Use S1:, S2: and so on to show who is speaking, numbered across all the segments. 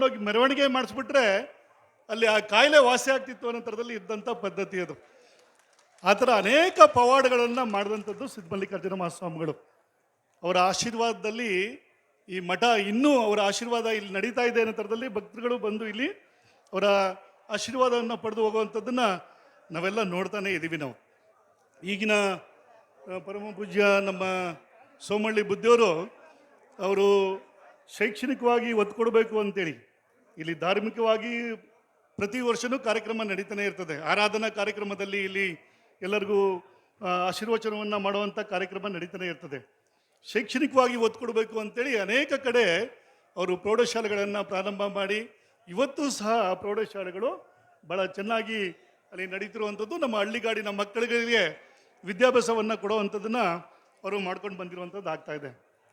S1: ಹೋಗಿ ಮೆರವಣಿಗೆ ಮಾಡಿಸ್ಬಿಟ್ರೆ ಅಲ್ಲಿ ಆ ಕಾಯಿಲೆ ವಾಸಿ ಆಗ್ತಿತ್ತು ಅನ್ನೋ ಥರದಲ್ಲಿ ಇದ್ದಂಥ ಪದ್ಧತಿ ಅದು. ಆ ಥರ ಅನೇಕ ಪವಾಡಗಳನ್ನು ಮಾಡಿದಂಥದ್ದು ಸಿದ್ಧಮಲ್ಲಿಕಾರ್ಜುನ ಮಹಾಸ್ವಾಮಿಗಳು. ಅವರ ಆಶೀರ್ವಾದದಲ್ಲಿ ಈ ಮಠ ಇನ್ನೂ ಅವರ ಆಶೀರ್ವಾದ ಇಲ್ಲಿ ನಡೀತಾ ಇದೆ ಅನ್ನೋ ಥರದಲ್ಲಿ ಭಕ್ತರುಗಳು ಬಂದು ಇಲ್ಲಿ ಅವರ ಆಶೀರ್ವಾದವನ್ನು ಪಡೆದು ಹೋಗುವಂಥದ್ದನ್ನು ನಾವೆಲ್ಲ ನೋಡ್ತಾನೆ ಇದ್ದೀವಿ. ನಾವು ಈಗಿನ ಪರಮ ಪೂಜ್ಯ ನಮ್ಮ ಸೋಮಳ್ಳಿ ಬುದ್ಧಿಯವರು ಅವರು ಶೈಕ್ಷಣಿಕವಾಗಿ ಒತ್ತು ಕೊಡಬೇಕು ಅಂತೇಳಿ ಇಲ್ಲಿ ಧಾರ್ಮಿಕವಾಗಿ ಪ್ರತಿ ವರ್ಷವೂ ಕಾರ್ಯಕ್ರಮ ನಡೀತಾನೆ ಇರ್ತದೆ. ಆರಾಧನಾ ಕಾರ್ಯಕ್ರಮದಲ್ಲಿ ಇಲ್ಲಿ ಎಲ್ಲರಿಗೂ ಆಶೀರ್ವಚನವನ್ನು ಮಾಡುವಂಥ ಕಾರ್ಯಕ್ರಮ ನಡೀತಾನೆ ಇರ್ತದೆ. ಶೈಕ್ಷಣಿಕವಾಗಿ ಒತ್ತು ಕೊಡಬೇಕು ಅಂತೇಳಿ ಅನೇಕ ಕಡೆ ಅವರು ಪ್ರೌಢಶಾಲೆಗಳನ್ನು ಪ್ರಾರಂಭ ಮಾಡಿ ಇವತ್ತು ಸಹ ಪ್ರೌಢಶಾಲೆಗಳು ಭಾಳ ಚೆನ್ನಾಗಿ ಅಲ್ಲಿ ನಡೀತಿರುವಂಥದ್ದು. ನಮ್ಮ ಹಳ್ಳಿಗಾಡಿನ ಮಕ್ಕಳಿಗೆ ವಿದ್ಯಾಭ್ಯಾಸವನ್ನು ಕೊಡುವಂಥದ್ದನ್ನು ಅವರು ಮಾಡ್ಕೊಂಡು ಬಂದಿರುವಂಥದ್ದು ಆಗ್ತಾಯಿದೆ.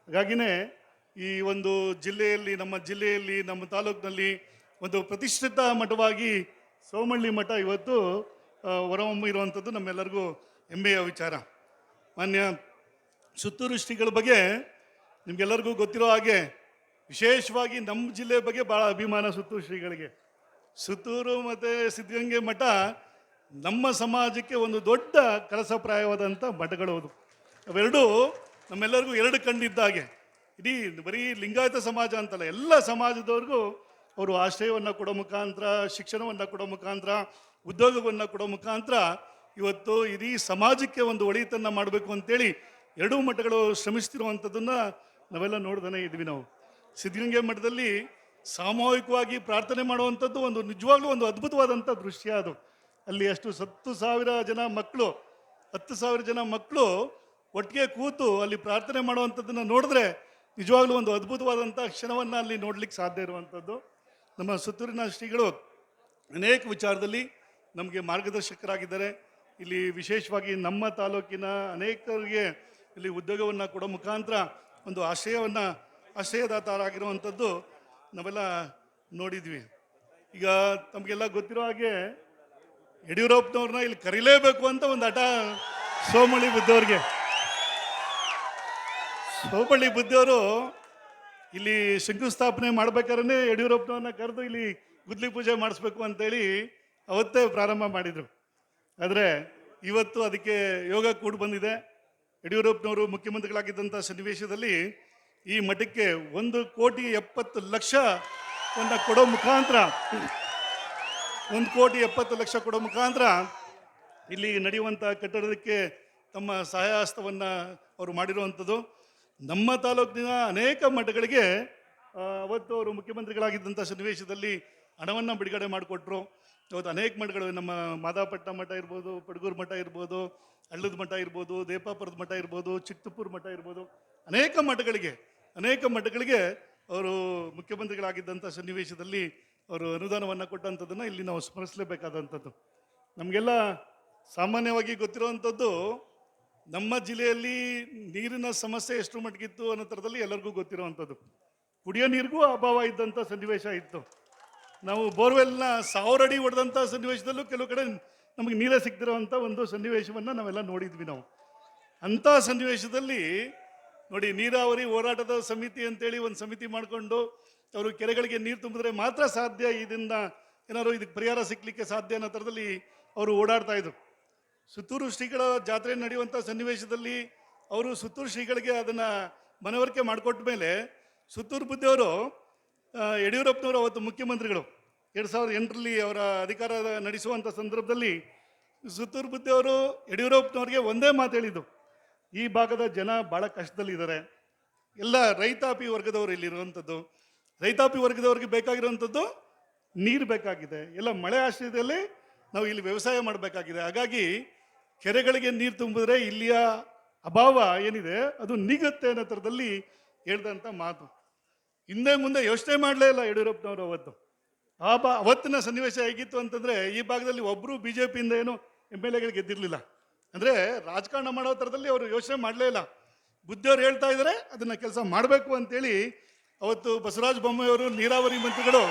S1: ಹಾಗಾಗಿನೇ ಈ ಒಂದು ಜಿಲ್ಲೆಯಲ್ಲಿ ನಮ್ಮ ತಾಲೂಕಿನಲ್ಲಿ ಒಂದು ಪ್ರತಿಷ್ಠಿತ ಮಠವಾಗಿ ಸೋಮಳ್ಳಿ ಮಠ ಇವತ್ತು ಹೊರಹೊಮ್ಮಿರುವಂಥದ್ದು ನಮ್ಮೆಲ್ಲರಿಗೂ ಹೆಮ್ಮೆಯ ವಿಚಾರ. ಮಾನ್ಯ ಸುತ್ತೂರು ಶ್ರೀಗಳ ಬಗ್ಗೆ ನಿಮಗೆಲ್ಲರಿಗೂ ಗೊತ್ತಿರೋ ಹಾಗೆ ವಿಶೇಷವಾಗಿ ನಮ್ಮ ಜಿಲ್ಲೆ ಬಗ್ಗೆ ಭಾಳ ಅಭಿಮಾನ ಸುತ್ತೂರು ಶ್ರೀಗಳಿಗೆ. ಸುತ್ತೂರು ಮತ್ತು ಸಿದ್ಧಗಂಗೆ ಮಠ ನಮ್ಮ ಸಮಾಜಕ್ಕೆ ಒಂದು ದೊಡ್ಡ ಕಳಸಪ್ರಾಯವಾದಂಥ ಮಠಗಳು. ಅವೆರಡೂ ನಮ್ಮೆಲ್ಲರಿಗೂ ಎರಡು ಕಣ್ಣಿದ್ದಾಗೆ. ಇಡೀ ಬರೀ ಲಿಂಗಾಯತ ಸಮಾಜ ಅಂತಲ್ಲ, ಎಲ್ಲ ಸಮಾಜದವ್ರಿಗೂ ಅವರು ಆಶ್ರಯವನ್ನು ಕೊಡೋ ಮುಖಾಂತರ, ಶಿಕ್ಷಣವನ್ನು ಕೊಡೋ ಮುಖಾಂತರ, ಉದ್ಯೋಗವನ್ನು ಕೊಡೋ ಮುಖಾಂತರ ಇವತ್ತು ಇಡೀ ಸಮಾಜಕ್ಕೆ ಒಂದು ಒಳಿತನ್ನು ಮಾಡಬೇಕು ಅಂತೇಳಿ ಎರಡೂ ಮಠಗಳು ಶ್ರಮಿಸ್ತಿರುವಂಥದ್ದನ್ನು ನಾವೆಲ್ಲ ನೋಡ್ತಾನೆ ಇದ್ವಿ. ನಾವು ಸಿದ್ಧಗಂಗೆ ಮಠದಲ್ಲಿ ಸಾಮೂಹಿಕವಾಗಿ ಪ್ರಾರ್ಥನೆ ಮಾಡುವಂಥದ್ದು ಒಂದು ನಿಜವಾಗ್ಲೂ ಒಂದು ಅದ್ಭುತವಾದಂಥ ದೃಶ್ಯ ಅದು. ಅಲ್ಲಿ ಅಷ್ಟು 10,000 ಜನ ಮಕ್ಕಳು ಒಟ್ಟಿಗೆ ಕೂತು ಅಲ್ಲಿ ಪ್ರಾರ್ಥನೆ ಮಾಡುವಂಥದ್ದನ್ನು ನೋಡಿದ್ರೆ ನಿಜವಾಗ್ಲೂ ಒಂದು ಅದ್ಭುತವಾದಂಥ ಕ್ಷಣವನ್ನು ಅಲ್ಲಿ ನೋಡ್ಲಿಕ್ಕೆ ಸಾಧ್ಯ ಇರುವಂಥದ್ದು. ನಮ್ಮ ಸುತ್ತೂರಿನ ಶ್ರೀಗಳು ಅನೇಕ ವಿಚಾರದಲ್ಲಿ ನಮಗೆ ಮಾರ್ಗದರ್ಶಕರಾಗಿದ್ದಾರೆ. ಇಲ್ಲಿ ವಿಶೇಷವಾಗಿ ನಮ್ಮ ತಾಲೂಕಿನ ಅನೇಕರಿಗೆ ಇಲ್ಲಿ ಉದ್ಯೋಗವನ್ನು ಕೊಡೋ ಮುಖಾಂತರ ಒಂದು ಆಶ್ರಯದಾತರಾಗಿರುವಂಥದ್ದು ನಾವೆಲ್ಲ ನೋಡಿದ್ವಿ. ಈಗ ತಮಗೆಲ್ಲ ಗೊತ್ತಿರೋ ಹಾಗೆ ಯಡಿಯೂರಪ್ಪನವ್ರನ್ನ ಇಲ್ಲಿ ಕರೀಲೇಬೇಕು ಅಂತ ಒಂದು ಹಠ ಸೋಮಳ್ಳಿ ಬುದ್ಧಿಯವರು ಇಲ್ಲಿ ಶಂಕುಸ್ಥಾಪನೆ ಮಾಡ್ಬೇಕಾದ್ರೆ ಯಡಿಯೂರಪ್ಪನವ್ರನ್ನ ಕರೆದು ಇಲ್ಲಿ ಗುದ್ಲಿ ಪೂಜೆ ಮಾಡಿಸ್ಬೇಕು ಅಂತೇಳಿ ಅವತ್ತೇ ಪ್ರಾರಂಭ ಮಾಡಿದರು. ಆದರೆ ಇವತ್ತು ಅದಕ್ಕೆ ಯೋಗ ಕೂಡ ಬಂದಿದೆ. ಯಡಿಯೂರಪ್ಪನವರು ಮುಖ್ಯಮಂತ್ರಿಗಳಾಗಿದ್ದಂಥ ಸನ್ನಿವೇಶದಲ್ಲಿ ಈ ಮಠಕ್ಕೆ 1,70,00,000 ಕೊಡೋ ಮುಖಾಂತರ 1,70,00,000 ಕೊಡೋ ಮುಖಾಂತರ ಇಲ್ಲಿ ನಡೆಯುವಂಥ ಕಟ್ಟಡಕ್ಕೆ ತಮ್ಮ ಸಹಾಯ ಹಸ್ತವನ್ನು ಅವರು ಮಾಡಿರುವಂಥದ್ದು. ನಮ್ಮ ತಾಲೂಕಿನ ಅನೇಕ ಮಠಗಳಿಗೆ ಅವತ್ತು ಅವರು ಮುಖ್ಯಮಂತ್ರಿಗಳಾಗಿದ್ದಂಥ ಸನ್ನಿವೇಶದಲ್ಲಿ ಹಣವನ್ನು ಬಿಡುಗಡೆ ಮಾಡಿಕೊಟ್ರು. ಇವತ್ತು ಅನೇಕ ಮಠಗಳು, ನಮ್ಮ ಮಾದಾಪಟ್ಟ ಮಠ ಇರ್ಬೋದು, ಪಡಗೂರು ಮಠ ಇರ್ಬೋದು, ಹಳ್ಳದ ಮಠ ಇರ್ಬೋದು, ದೇಪಾಪುರದ ಮಠ ಇರ್ಬೋದು, ಚಿಕ್ಕಪುರ ಮಠ ಇರ್ಬೋದು, ಅನೇಕ ಮಠಗಳಿಗೆ ಅವರು ಮುಖ್ಯಮಂತ್ರಿಗಳಾಗಿದ್ದಂಥ ಸನ್ನಿವೇಶದಲ್ಲಿ ಅವರು ಅನುದಾನವನ್ನು ಕೊಟ್ಟಂಥದ್ದನ್ನು ಇಲ್ಲಿ ನಾವು ಸ್ಮರಿಸಲೇಬೇಕಾದಂಥದ್ದು. ನಮಗೆಲ್ಲ ಸಾಮಾನ್ಯವಾಗಿ ಗೊತ್ತಿರುವಂಥದ್ದು, ನಮ್ಮ ಜಿಲ್ಲೆಯಲ್ಲಿ ನೀರಿನ ಸಮಸ್ಯೆ ಎಷ್ಟು ಮಟ್ಟಿಗಿತ್ತು ಅನ್ನೋ ಥರದಲ್ಲಿ ಎಲ್ಲರಿಗೂ ಗೊತ್ತಿರುವಂಥದ್ದು. ಕುಡಿಯೋ ನೀರಿಗೂ ಅಭಾವ ಇದ್ದಂಥ ಸನ್ನಿವೇಶ ಇತ್ತು. ನಾವು ಬೋರ್ವೆಲ್ನ 1000 ಅಡಿ ಹೊಡೆದಂಥ ಸನ್ನಿವೇಶದಲ್ಲೂ ಕೆಲವು ಕಡೆ ನಮಗೆ ನೀರೇ ಸಿಗ್ತಿರೋವಂಥ ಒಂದು ಸನ್ನಿವೇಶವನ್ನು ನಾವೆಲ್ಲ ನೋಡಿದ್ವಿ. ನಾವು ಅಂಥ ಸನ್ನಿವೇಶದಲ್ಲಿ ನೋಡಿ, ನೀರಾವರಿ ಹೋರಾಟದ ಸಮಿತಿ ಅಂತೇಳಿ ಒಂದು ಸಮಿತಿ ಮಾಡಿಕೊಂಡು ಅವರು ಕೆರೆಗಳಿಗೆ ನೀರು ತುಂಬಿದ್ರೆ ಮಾತ್ರ ಸಾಧ್ಯ, ಇದರಿಂದ ಏನಾದ್ರು ಇದಕ್ಕೆ ಪರಿಹಾರ ಸಿಕ್ಕಲಿಕ್ಕೆ ಸಾಧ್ಯ ಅನ್ನೋ ಥರದಲ್ಲಿ ಅವರು ಓಡಾಡ್ತಾ ಇದ್ರು. ಸುತ್ತೂರು ಶ್ರೀಗಳ ಜಾತ್ರೆ ನಡೆಯುವಂಥ ಸನ್ನಿವೇಶದಲ್ಲಿ ಅವರು ಸುತ್ತೂರು ಶ್ರೀಗಳಿಗೆ ಅದನ್ನು ಮನವರಿಕೆ ಮಾಡಿಕೊಟ್ಟ ಮೇಲೆ ಸುತ್ತೂರು ಬುದ್ಧಿಯವರು, ಯಡಿಯೂರಪ್ಪನವರು ಅವತ್ತು ಮುಖ್ಯಮಂತ್ರಿಗಳು 2008ರಲ್ಲಿ ಅವರ ಅಧಿಕಾರ ನಡೆಸುವಂಥ ಸಂದರ್ಭದಲ್ಲಿ ಸುತ್ತೂರು ಬುದ್ಧಿಯವರು ಯಡಿಯೂರಪ್ಪನವ್ರಿಗೆ ಒಂದೇ ಮಾತು ಹೇಳಿದ್ದು, ಈ ಭಾಗದ ಜನ ಭಾಳ ಕಷ್ಟದಲ್ಲಿದ್ದಾರೆ, ಎಲ್ಲ ರೈತಾಪಿ ವರ್ಗದವರು ಇಲ್ಲಿರುವಂಥದ್ದು, ರೈತಾಪಿ ವರ್ಗದವ್ರಿಗೆ ಬೇಕಾಗಿರುವಂಥದ್ದು ನೀರು ಬೇಕಾಗಿದೆ, ಎಲ್ಲ ಮಳೆ ಆಶ್ರಯದಲ್ಲಿ ನಾವು ಇಲ್ಲಿ ವ್ಯವಸಾಯ ಮಾಡಬೇಕಾಗಿದೆ, ಹಾಗಾಗಿ ಕೆರೆಗಳಿಗೆ ನೀರು ತುಂಬಿದ್ರೆ ಇಲ್ಲಿಯ ಅಭಾವ ಏನಿದೆ ಅದು ನೀಗುತ್ತೆ ಅನ್ನೋ ಥರದಲ್ಲಿ ಹೇಳ್ದಂಥ ಮಾತು. ಹಿಂದೆ ಮುಂದೆ ಯೋಚನೆ ಮಾಡಲೇ ಇಲ್ಲ ಯಡಿಯೂರಪ್ಪನವರು ಅವತ್ತು. ಅವತ್ತಿನ ಸನ್ನಿವೇಶ ಹೇಗಿತ್ತು ಅಂತಂದರೆ, ಈ ಭಾಗದಲ್ಲಿ ಒಬ್ಬರು BJPಯಿಂದ ಏನು MLA ಗೆದ್ದಿರಲಿಲ್ಲ. ಅಂದರೆ ರಾಜಕಾರಣ ಮಾಡೋ ಥರದಲ್ಲಿ ಅವರು ಯೋಚನೆ ಮಾಡಲೇ ಇಲ್ಲ. ಬುದ್ಧಿಯವರು ಹೇಳ್ತಾ ಇದ್ದಾರೆ, ಅದನ್ನು ಕೆಲಸ ಮಾಡಬೇಕು ಅಂತೇಳಿ ಅವತ್ತು ಬಸವರಾಜ ಬೊಮ್ಮಾಯಿಯವರು ನೀರಾವರಿ ಮಂತ್ರಿಗಳು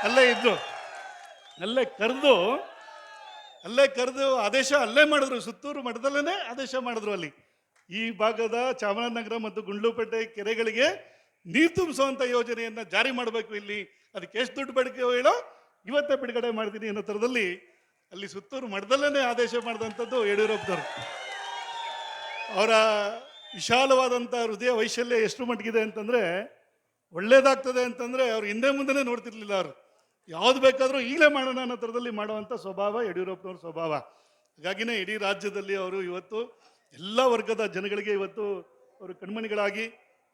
S1: ಅಲ್ಲೇ ಇದ್ದರು. ಅಲ್ಲೇ ಕರೆದು ಆದೇಶ ಅಲ್ಲೇ ಮಾಡಿದ್ರು, ಸುತ್ತೂರು ಮಠದಲ್ಲೇ ಆದೇಶ ಮಾಡಿದ್ರು. ಅಲ್ಲಿ ಈ ಭಾಗದ ಚಾಮರಾಜನಗರ ಮತ್ತು ಗುಂಡ್ಲುಪೇಟೆ ಕೆರೆಗಳಿಗೆ ನೀರು ತುಂಬಿಸುವಂಥ ಯೋಜನೆಯನ್ನು ಜಾರಿ ಮಾಡಬೇಕು, ಇಲ್ಲಿ ಅದಕ್ಕೆ ಎಷ್ಟು ದುಡ್ಡು ಬೇಡಿಕೆ ಹೇಳೋ ಇವತ್ತೇ ಬಿಡುಗಡೆ ಮಾಡ್ತೀನಿ ಅನ್ನೋ ಥರದಲ್ಲಿ ಅಲ್ಲಿ ಸುತ್ತೂರು ಮಠದಲ್ಲೇ ಆದೇಶ ಮಾಡಿದಂಥದ್ದು ಯಡಿಯೂರಪ್ಪನವರು. ಅವರ ವಿಶಾಲವಾದಂಥ ಹೃದಯ ವೈಶಲ್ಯ ಎಷ್ಟು ಮಟ್ಟಿಗಿದೆ ಅಂತಂದರೆ, ಒಳ್ಳೇದಾಗ್ತದೆ ಅಂತಂದರೆ ಅವ್ರು ಹಿಂದೆ ಮುಂದೆ ನೋಡ್ತಿರ್ಲಿಲ್ಲ. ಅವರು ಯಾವ್ದು ಬೇಕಾದರೂ ಈಗಲೇ ಮಾಡೋಣ ಅನ್ನೋ ಥರದಲ್ಲಿ ಮಾಡುವಂಥ ಸ್ವಭಾವ ಯಡಿಯೂರಪ್ಪನವ್ರ ಸ್ವಭಾವ. ಹಾಗಾಗಿನೇ ಇಡೀ ರಾಜ್ಯದಲ್ಲಿ ಅವರು ಇವತ್ತು ಎಲ್ಲ ವರ್ಗದ ಜನಗಳಿಗೆ ಇವತ್ತು ಅವರು ಕಣ್ಮಣಿಗಳಾಗಿ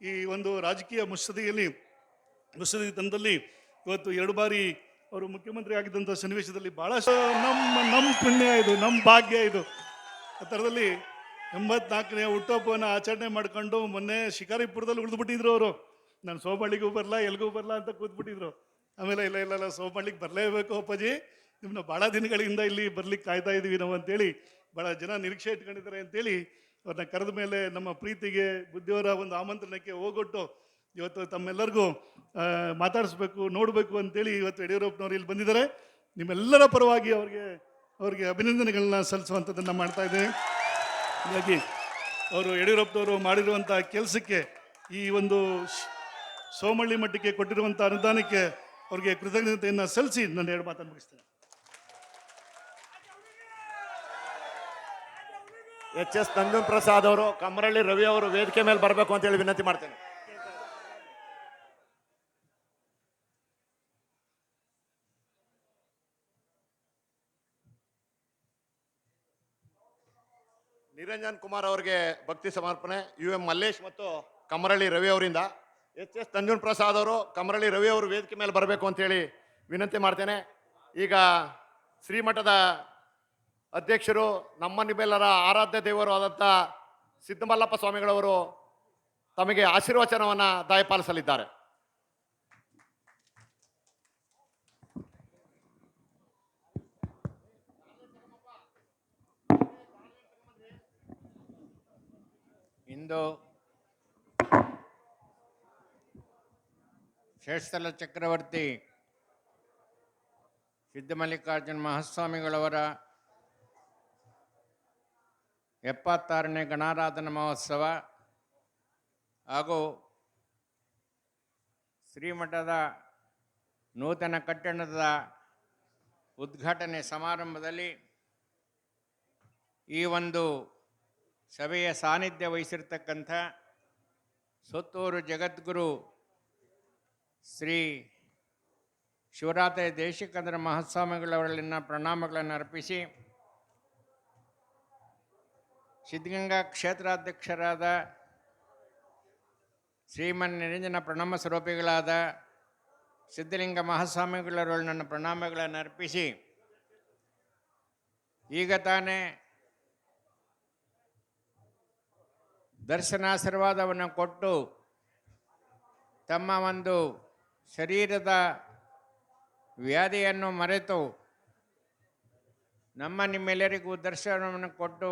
S1: ಈ ಒಂದು ರಾಜಕೀಯ ಮುತ್ಸದಿ ತಂದಲ್ಲಿ ಇವತ್ತು 2 ಬಾರಿ ಅವರು ಮುಖ್ಯಮಂತ್ರಿ ಆಗಿದ್ದಂಥ ಸನ್ನಿವೇಶದಲ್ಲಿ ಭಾಳಷ್ಟು ನಮ್ಮ ಪುಣ್ಯ ಇದು, ನಮ್ಮ ಭಾಗ್ಯ ಇದು. ಆ ಥರದಲ್ಲಿ 84ನೇ ಹುಟ್ಟುಹಬ್ಬವನ್ನು ಆಚರಣೆ ಮಾಡ್ಕೊಂಡು ಮೊನ್ನೆ ಶಿಕಾರಿಪುರದಲ್ಲಿ ಉಳಿದ್ಬಿಟ್ಟಿದ್ರು ಅವರು. ನಾನು ಸೋಮಹಳ್ಳಿಗೂ ಬರಲ್ಲ, ಎಲ್ಗೂ ಬರಲ್ಲ ಅಂತ ಕೂತ್ಬಿಟ್ಟಿದ್ರು. ಆಮೇಲೆ ಇಲ್ಲ ಸೋಮಹಳ್ಳಿಗೆ ಬರಲೇಬೇಕು ಅಪ್ಪಾಜಿ, ನಿಮ್ಮನ್ನ ಭಾಳ ದಿನಗಳಿಂದ ಇಲ್ಲಿ ಬರ್ಲಿಕ್ಕೆ ಕಾಯ್ತಾ ಇದ್ದೀವಿ ನಾವು ಅಂತೇಳಿ ಭಾಳ ಜನ ನಿರೀಕ್ಷೆ ಇಟ್ಕೊಂಡಿದ್ದಾರೆ ಅಂತೇಳಿ ಅವ್ರನ್ನ ಕರೆದ ಮೇಲೆ ನಮ್ಮ ಪ್ರೀತಿಗೆ ಬುದ್ಧಿಯವರ ಒಂದು ಆಮಂತ್ರಣಕ್ಕೆ ಹೋಗೊಟ್ಟು ಇವತ್ತು ತಮ್ಮೆಲ್ಲರಿಗೂ ಮಾತಾಡಿಸ್ಬೇಕು, ನೋಡಬೇಕು ಅಂತೇಳಿ ಇವತ್ತು ಯಡಿಯೂರಪ್ಪನವರು ಇಲ್ಲಿ ಬಂದಿದ್ದಾರೆ. ನಿಮ್ಮೆಲ್ಲರ ಪರವಾಗಿ ಅವ್ರಿಗೆ ಅಭಿನಂದನೆಗಳನ್ನ ಸಲ್ಲಿಸುವಂಥದ್ದನ್ನು ಮಾಡ್ತಾ ಇದ್ದೇನೆ. ಹಾಗಾಗಿ ಅವರು ಯಡಿಯೂರಪ್ಪನವರು ಮಾಡಿರುವಂಥ ಕೆಲಸಕ್ಕೆ, ಈ ಒಂದು ಸೋಮಹಳ್ಳಿ ಮಟ್ಟಕ್ಕೆ ಕೊಟ್ಟಿರುವಂಥ ಅನುದಾನಕ್ಕೆ ಅವ್ರಿಗೆ ಕೃತಜ್ಞತೆಯನ್ನು ಸಲ್ಲಿಸಿ ನನ್ನ 2 ಮಾತನ್ನು ಮುಗಿಸ್ತೇನೆ.
S2: ಎಚ್.ಎಸ್. ನಂಜನ್ ಪ್ರಸಾದ್ ಅವರು, ಕಮರಳ್ಳಿ ರವಿ ಅವರು ವೇದಿಕೆ ಮೇಲೆ ಬರಬೇಕು ಅಂತ ಹೇಳಿ ವಿನಂತಿ ಮಾಡ್ತೇನೆ. ನಿರಂಜನ್ ಕುಮಾರ್ ಅವರಿಗೆ ಭಕ್ತಿ ಸಮರ್ಪಣೆ. U.M. ಮಲ್ಲೇಶ್ ಮತ್ತು ಕಮರಳ್ಳಿ ರವಿ ಅವರಿಂದ. ಎಚ್.ಎಸ್. ನಂಜನ್ ಪ್ರಸಾದ್ ಅವರು, ಕಮರಳ್ಳಿ ರವಿ ಅವರು ವೇದಿಕೆ ಮೇಲೆ ಬರಬೇಕು ಅಂತ ಹೇಳಿ ವಿನಂತಿ ಮಾಡ್ತೇನೆ. ಈಗ ಶ್ರೀಮಠದ ಅಧ್ಯಕ್ಷರು, ನಮ್ಮ ನಿಮ್ಮೆಲ್ಲರ ಆರಾಧ್ಯ ದೇವರು ಆದಂಥ ಸಿದ್ದಮಲ್ಲಪ್ಪ ಸ್ವಾಮಿಗಳವರು ತಮಗೆ ಆಶೀರ್ವಚನವನ್ನು ದಯಪಾಲಿಸಲಿದ್ದಾರೆ.
S3: ಇಂದು ಶ್ರೇಷ್ಠಲ ಚಕ್ರವರ್ತಿ ಸಿದ್ಧಮಲ್ಲಿಕಾರ್ಜುನ ಮಹಾಸ್ವಾಮಿಗಳವರ 76ನೇ ಗಣಾರಾಧನಾ ಮಹೋತ್ಸವ ಹಾಗೂ ಶ್ರೀಮಠದ ನೂತನ ಕಟ್ಟಡದ ಉದ್ಘಾಟನೆ ಸಮಾರಂಭದಲ್ಲಿ ಈ ಒಂದು ಸಭೆಯ ಸಾನ್ನಿಧ್ಯ ವಹಿಸಿರ್ತಕ್ಕಂಥ ಸುತ್ತೂರು ಜಗದ್ಗುರು ಶ್ರೀ ಶಿವರಾತ್ರಿ ದೇಶಿಕೇಂದ್ರ ಮಹಾಸ್ವಾಮಿಗಳವರಲ್ಲಿನ ಪ್ರಣಾಮಗಳನ್ನು ಅರ್ಪಿಸಿ, ಸಿದ್ಧಗಂಗಾ ಕ್ಷೇತ್ರಾಧ್ಯಕ್ಷರಾದ ಶ್ರೀಮನ್ ನಿರಂಜನ ಪ್ರಣಾಮ ಸ್ವರೂಪಿಗಳಾದ ಸಿದ್ಧಲಿಂಗ ಮಹಾಸ್ವಾಮಿಗಳವರಲ್ಲಿ ನನ್ನ ಪ್ರಣಾಮಗಳನ್ನು ಅರ್ಪಿಸಿ, ಈಗ ತಾನೇ ದರ್ಶನಾಶೀರ್ವಾದವನ್ನು ಕೊಟ್ಟು ತಮ್ಮ ಒಂದು ಶರೀರದ ವ್ಯಾಧಿಯನ್ನು ಮರೆತು ನಮ್ಮ ನಿಮ್ಮೆಲ್ಲರಿಗೂ ದರ್ಶನವನ್ನು ಕೊಟ್ಟು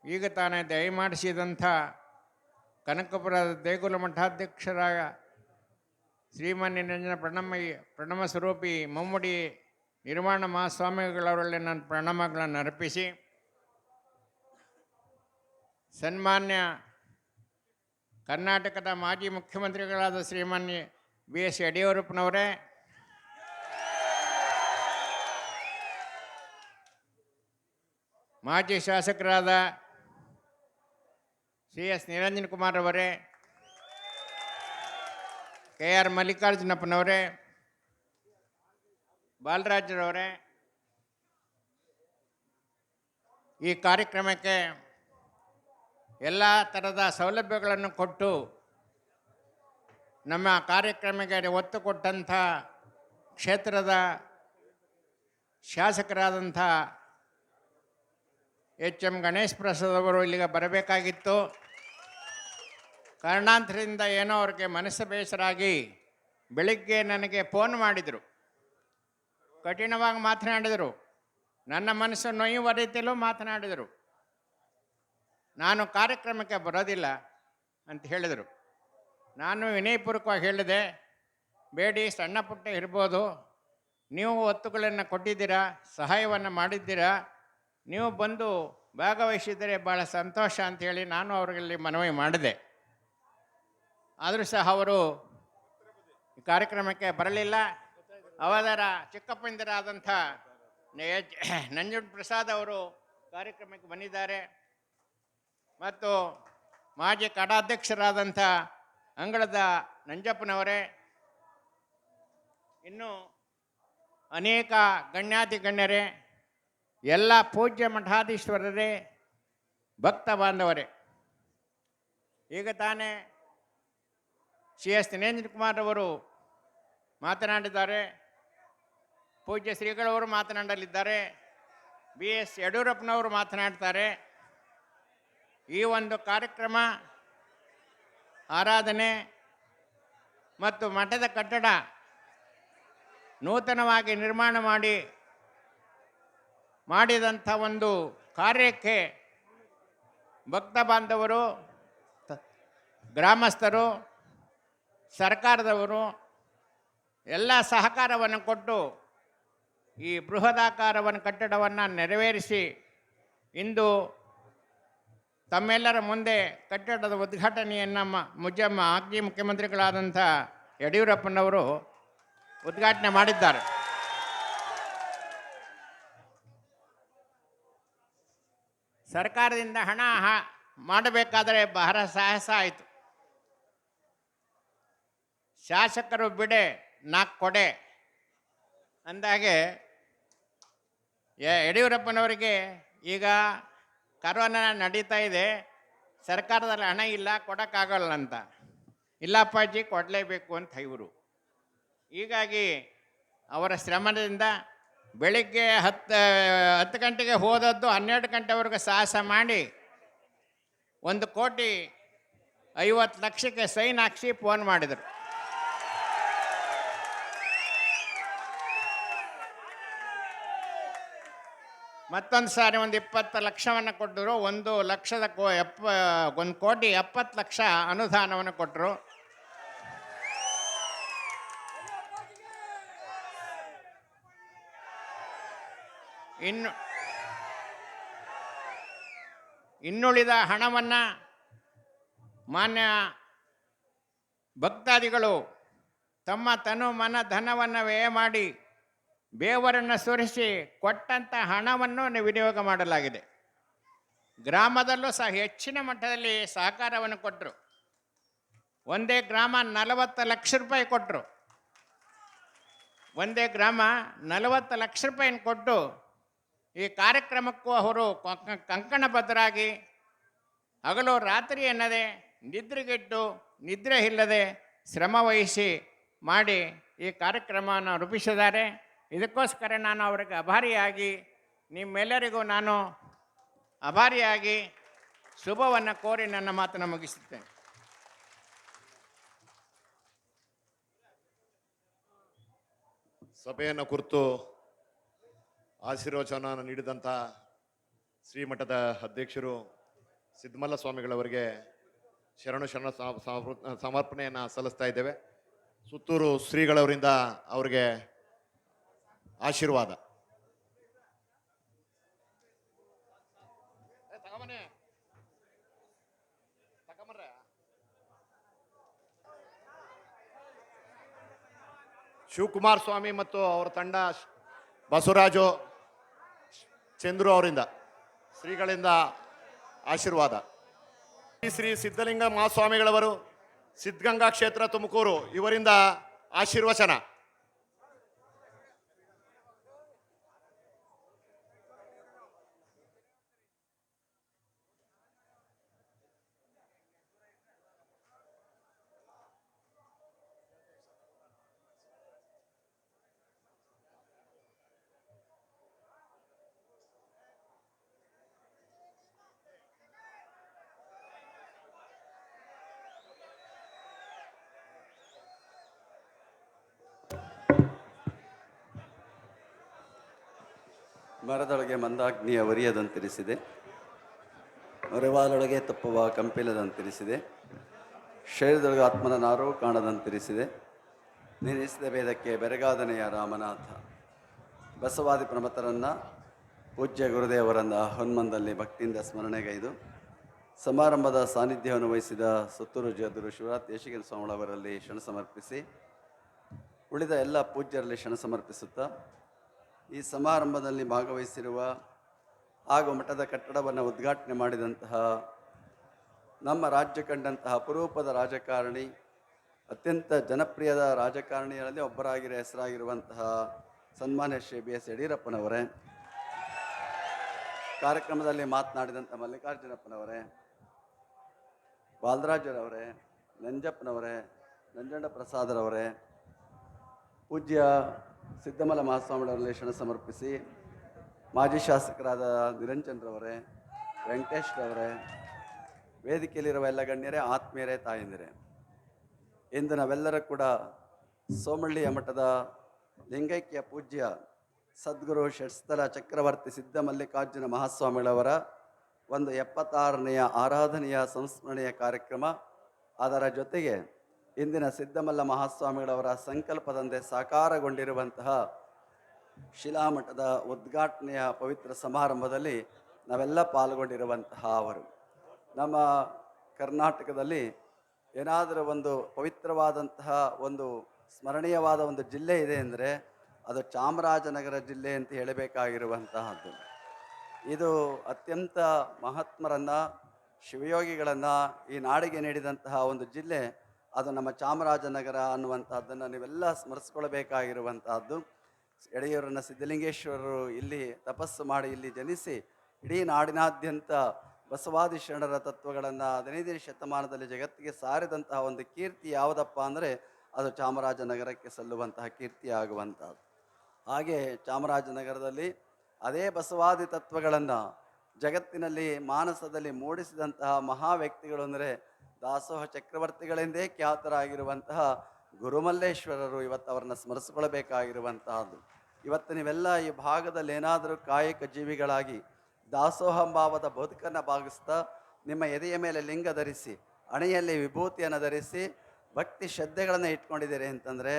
S3: ಈಗ ತಾನೇ ದಯಮಾಡಿಸಿದಂಥ ಕನಕಪುರದ ದೇಗುಲ ಮಠಾಧ್ಯಕ್ಷರಾದ ಶ್ರೀಮನ್ ನಿರಂಜನ ಪ್ರಣಮ ಸ್ವರೂಪಿ ಮಮ್ಮಡಿ ನಿರ್ಮಾಣ ಮಹಾಸ್ವಾಮಿಗಳವರಲ್ಲಿ ನನ್ನ ಪ್ರಣಾಮಗಳನ್ನು ಅರ್ಪಿಸಿ, ಸನ್ಮಾನ್ಯ ಕರ್ನಾಟಕದ ಮಾಜಿ ಮುಖ್ಯಮಂತ್ರಿಗಳಾದ ಶ್ರೀಮಾನ್ಯ B.S. ಯಡಿಯೂರಪ್ಪನವರೇ, ಮಾಜಿ ಶಾಸಕರಾದ C.S. ನಿರಂಜನ್ ಕುಮಾರ್ ಅವರೇ, K.R. ಮಲ್ಲಿಕಾರ್ಜುನಪ್ಪನವರೇ, ಬಾಲರಾಜ್ರವರೇ, ಈ ಕಾರ್ಯಕ್ರಮಕ್ಕೆ ಎಲ್ಲ ಥರದ ಸೌಲಭ್ಯಗಳನ್ನು ಕೊಟ್ಟು ನಮ್ಮ ಕಾರ್ಯಕ್ರಮಕ್ಕೆ ಒತ್ತು ಕೊಟ್ಟಂಥ ಕ್ಷೇತ್ರದ ಶಾಸಕರಾದಂಥ H.M. ಗಣೇಶ್ ಪ್ರಸಾದ್ ಅವರು ಇಲ್ಲಿಗೆ ಬರಬೇಕಾಗಿತ್ತು. ಕಾರಣಾಂತರದಿಂದ ಏನೋ ಅವ್ರಿಗೆ ಮನಸ್ಸು ಬೇಸರಾಗಿ ಬೆಳಿಗ್ಗೆ ನನಗೆ ಫೋನ್ ಮಾಡಿದರು, ಕಠಿಣವಾಗಿ ಮಾತನಾಡಿದರು, ನನ್ನ ಮನಸ್ಸು ನೋಯುವ ರೀತಿಯಲ್ಲೂ ಮಾತನಾಡಿದರು. ನಾನು ಕಾರ್ಯಕ್ರಮಕ್ಕೆ ಬರೋದಿಲ್ಲ ಅಂತ ಹೇಳಿದರು. ನಾನು ವಿನಯಪೂರ್ವಕವಾಗಿ ಹೇಳಿದೆ, ಬೇಡಿ, ಸಣ್ಣ ಪುಟ್ಟ ಇರ್ಬೋದು, ನೀವು ಒತ್ತುಗಳನ್ನು ಕೊಟ್ಟಿದ್ದೀರಾ, ಸಹಾಯವನ್ನು ಮಾಡಿದ್ದೀರಾ, ನೀವು ಬಂದು ಭಾಗವಹಿಸಿದರೆ ಭಾಳ ಸಂತೋಷ ಅಂಥೇಳಿ ನಾನು ಅವರಲ್ಲಿ ಮನವಿ ಮಾಡಿದೆ. ಆದರೂ ಸಹ ಅವರು ಈ ಕಾರ್ಯಕ್ರಮಕ್ಕೆ ಬರಲಿಲ್ಲ. ಅವರ ಚಿಕ್ಕಪ್ಪಂದಿರಾದಂಥ ನಂಜುಂಡ ಪ್ರಸಾದ್ ಅವರು ಕಾರ್ಯಕ್ರಮಕ್ಕೆ ಬಂದಿದ್ದಾರೆ ಮತ್ತು ಮಾಜಿ ಕಡಾಧ್ಯಕ್ಷರಾದಂಥ ಅಂಗಳದ ನಂಜಪ್ಪನವರೇ, ಇನ್ನು ಅನೇಕ ಗಣ್ಯಾತಿ ಗಣ್ಯರೇ, ಎಲ್ಲ ಪೂಜ್ಯ ಮಠಾಧೀಶ್ವರರೇ, ಭಕ್ತ ಬಾಂಧವರೇ, ಈಗ ತಾನೇ ಸಿ ಎಸ್ ದಿನೇಂದ್ರ ಕುಮಾರ್ ಅವರು ಮಾತನಾಡಿದ್ದಾರೆ. ಪೂಜ್ಯ ಶ್ರೀಗಳವರು ಮಾತನಾಡಲಿದ್ದಾರೆ. ಬಿ ಎಸ್ ಯಡಿಯೂರಪ್ಪನವರು ಮಾತನಾಡ್ತಾರೆ. ಈ ಒಂದು ಕಾರ್ಯಕ್ರಮ ಆರಾಧನೆ ಮತ್ತು ಮಠದ ಕಟ್ಟಡ ನೂತನವಾಗಿ ನಿರ್ಮಾಣ ಮಾಡಿದಂಥ ಒಂದು ಕಾರ್ಯಕ್ಕೆ ಭಕ್ತ ಬಾಂಧವರು, ಗ್ರಾಮಸ್ಥರು, ಸರ್ಕಾರದವರು ಎಲ್ಲ ಸಹಕಾರವನ್ನು ಕೊಟ್ಟು ಈ ಬೃಹದಾಕಾರವನ್ನು ಕಟ್ಟಡವನ್ನು ನೆರವೇರಿಸಿ ಇಂದು ತಮ್ಮೆಲ್ಲರ ಮುಂದೆ ಕಟ್ಟಡದ ಉದ್ಘಾಟನೆಯನ್ನು ಮಾಜಿ ಮುಖ್ಯಮಂತ್ರಿಗಳಾದಂಥ ಯಡಿಯೂರಪ್ಪನವರು ಉದ್ಘಾಟನೆ ಮಾಡಿದ್ದಾರೆ. ಸರ್ಕಾರದಿಂದ ಹಣ ಮಾಡಬೇಕಾದರೆ ಬಹಳ ಸಾಹಸ ಆಯಿತು. ಶಾಸಕರು ಬಿಡೆ 4 ಕೊಡೆ ಅಂದಾಗೆ ಯಡಿಯೂರಪ್ಪನವರಿಗೆ ಈಗ ಕರೋನಾ ನಡೀತಾ ಇದೆ, ಸರ್ಕಾರದಲ್ಲಿ ಹಣ ಇಲ್ಲ, ಕೊಡೋಕ್ಕಾಗಲ್ಲ ಅಂತ. ಇಲ್ಲಪ್ಪಾಜಿ ಕೊಡಲೇಬೇಕು ಅಂತ ಇವರು. ಹೀಗಾಗಿ ಅವರ ಶ್ರಮದಿಂದ ಬೆಳಿಗ್ಗೆ 10 ಗಂಟೆಗೆ ಹೋದದ್ದು 12 ಗಂಟೆವರೆಗೂ ಸಾಹಸ ಮಾಡಿ 1,50,00,000 ಸೈನ್ ಹಾಕ್ಸಿ ಫೋನ್ ಮಾಡಿದರು. ಮತ್ತೊಂದು ಸಾರಿ 20 ಲಕ್ಷವನ್ನು ಕೊಟ್ಟರು. 1,70,00,000 ಅನುದಾನವನ್ನು ಕೊಟ್ಟರು. ಇನ್ನುಳಿದ ಹಣವನ್ನು ಮಾನ್ಯ ಭಕ್ತಾದಿಗಳು ತಮ್ಮ ತನು ಮನ ಧನವನ್ನು ವ್ಯಯ ಮಾಡಿ ಬೇವರನ್ನು ಸುರಿಸಿ ಕೊಟ್ಟಂಥ ಹಣವನ್ನು ವಿನಿಯೋಗ ಮಾಡಲಾಗಿದೆ. ಗ್ರಾಮದಲ್ಲೂ ಸಹ ಹೆಚ್ಚಿನ ಮಟ್ಟದಲ್ಲಿ ಸಹಕಾರವನ್ನು ಕೊಟ್ಟರು. ಒಂದೇ ಗ್ರಾಮ 40 ಲಕ್ಷ ರೂಪಾಯಿ ಕೊಟ್ಟರು. ಒಂದೇ ಗ್ರಾಮ 40 ಲಕ್ಷ ರೂಪಾಯಿನ ಕೊಟ್ಟು ಈ ಕಾರ್ಯಕ್ರಮಕ್ಕೂ ಅವರು ಕಂಕಣಬದ್ಧರಾಗಿ ಹಗಲು ರಾತ್ರಿ ಎನ್ನದೆ ನಿದ್ರೆಗೆಟ್ಟು ನಿದ್ರೆ ಇಲ್ಲದೆ ಶ್ರಮ ವಹಿಸಿ ಮಾಡಿ ಈ ಕಾರ್ಯಕ್ರಮವನ್ನು ರೂಪಿಸಿದ್ದಾರೆ. ಇದಕ್ಕೋಸ್ಕರ ನಾನು ಅವರಿಗೆ ಆಭಾರಿಯಾಗಿ, ನಿಮ್ಮೆಲ್ಲರಿಗೂ ನಾನು ಆಭಾರಿಯಾಗಿ ಶುಭವನ್ನು ಕೋರಿ ನನ್ನ ಮಾತನ್ನು ಮುಗಿಸುತ್ತೇನೆ.
S2: ಸಭೆಯನ್ನು ಕುರಿತು ಆಶೀರ್ವಚನವನ್ನು ನೀಡಿದಂಥ ಶ್ರೀಮಠದ ಅಧ್ಯಕ್ಷರು ಸಿದ್ದಮಲ್ಲ ಸ್ವಾಮಿಗಳವರಿಗೆ ಶರಣ ಸಮರ್ಪಣೆಯನ್ನು ಸಲ್ಲಿಸ್ತಾ ಇದ್ದೇವೆ. ಸುತ್ತೂರು ಶ್ರೀಗಳವರಿಂದ ಅವರಿಗೆ ಆಶೀರ್ವಾದ. ಶಿವಕುಮಾರ್ ಸ್ವಾಮಿ ಮತ್ತು ಅವರ ತಂಡ, ಬಸವರಾಜು, ಚಂದ್ರು ಅವರಿಂದ ಶ್ರೀಗಳಿಂದ ಆಶೀರ್ವಾದ. ಶ್ರೀ ಸಿದ್ಧಲಿಂಗ ಮಹಾಸ್ವಾಮಿಗಳವರು, ಸಿದ್ಧಗಂಗಾ ಕ್ಷೇತ್ರ, ತುಮಕೂರು, ಇವರಿಂದ ಆಶೀರ್ವಚನ.
S4: ಮರದೊಳಗೆ ಮಂದಾಗ್ನಿಯ ಒರಿಯದಂತಿರಿಸಿದೆ, ಒರೆವಾಲೊಳಗೆ ತಪ್ಪುವ ಕಂಪಿಲದಂತಿರಿಸಿದೆ, ಶರೀರದೊಳಗೆ ಆತ್ಮನ ನಾರೋ ಕಾಣದಂತಿರಿಸಿದೆ, ನಿಲ್ಲಿಸಿದ ಭೇದಕ್ಕೆ ಬೆರಗಾದನೆಯ ರಾಮನಾಥ. ಬಸವಾದಿ ಪ್ರಮತರನ್ನು, ಪೂಜ್ಯ ಗುರುದೇವರನ್ನು ಹೊನ್ಮಂದಲ್ಲಿ ಭಕ್ತಿಯಿಂದ ಸ್ಮರಣೆಗೈದು ಸಮಾರಂಭದ ಸಾನ್ನಿಧ್ಯವನ್ನು ವಹಿಸಿದ ಸುತ್ತೂರು ಜಗದ್ಗುರು ಶಿವರಾಜ್ ದೇಶಿಕೇಂದ್ರ ಸ್ವಾಮಿಗಳವರಲ್ಲಿ ಶರಣ ಸಮರ್ಪಿಸಿ ಉಳಿದ ಎಲ್ಲ ಪೂಜ್ಯರಲ್ಲಿ ಶರಣ ಸಮರ್ಪಿಸುತ್ತಾ ಈ ಸಮಾರಂಭದಲ್ಲಿ ಭಾಗವಹಿಸಿರುವ ಹಾಗೂ ಮಠದ ಕಟ್ಟಡವನ್ನು ಉದ್ಘಾಟನೆ ಮಾಡಿದಂತಹ ನಮ್ಮ ರಾಜ್ಯ ಕಂಡಂತಹ ಅಪರೂಪದ ರಾಜಕಾರಣಿ, ಅತ್ಯಂತ ಜನಪ್ರಿಯದ ರಾಜಕಾರಣಿಗಳಲ್ಲಿ ಒಬ್ಬರಾಗಿರೋ ಹೆಸರಾಗಿರುವಂತಹ ಸನ್ಮಾನ್ಯ ಶ್ರೀ ಬಿ ಎಸ್ ಯಡಿಯೂರಪ್ಪನವರೇ, ಕಾರ್ಯಕ್ರಮದಲ್ಲಿ ಮಾತನಾಡಿದಂಥ ಮಲ್ಲಿಕಾರ್ಜುನಪ್ಪನವರೇ, ಬಾಲರಾಜರವರೇ, ನಂಜಪ್ಪನವರೇ, ನಂಜಂಡ ಪ್ರಸಾದರವರೇ, ಪೂಜ್ಯ ಸಿದ್ದಮಲ ಮಹಾಸ್ವಾಮಿಯವರಲ್ಲಿ ಶರಣ ಸಮರ್ಪಿಸಿ ಮಾಜಿ ಶಾಸಕರಾದ ನಿರಂಜನ್ರವರೇ, ವೆಂಕಟೇಶ್ರವರೇ, ವೇದಿಕೆಯಲ್ಲಿರುವ ಎಲ್ಲ ಗಣ್ಯರೇ, ಆತ್ಮೀಯರೇ, ತಾಯಂದಿರೇ, ಇಂದು ನಾವೆಲ್ಲರೂ ಕೂಡ ಸೋಮಳ್ಳಿಯ ಮಠದ ಲಿಂಗೈಕ್ಯ ಪೂಜ್ಯ ಸದ್ಗುರು ಷಟ್ಸ್ಥಲ ಚಕ್ರವರ್ತಿ ಸಿದ್ಧ ಮಲ್ಲಿಕಾರ್ಜುನ ಮಹಾಸ್ವಾಮಿಗಳವರ ಒಂದು 76ನೆಯ ಆರಾಧನೆಯ ಸಂಸ್ಮರಣೆಯ ಕಾರ್ಯಕ್ರಮ, ಅದರ ಜೊತೆಗೆ ಇಂದಿನ ಸಿದ್ದಮಲ್ಲ ಮಹಾಸ್ವಾಮಿಗಳವರ ಸಂಕಲ್ಪದಂತೆ ಸಾಕಾರಗೊಂಡಿರುವಂತಹ ಶಿಲಾಮಠದ ಉದ್ಘಾಟನೆಯ ಪವಿತ್ರ ಸಮಾರಂಭದಲ್ಲಿ ನಾವೆಲ್ಲ ಪಾಲ್ಗೊಂಡಿರುವಂತಹ ಅವರು. ನಮ್ಮ ಕರ್ನಾಟಕದಲ್ಲಿ ಏನಾದರೂ ಒಂದು ಪವಿತ್ರವಾದಂತಹ ಒಂದು ಸ್ಮರಣೀಯವಾದ ಒಂದು ಜಿಲ್ಲೆ ಇದೆ ಅಂದರೆ ಅದು ಚಾಮರಾಜನಗರ ಜಿಲ್ಲೆ ಅಂತ ಹೇಳಬೇಕಾಗಿರುವಂತಹದ್ದು. ಇದು ಅತ್ಯಂತ ಮಹಾತ್ಮರನ್ನು, ಶಿವಯೋಗಿಗಳನ್ನು ಈ ನಾಡಿಗೆ ನೀಡಿದಂತಹ ಒಂದು ಜಿಲ್ಲೆ, ಅದು ನಮ್ಮ ಚಾಮರಾಜನಗರ ಅನ್ನುವಂಥದ್ದನ್ನು ನೀವೆಲ್ಲ ಸ್ಮರಿಸ್ಕೊಳ್ಬೇಕಾಗಿರುವಂತಹದ್ದು. ಯಡಿಯೂರನ್ನ ಸಿದ್ಧಲಿಂಗೇಶ್ವರರು ಇಲ್ಲಿ ತಪಸ್ಸು ಮಾಡಿ ಇಲ್ಲಿ ಜನಿಸಿ ಇಡೀ ನಾಡಿನಾದ್ಯಂತ ಬಸವಾದಿ ಶರಣರ ತತ್ವಗಳನ್ನು 15ನೇ ಶತಮಾನದಲ್ಲಿ ಜಗತ್ತಿಗೆ ಸಾರಿದಂತಹ ಒಂದು ಕೀರ್ತಿ ಯಾವುದಪ್ಪ ಅಂದರೆ ಅದು ಚಾಮರಾಜನಗರಕ್ಕೆ ಸಲ್ಲುವಂತಹ ಕೀರ್ತಿ ಆಗುವಂಥದ್ದು. ಹಾಗೆ ಚಾಮರಾಜನಗರದಲ್ಲಿ ಅದೇ ಬಸವಾದಿ ತತ್ವಗಳನ್ನು ಜಗತ್ತಿನಲ್ಲಿ ಮಾನಸದಲ್ಲಿ ಮೂಡಿಸಿದಂತಹ ಮಹಾ ವ್ಯಕ್ತಿಗಳು ಅಂದರೆ ದಾಸೋಹ ಚಕ್ರವರ್ತಿಗಳೆಂದೇ ಖ್ಯಾತರಾಗಿರುವಂತಹ ಗುರುಮಲ್ಲೇಶ್ವರರು. ಇವತ್ತು ಅವರನ್ನು ಸ್ಮರಿಸಿಕೊಳ್ಳಬೇಕಾಗಿರುವಂತಹದ್ದು. ಇವತ್ತು ನೀವೆಲ್ಲ ಈ ಭಾಗದಲ್ಲಿ ಏನಾದರೂ ಕಾಯಕ ಜೀವಿಗಳಾಗಿ ದಾಸೋಹಂಭಾವದ ಬದುಕನ್ನು ಭಾಗಿಸ್ತಾ ನಿಮ್ಮ ಎದೆಯ ಮೇಲೆ ಲಿಂಗ ಧರಿಸಿ ಹಣೆಯಲ್ಲಿ ವಿಭೂತಿಯನ್ನು ಧರಿಸಿ ಭಕ್ತಿ ಶ್ರದ್ಧೆಗಳನ್ನು ಇಟ್ಕೊಂಡಿದ್ದೀರಿ ಅಂತಂದರೆ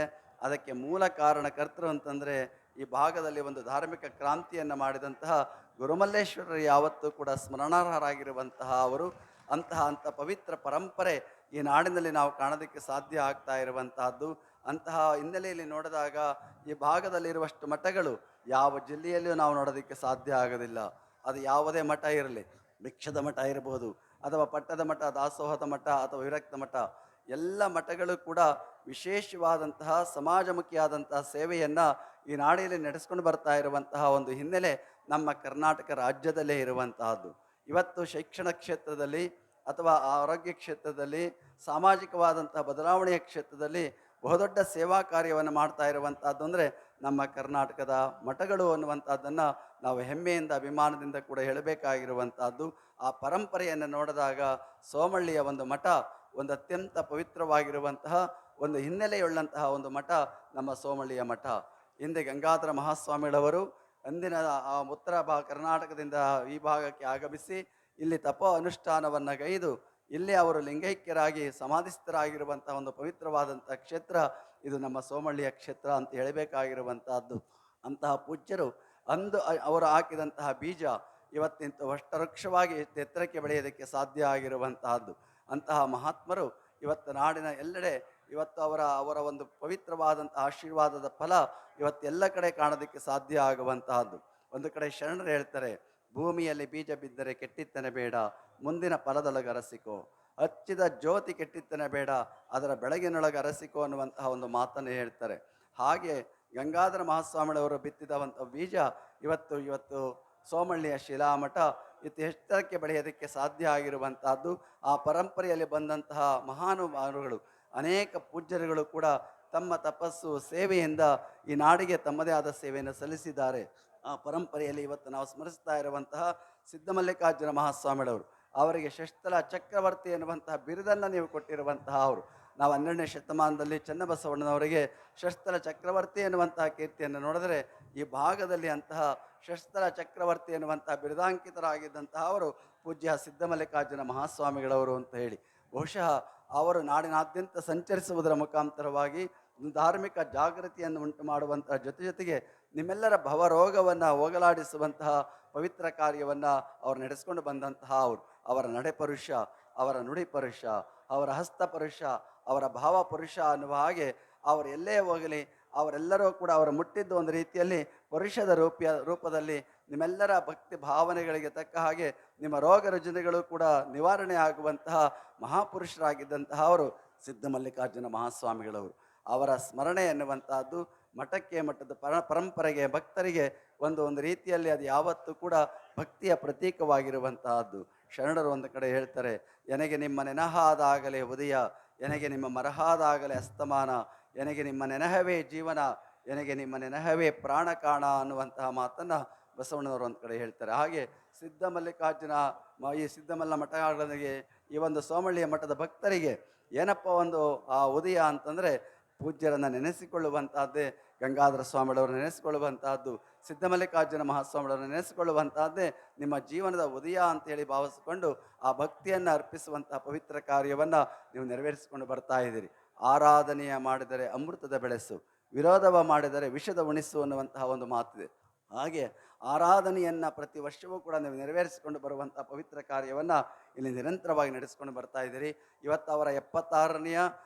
S4: ಅದಕ್ಕೆ ಮೂಲ ಕಾರಣಕರ್ತರು ಅಂತಂದರೆ ಈ ಭಾಗದಲ್ಲಿ ಒಂದು ಧಾರ್ಮಿಕ ಕ್ರಾಂತಿಯನ್ನು ಮಾಡಿದಂತಹ ಗುರುಮಲ್ಲೇಶ್ವರರು ಯಾವತ್ತೂ ಕೂಡ ಸ್ಮರಣಾರ್ಹರಾಗಿರುವಂತಹ ಅವರು. ಅಂಥ ಪವಿತ್ರ ಪರಂಪರೆ ಈ ನಾಡಿನಲ್ಲಿ ನಾವು ಕಾಣೋದಕ್ಕೆ ಸಾಧ್ಯ ಆಗ್ತಾ ಇರುವಂತಹದ್ದು. ಅಂತಹ ಹಿನ್ನೆಲೆಯಲ್ಲಿ ನೋಡಿದಾಗ ಈ ಭಾಗದಲ್ಲಿರುವಷ್ಟು ಮಠಗಳು ಯಾವ ಜಿಲ್ಲೆಯಲ್ಲಿಯೂ ನಾವು ನೋಡೋದಕ್ಕೆ ಸಾಧ್ಯ ಆಗೋದಿಲ್ಲ. ಅದು ಯಾವುದೇ ಮಠ ಇರಲಿ, ಭಿಕ್ಷದ ಮಠ ಇರ್ಬೋದು ಅಥವಾ ಪಟ್ಟದ ಮಠ, ದಾಸೋಹದ ಮಠ ಅಥವಾ ವಿರಕ್ತ ಮಠ, ಎಲ್ಲ ಮಠಗಳು ಕೂಡ ವಿಶೇಷವಾದಂತಹ ಸಮಾಜಮುಖಿಯಾದಂತಹ ಸೇವೆಯನ್ನು ಈ ನಾಡಿನಲ್ಲಿ ನಡೆಸ್ಕೊಂಡು ಬರ್ತಾ ಇರುವಂತಹ ಒಂದು ಹಿನ್ನೆಲೆ ನಮ್ಮ ಕರ್ನಾಟಕ ರಾಜ್ಯದಲ್ಲೇ ಇರುವಂತಹದ್ದು. ಇವತ್ತು ಶೈಕ್ಷಣ ಕ್ಷೇತ್ರದಲ್ಲಿ ಅಥವಾ ಆರೋಗ್ಯ ಕ್ಷೇತ್ರದಲ್ಲಿ, ಸಾಮಾಜಿಕವಾದಂತಹ ಬದಲಾವಣೆಯ ಕ್ಷೇತ್ರದಲ್ಲಿ ಬಹುದೊಡ್ಡ ಸೇವಾ ಕಾರ್ಯವನ್ನು ಮಾಡ್ತಾ ಇರುವಂಥದ್ದು ಅಂದರೆ ನಮ್ಮ ಕರ್ನಾಟಕದ ಮಠಗಳು ಅನ್ನುವಂಥದ್ದನ್ನು ನಾವು ಹೆಮ್ಮೆಯಿಂದ ಅಭಿಮಾನದಿಂದ ಕೂಡ ಹೇಳಬೇಕಾಗಿರುವಂಥದ್ದು. ಆ ಪರಂಪರೆಯನ್ನು ನೋಡಿದಾಗ ಸೋಮಳ್ಳಿಯ ಒಂದು ಮಠ ಒಂದು ಅತ್ಯಂತ ಪವಿತ್ರವಾಗಿರುವಂತಹ ಒಂದು ಹಿನ್ನೆಲೆಯುಳ್ಳಂತಹ ಒಂದು ಮಠ ನಮ್ಮ ಸೋಮಳ್ಳಿಯ ಮಠ. ಹಿಂದೆ ಗಂಗಾಧರ ಮಹಾಸ್ವಾಮಿಗಳವರು ಅಂದಿನ ಉತ್ತರ ಕರ್ನಾಟಕದಿಂದ ಈ ಭಾಗಕ್ಕೆ ಆಗಮಿಸಿ ಇಲ್ಲಿ ತಪೋ ಅನುಷ್ಠಾನವನ್ನು ಗೈದು ಇಲ್ಲಿ ಅವರು ಲಿಂಗೈಕ್ಯರಾಗಿ ಸಮಾಧಿಸ್ಥರಾಗಿರುವಂತಹ ಒಂದು ಪವಿತ್ರವಾದಂಥ ಕ್ಷೇತ್ರ ಇದು ನಮ್ಮ ಸೋಮಳ್ಳಿಯ ಕ್ಷೇತ್ರ ಅಂತ ಹೇಳಬೇಕಾಗಿರುವಂತಹದ್ದು. ಅಂತಹ ಪೂಜ್ಯರು ಅಂದು ಅವರು ಹಾಕಿದಂತಹ ಬೀಜ ಇವತ್ತಿಂತ ವೃಕ್ಷವಾಗಿ ಎತ್ತರಕ್ಕೆ ಬೆಳೆಯೋದಕ್ಕೆ ಸಾಧ್ಯ ಆಗಿರುವಂತಹದ್ದು. ಅಂತಹ ಮಹಾತ್ಮರು ಇವತ್ತು ನಾಡಿನ ಎಲ್ಲೆಡೆ ಇವತ್ತು ಅವರ ಒಂದು ಪವಿತ್ರವಾದಂಥ ಆಶೀರ್ವಾದದ ಫಲ ಇವತ್ತೆಲ್ಲ ಕಡೆ ಕಾಣೋದಕ್ಕೆ ಸಾಧ್ಯ ಆಗುವಂತಹದ್ದು. ಒಂದು ಕಡೆ ಶರಣರು ಹೇಳ್ತಾರೆ, ಭೂಮಿಯಲ್ಲಿ ಬೀಜ ಬಿದ್ದರೆ ಕೆಟ್ಟಿತ್ತನೆ ಬೇಡ, ಮುಂದಿನ ಫಲದೊಳಗೆ ಅರಸಿಕೋ, ಹಚ್ಚಿದ ಜ್ಯೋತಿ ಕೆಟ್ಟಿತ್ತನೆ ಬೇಡ, ಅದರ ಬೆಳಗಿನೊಳಗೆ ಅರಸಿಕೋ ಅನ್ನುವಂತಹ ಒಂದು ಮಾತನ್ನು ಹೇಳ್ತಾರೆ. ಹಾಗೆ ಗಂಗಾಧರ ಮಹಾಸ್ವಾಮಿಗಳವರು ಬಿತ್ತಿದಂಥ ಬೀಜ ಇವತ್ತು ಸೋಮಳ್ಳಿಯ ಶಿಲಾಮಠ ಇತ್ತು ಎಷ್ಟರಕ್ಕೆ ಬೆಳೆಯೋದಕ್ಕೆ ಸಾಧ್ಯ ಆಗಿರುವಂತಹದ್ದು. ಆ ಪರಂಪರೆಯಲ್ಲಿ ಬಂದಂತಹ ಮಹಾನುಭಾವರುಗಳು ಅನೇಕ ಪೂಜ್ಯರುಗಳು ಕೂಡ ತಮ್ಮ ತಪಸ್ಸು ಸೇವೆಯಿಂದ ಈ ನಾಡಿಗೆ ತಮ್ಮದೇ ಆದ ಸೇವೆಯನ್ನು ಸಲ್ಲಿಸಿದ್ದಾರೆ. ಆ ಪರಂಪರೆಯಲ್ಲಿ ಇವತ್ತು ನಾವು ಸ್ಮರಿಸ್ತಾ ಇರುವಂತಹ ಸಿದ್ಧಮಲ್ಲಿಕಾರ್ಜುನ ಮಹಾಸ್ವಾಮಿಗಳವರು, ಅವರಿಗೆ ಷಷ್ಠಲ ಚಕ್ರವರ್ತಿ ಎನ್ನುವಂತಹ ಬಿರುದನ್ನು ನೀವು ಕೊಟ್ಟಿರುವಂತಹ ಅವರು. ನಾವು 12ನೇ ಶತಮಾನದಲ್ಲಿ ಚನ್ನಬಸವಣ್ಣನವರಿಗೆ ಷಷ್ಠಲ ಚಕ್ರವರ್ತಿ ಎನ್ನುವಂತಹ ಕೀರ್ತಿಯನ್ನು ನೋಡಿದರೆ ಈ ಭಾಗದಲ್ಲಿ ಅಂತಹ ಷಷ್ಠಲ ಚಕ್ರವರ್ತಿ ಎನ್ನುವಂತಹ ಬಿರುದಾಂಕಿತರಾಗಿದ್ದಂತಹ ಅವರು ಪೂಜ್ಯ ಸಿದ್ಧಮಲ್ಲಿಕಾರ್ಜುನ ಮಹಾಸ್ವಾಮಿಗಳವರು ಅಂತ ಹೇಳಿ. ಬಹುಶಃ ಅವರು ನಾಡಿನಾದ್ಯಂತ ಸಂಚರಿಸುವುದರ ಮುಖಾಂತರವಾಗಿ ಧಾರ್ಮಿಕ ಜಾಗೃತಿಯನ್ನು ಉಂಟು ಮಾಡುವಂತಹ ಜೊತೆಗೆ ನಿಮ್ಮೆಲ್ಲರ ಭವರೋಗವನ್ನು ಹೋಗಲಾಡಿಸುವಂತಹ ಪವಿತ್ರ ಕಾರ್ಯವನ್ನು ಅವರು ನಡೆಸ್ಕೊಂಡು ಬಂದಂತಹ ಅವರು. ಅವರ ನಡೆಪರುಷ, ಅವರ ನುಡಿ ಪರುಷ, ಅವರ ಹಸ್ತಪರುಷ, ಅವರ ಭಾವ ಪುರುಷ ಅನ್ನುವ ಹಾಗೆ ಅವರು ಎಲ್ಲೇ ಹೋಗಲಿ ಅವರೆಲ್ಲರೂ ಕೂಡ ಅವರು ಮುಟ್ಟಿದ್ದು ಒಂದು ರೀತಿಯಲ್ಲಿ ಪರುಷದ ರೂಪದಲ್ಲಿ ನಿಮ್ಮೆಲ್ಲರ ಭಕ್ತಿ ಭಾವನೆಗಳಿಗೆ ತಕ್ಕ ಹಾಗೆ ನಿಮ್ಮ ರೋಗ ರುಜಿನಗಳು ಕೂಡ ನಿವಾರಣೆ ಆಗುವಂತಹ ಮಹಾಪುರುಷರಾಗಿದ್ದಂತಹ ಅವರು ಸಿದ್ಧ ಮಲ್ಲಿಕಾರ್ಜುನ ಮಹಾಸ್ವಾಮಿಗಳವರು. ಅವರ ಸ್ಮರಣೆ ಎನ್ನುವಂತಹದ್ದು ಮಠಕ್ಕೆ, ಮಠದ ಪರಂಪರೆಗೆ, ಭಕ್ತರಿಗೆ ಒಂದು ರೀತಿಯಲ್ಲಿ ಅದು ಯಾವತ್ತೂ ಕೂಡ ಭಕ್ತಿಯ ಪ್ರತೀಕವಾಗಿರುವಂತಹದ್ದು. ಶರಣರು ಒಂದು ಕಡೆ ಹೇಳ್ತಾರೆ, ಎನಗೆ ನಿಮ್ಮ ನೆನಹಾದಾಗಲೇ ಉದಯ, ಎನಗೆ ನಿಮ್ಮ ಮರಹಾದಾಗಲೇ ಅಸ್ತಮಾನ, ಎನಗೆ ನಿಮ್ಮ ನೆನಹವೇ ಜೀವನ, ಎನಗೆ ನಿಮ್ಮ ನೆನಹವೇ ಪ್ರಾಣ ಕಾಣ ಅನ್ನುವಂತಹ ಮಾತನ್ನು ಬಸವಣ್ಣನವರು ಒಂದು ಕಡೆ ಹೇಳ್ತಾರೆ. ಹಾಗೆ ಸಿದ್ಧ ಮಲ್ಲಿಕಾರ್ಜುನ ಈ ಸಿದ್ಧಮಲ್ಲ ಮಠಗಳಿಗೆ, ಈ ಒಂದು ಸೋಮಳ್ಳಿಯ ಮಠದ ಭಕ್ತರಿಗೆ ಏನಪ್ಪ ಒಂದು ಆ ಉದಯ ಅಂತಂದರೆ ಪೂಜ್ಯರನ್ನು ನೆನೆಸಿಕೊಳ್ಳುವಂತಹದ್ದೇ, ಗಂಗಾಧರ ಸ್ವಾಮಿಗಳವರು ನೆನೆಸಿಕೊಳ್ಳುವಂತಹದ್ದು, ಸಿದ್ಧಮಲ್ಲಿಕಾರ್ಜುನ ಮಹಾಸ್ವಾಮಿಗಳವರು ನೆನೆಸಿಕೊಳ್ಳುವಂತಹದ್ದೇ ನಿಮ್ಮ ಜೀವನದ ಉದಯ ಅಂತೇಳಿ ಭಾವಿಸಿಕೊಂಡು ಆ ಭಕ್ತಿಯನ್ನು ಅರ್ಪಿಸುವಂತಹ ಪವಿತ್ರ ಕಾರ್ಯವನ್ನು ನೀವು ನೆರವೇರಿಸಿಕೊಂಡು ಬರ್ತಾ ಇದ್ದೀರಿ. ಆರಾಧನೆಯ ಮಾಡಿದರೆ ಅಮೃತದ ಬೆಳೆಸು, ವಿರೋಧವ ಮಾಡಿದರೆ ವಿಷದ ಉಣಿಸು ಅನ್ನುವಂತಹ ಒಂದು ಮಾತಿದೆ. ಹಾಗೆ ಆರಾಧನೆಯನ್ನು ಪ್ರತಿ ವರ್ಷವೂ ಕೂಡ ನೀವು ನೆರವೇರಿಸಿಕೊಂಡು ಬರುವಂಥ ಪವಿತ್ರ ಕಾರ್ಯವನ್ನು ಇಲ್ಲಿ ನಿರಂತರವಾಗಿ ನಡೆಸಿಕೊಂಡು ಬರ್ತಾ ಇದ್ದೀರಿ. ಇವತ್ತು ಅವರ 76ನೆಯ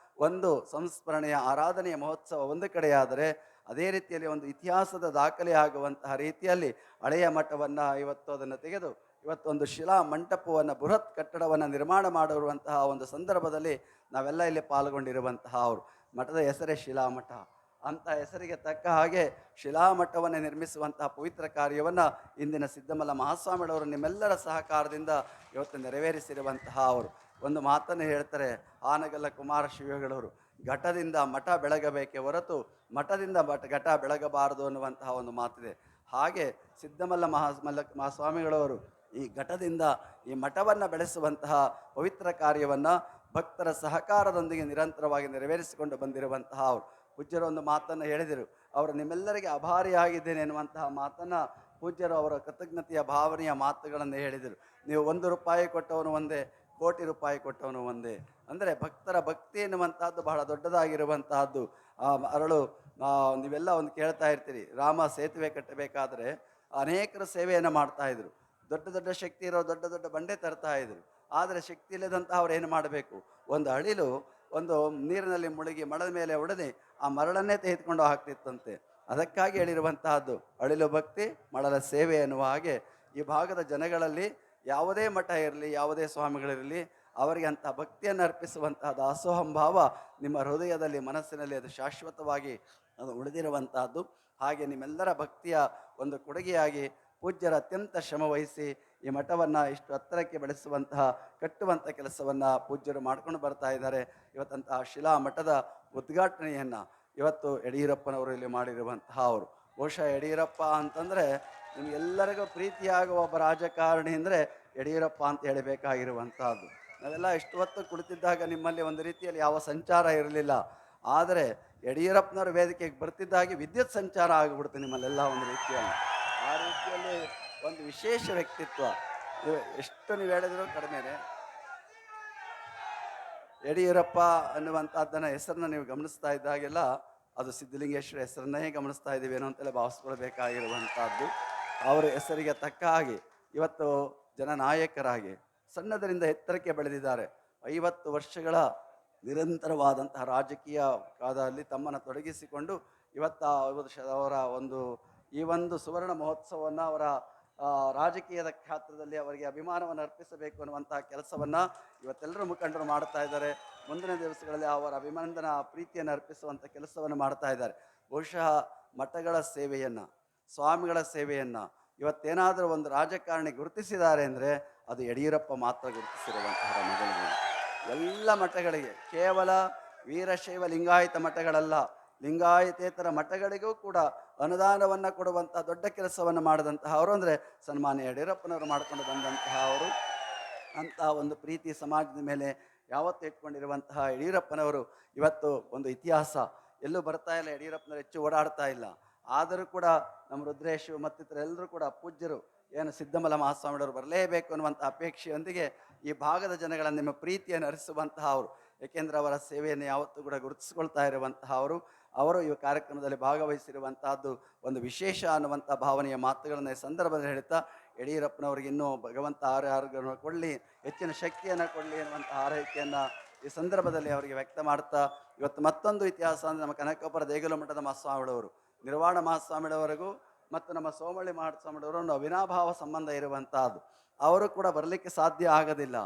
S4: ಒಂದು ಸಂಸ್ಮರಣೆಯ ಆರಾಧನೆಯ ಮಹೋತ್ಸವ ಒಂದು ಕಡೆಯಾದರೆ, ಅದೇ ರೀತಿಯಲ್ಲಿ ಒಂದು ಇತಿಹಾಸದ ದಾಖಲೆ ಆಗುವಂತಹ ರೀತಿಯಲ್ಲಿ ಹಳೆಯ ಮಠವನ್ನು ಇವತ್ತು ಅದನ್ನು ತೆಗೆದು ಇವತ್ತೊಂದು ಶಿಲಾ ಮಂಟಪವನ್ನು, ಬೃಹತ್ ಕಟ್ಟಡವನ್ನು ನಿರ್ಮಾಣ ಮಾಡಿರುವಂತಹ ಒಂದು ಸಂದರ್ಭದಲ್ಲಿ ನಾವೆಲ್ಲ ಇಲ್ಲಿ ಪಾಲ್ಗೊಂಡಿರುವಂತಹ ಅವರು. ಮಠದ ಹೆಸರೇ ಶಿಲಾಮಠ. ಅಂಥ ಹೆಸರಿಗೆ ತಕ್ಕ ಹಾಗೆ ಶಿಲಾಮಠವನ್ನು ನಿರ್ಮಿಸುವಂತಹ ಪವಿತ್ರ ಕಾರ್ಯವನ್ನು ಇಂದಿನ ಸಿದ್ಧಮಲ್ಲ ಮಹಾಸ್ವಾಮಿಗಳವರು ನಿಮ್ಮೆಲ್ಲರ ಸಹಕಾರದಿಂದ ಇವತ್ತು ನೆರವೇರಿಸಿರುವಂತಹ ಅವರು. ಒಂದು ಮಾತನ್ನು ಹೇಳ್ತಾರೆ ಆನಗಲ್ಲ ಕುಮಾರ ಶಿವಗಳವರು, ಘಟದಿಂದ ಮಠ ಬೆಳಗಬೇಕೆ ಹೊರತು ಮಠದಿಂದ ಘಟ ಬೆಳಗಬಾರದು ಅನ್ನುವಂತಹ ಒಂದು ಮಾತಿದೆ. ಹಾಗೆ ಸಿದ್ಧಮಲ್ಲ ಮಹಾಸ್ವಾಮಿಗಳವರು ಈ ಘಟದಿಂದ ಈ ಮಠವನ್ನು ಬೆಳೆಸುವಂತಹ ಪವಿತ್ರ ಕಾರ್ಯವನ್ನು ಭಕ್ತರ ಸಹಕಾರದೊಂದಿಗೆ ನಿರಂತರವಾಗಿ ನೆರವೇರಿಸಿಕೊಂಡು ಬಂದಿರುವಂತಹ ಅವರು. ಪೂಜ್ಯರು ಒಂದು ಮಾತನ್ನು ಹೇಳಿದರು, ಅವರು ನಿಮ್ಮೆಲ್ಲರಿಗೆ ಅಭಾರಿಯಾಗಿದ್ದೇನೆ ಎನ್ನುವಂತಹ ಮಾತನ್ನು ಪೂಜ್ಯರು ಅವರ ಕೃತಜ್ಞತೆಯ ಭಾವನೆಯ ಮಾತುಗಳನ್ನು ಹೇಳಿದರು. ನೀವು 1 ರೂಪಾಯಿ ಕೊಟ್ಟವನು ಒಂದೇ, ಕೋಟಿ ರೂಪಾಯಿ ಕೊಟ್ಟವನು ಒಂದೇ. ಅಂದರೆ ಭಕ್ತರ ಭಕ್ತಿ ಎನ್ನುವಂತಹದ್ದು ಬಹಳ ದೊಡ್ಡದಾಗಿರುವಂತಹದ್ದು. ಅರಳು ನೀವೆಲ್ಲ ಒಂದು ಕೇಳ್ತಾ ಇರ್ತೀರಿ, ರಾಮ ಸೇತುವೆ ಕಟ್ಟಬೇಕಾದ್ರೆ ಅನೇಕರು ಸೇವೆಯನ್ನು ಮಾಡ್ತಾ ಇದ್ರು. ದೊಡ್ಡ ದೊಡ್ಡ ಶಕ್ತಿ ಇರೋ ದೊಡ್ಡ ದೊಡ್ಡ ಬಂಡೆ ತರ್ತಾ ಇದ್ರು. ಆದರೆ ಶಕ್ತಿ ಇಲ್ಲದಂತಹ ಅವ್ರು ಏನು ಮಾಡಬೇಕು, ಒಂದು ಅಳಿಲು ಒಂದು ನೀರಿನಲ್ಲಿ ಮುಳುಗಿ ಮರದ ಮೇಲೆ ಒಡೆದು ಆ ಮರಳನ್ನೇ ತೆಗೆದುಕೊಂಡು ಹಾಕ್ತಿತ್ತಂತೆ. ಅದಕ್ಕಾಗಿ ಹೇಳಿರುವಂತಹದ್ದು ಅಳಿಲು ಭಕ್ತಿ ಮಳಲ ಸೇವೆ ಎನ್ನುವ ಹಾಗೆ ಈ ಭಾಗದ ಜನಗಳಲ್ಲಿ ಯಾವುದೇ ಮಠ ಇರಲಿ, ಯಾವುದೇ ಸ್ವಾಮಿಗಳಿರಲಿ, ಅವರಿಗೆ ಅಂಥ ಭಕ್ತಿಯನ್ನು ಅರ್ಪಿಸುವಂತಹ ದಾಸೋಹಂ ಭಾವ ನಿಮ್ಮ ಹೃದಯದಲ್ಲಿ, ಮನಸ್ಸಿನಲ್ಲಿ ಅದು ಶಾಶ್ವತವಾಗಿ ಅದು ಉಳಿದಿರುವಂತಹದ್ದು. ಹಾಗೆ ನಿಮ್ಮೆಲ್ಲರ ಭಕ್ತಿಯ ಒಂದು ಕೊಡುಗೆಯಾಗಿ ಪೂಜ್ಯರ ಅತ್ಯಂತ ಶ್ರಮವಹಿಸಿ ಈ ಮಠವನ್ನು ಇಷ್ಟು ಹತ್ತಿರಕ್ಕೆ ಬೆಳೆಸುವಂತಹ, ಕಟ್ಟುವಂಥ ಕೆಲಸವನ್ನು ಪೂಜ್ಯರು ಮಾಡ್ಕೊಂಡು ಬರ್ತಾ ಇದ್ದಾರೆ. ಇವತ್ತಂತಹ ಶಿಲಾ ಮಠದ ಉದ್ಘಾಟನೆಯನ್ನು ಇವತ್ತು ಯಡಿಯೂರಪ್ಪನವರು ಇಲ್ಲಿ ಮಾಡಿರುವಂತಹ ಅವರು. ಬಹುಶಃ ಯಡಿಯೂರಪ್ಪ ಅಂತಂದರೆ ನಿಮಗೆಲ್ಲರಿಗೂ ಪ್ರೀತಿಯಾಗುವ ಒಬ್ಬ ರಾಜಕಾರಣಿ ಅಂದರೆ ಯಡಿಯೂರಪ್ಪ ಅಂತ ಹೇಳಬೇಕಾಗಿರುವಂತಹದ್ದು. ನಾವೆಲ್ಲ ಇಷ್ಟು ಹೊತ್ತು ಕುಳಿತಿದ್ದಾಗ ನಿಮ್ಮಲ್ಲಿ ಒಂದು ರೀತಿಯಲ್ಲಿ ಯಾವ ಸಂಚಾರ ಇರಲಿಲ್ಲ. ಆದರೆ ಯಡಿಯೂರಪ್ಪನವ್ರ ವೇದಿಕೆಗೆ ಬರ್ತಿದ್ದಾಗೆ ವಿದ್ಯುತ್ ಸಂಚಾರ ಆಗಿಬಿಡ್ತು ನಿಮ್ಮಲ್ಲೆಲ್ಲ ಒಂದು ರೀತಿಯಲ್ಲಿ. ಆ ರೀತಿಯಲ್ಲಿ ಒಂದು ವಿಶೇಷ ವ್ಯಕ್ತಿತ್ವ. ಎಷ್ಟು ನೀವು ಹೇಳಿದ್ರು ಕಡಿಮೆನೆ. ಯಡಿಯೂರಪ್ಪ ಅನ್ನುವಂಥದ್ದನ್ನು ಹೆಸರನ್ನ ನೀವು ಗಮನಿಸ್ತಾ ಇದ್ದಾಗೆಲ್ಲ ಅದು ಸಿದ್ಧಲಿಂಗೇಶ್ವರ ಹೆಸರನ್ನೇ ಗಮನಿಸ್ತಾ ಇದ್ದೀವಿ ಏನೋ ಅಂತೆಲ್ಲ ಭಾವಿಸ್ಕೊಳ್ಬೇಕಾಗಿರುವಂಥದ್ದು. ಅವರ ಹೆಸರಿಗೆ ತಕ್ಕ ಹಾಗೆ ಇವತ್ತು ಜನನಾಯಕರಾಗಿ ಸಣ್ಣದರಿಂದ ಎತ್ತರಕ್ಕೆ ಬೆಳೆದಿದ್ದಾರೆ. 50 ವರ್ಷಗಳ ನಿರಂತರವಾದಂತಹ ರಾಜಕೀಯ ಕಾಲದಲ್ಲಿ ತಮ್ಮನ್ನು ತೊಡಗಿಸಿಕೊಂಡು ಇವತ್ತು ಅವರ ಈ ಒಂದು ಸುವರ್ಣ ಮಹೋತ್ಸವವನ್ನು ಅವರ ರಾಜಕೀಯದ ಕ್ಷೇತ್ರದಲ್ಲಿ ಅವರಿಗೆ ಅಭಿಮಾನವನ್ನು ಅರ್ಪಿಸಬೇಕು ಅನ್ನುವಂತಹ ಕೆಲಸವನ್ನು ಇವತ್ತೆಲ್ಲರೂ ಮುಖಂಡರು ಮಾಡ್ತಾ ಇದ್ದಾರೆ. ಮುಂದಿನ ದಿವಸಗಳಲ್ಲಿ ಅವರ ಅಭಿಮಾನದ ಪ್ರೀತಿಯನ್ನು ಅರ್ಪಿಸುವಂಥ ಕೆಲಸವನ್ನು ಮಾಡ್ತಾ ಇದ್ದಾರೆ. ಬಹುಶಃ ಮಠಗಳ ಸೇವೆಯನ್ನು, ಸ್ವಾಮಿಗಳ ಸೇವೆಯನ್ನು ಇವತ್ತೇನಾದರೂ ಒಂದು ರಾಜಕಾರಣಿ ಗುರುತಿಸಿದ್ದಾರೆ ಅಂದರೆ ಅದು ಯಡಿಯೂರಪ್ಪ ಮಾತ್ರ ಗುರುತಿಸಿರುವಂತಹ ಮಗಳಿಗೆ. ಎಲ್ಲ ಮಠಗಳಿಗೆ, ಕೇವಲ ವೀರಶೈವ ಲಿಂಗಾಯತ ಮಠಗಳಲ್ಲ, ಲಿಂಗಾಯತೇತರ ಮಠಗಳಿಗೂ ಕೂಡ ಅನುದಾನವನ್ನು ಕೊಡುವಂಥ ದೊಡ್ಡ ಕೆಲಸವನ್ನು ಮಾಡಿದಂತಹ ಅವರು ಅಂದರೆ ಸನ್ಮಾನ್ಯ ಯಡಿಯೂರಪ್ಪನವರು ಮಾಡಿಕೊಂಡು ಬಂದಂತಹ ಅವರು. ಅಂತಹ ಒಂದು ಪ್ರೀತಿ ಸಮಾಜದ ಮೇಲೆ ಯಾವತ್ತೂ ಇಟ್ಕೊಂಡಿರುವಂತಹ ಯಡಿಯೂರಪ್ಪನವರು ಇವತ್ತು ಒಂದು ಇತಿಹಾಸ. ಎಲ್ಲೂ ಬರ್ತಾ ಇಲ್ಲ, ಯಡಿಯೂರಪ್ಪನವರು ಹೆಚ್ಚು ಓಡಾಡ್ತಾ ಇಲ್ಲ. ಆದರೂ ಕೂಡ ನಮ್ಮ ರುದ್ರೇಶು ಮತ್ತಿತರ ಎಲ್ಲರೂ ಕೂಡ ಪೂಜ್ಯರು ಏನು ಸಿದ್ಧಮಲ್ಲ ಮಹಾಸ್ವಾಮಿಯವರು ಬರಲೇಬೇಕು ಅನ್ನುವಂಥ ಅಪೇಕ್ಷೆಯೊಂದಿಗೆ ಈ ಭಾಗದ ಜನಗಳ ನಿಮ್ಮ ಪ್ರೀತಿಯನ್ನು ಹರಿಸುವಂತಹ ಅವರು. ಏಕೆಂದರೆ ಅವರ ಸೇವೆಯನ್ನು ಯಾವತ್ತೂ ಕೂಡ ಗುರುತಿಸಿಕೊಳ್ತಾ ಇರುವಂತಹ ಅವರು ಈ ಕಾರ್ಯಕ್ರಮದಲ್ಲಿ ಭಾಗವಹಿಸಿರುವಂತಹದ್ದು ಒಂದು ವಿಶೇಷ ಅನ್ನುವಂಥ ಭಾವನೆಯ ಮಾತುಗಳನ್ನು ಈ ಸಂದರ್ಭದಲ್ಲಿ ಹೇಳ್ತಾ, ಯಡಿಯೂರಪ್ಪನವರಿಗೆ ಇನ್ನೂ ಭಗವಂತ ಆರೋಗ್ಯವನ್ನು ಕೊಡಲಿ, ಹೆಚ್ಚಿನ ಶಕ್ತಿಯನ್ನು ಕೊಡಲಿ ಅನ್ನುವಂಥ ಆರೈಕೆಯನ್ನು ಈ ಸಂದರ್ಭದಲ್ಲಿ ಅವರಿಗೆ ವ್ಯಕ್ತ ಮಾಡ್ತಾ, ಇವತ್ತು ಮತ್ತೊಂದು ಇತಿಹಾಸ ಅಂದರೆ ನಮ್ಮ ಕನಕಪುರ ದೇಗುಲ ಮಠದ ಮಹಾಸ್ವಾಮಿಗಳವರು, ನಿರ್ವಾಣ ಮಹಾಸ್ವಾಮಿಗಳವರೆಗೂ ಮತ್ತು ನಮ್ಮ ಸೋಮಳ್ಳಿ ಮಹಾಸ್ವಾಮಿಗಳವರು ಒಂದು ಅವಿನಾಭಾವ ಸಂಬಂಧ ಇರುವಂತಹದ್ದು. ಅವರು ಕೂಡ ಬರಲಿಕ್ಕೆ ಸಾಧ್ಯ ಆಗೋದಿಲ್ಲ.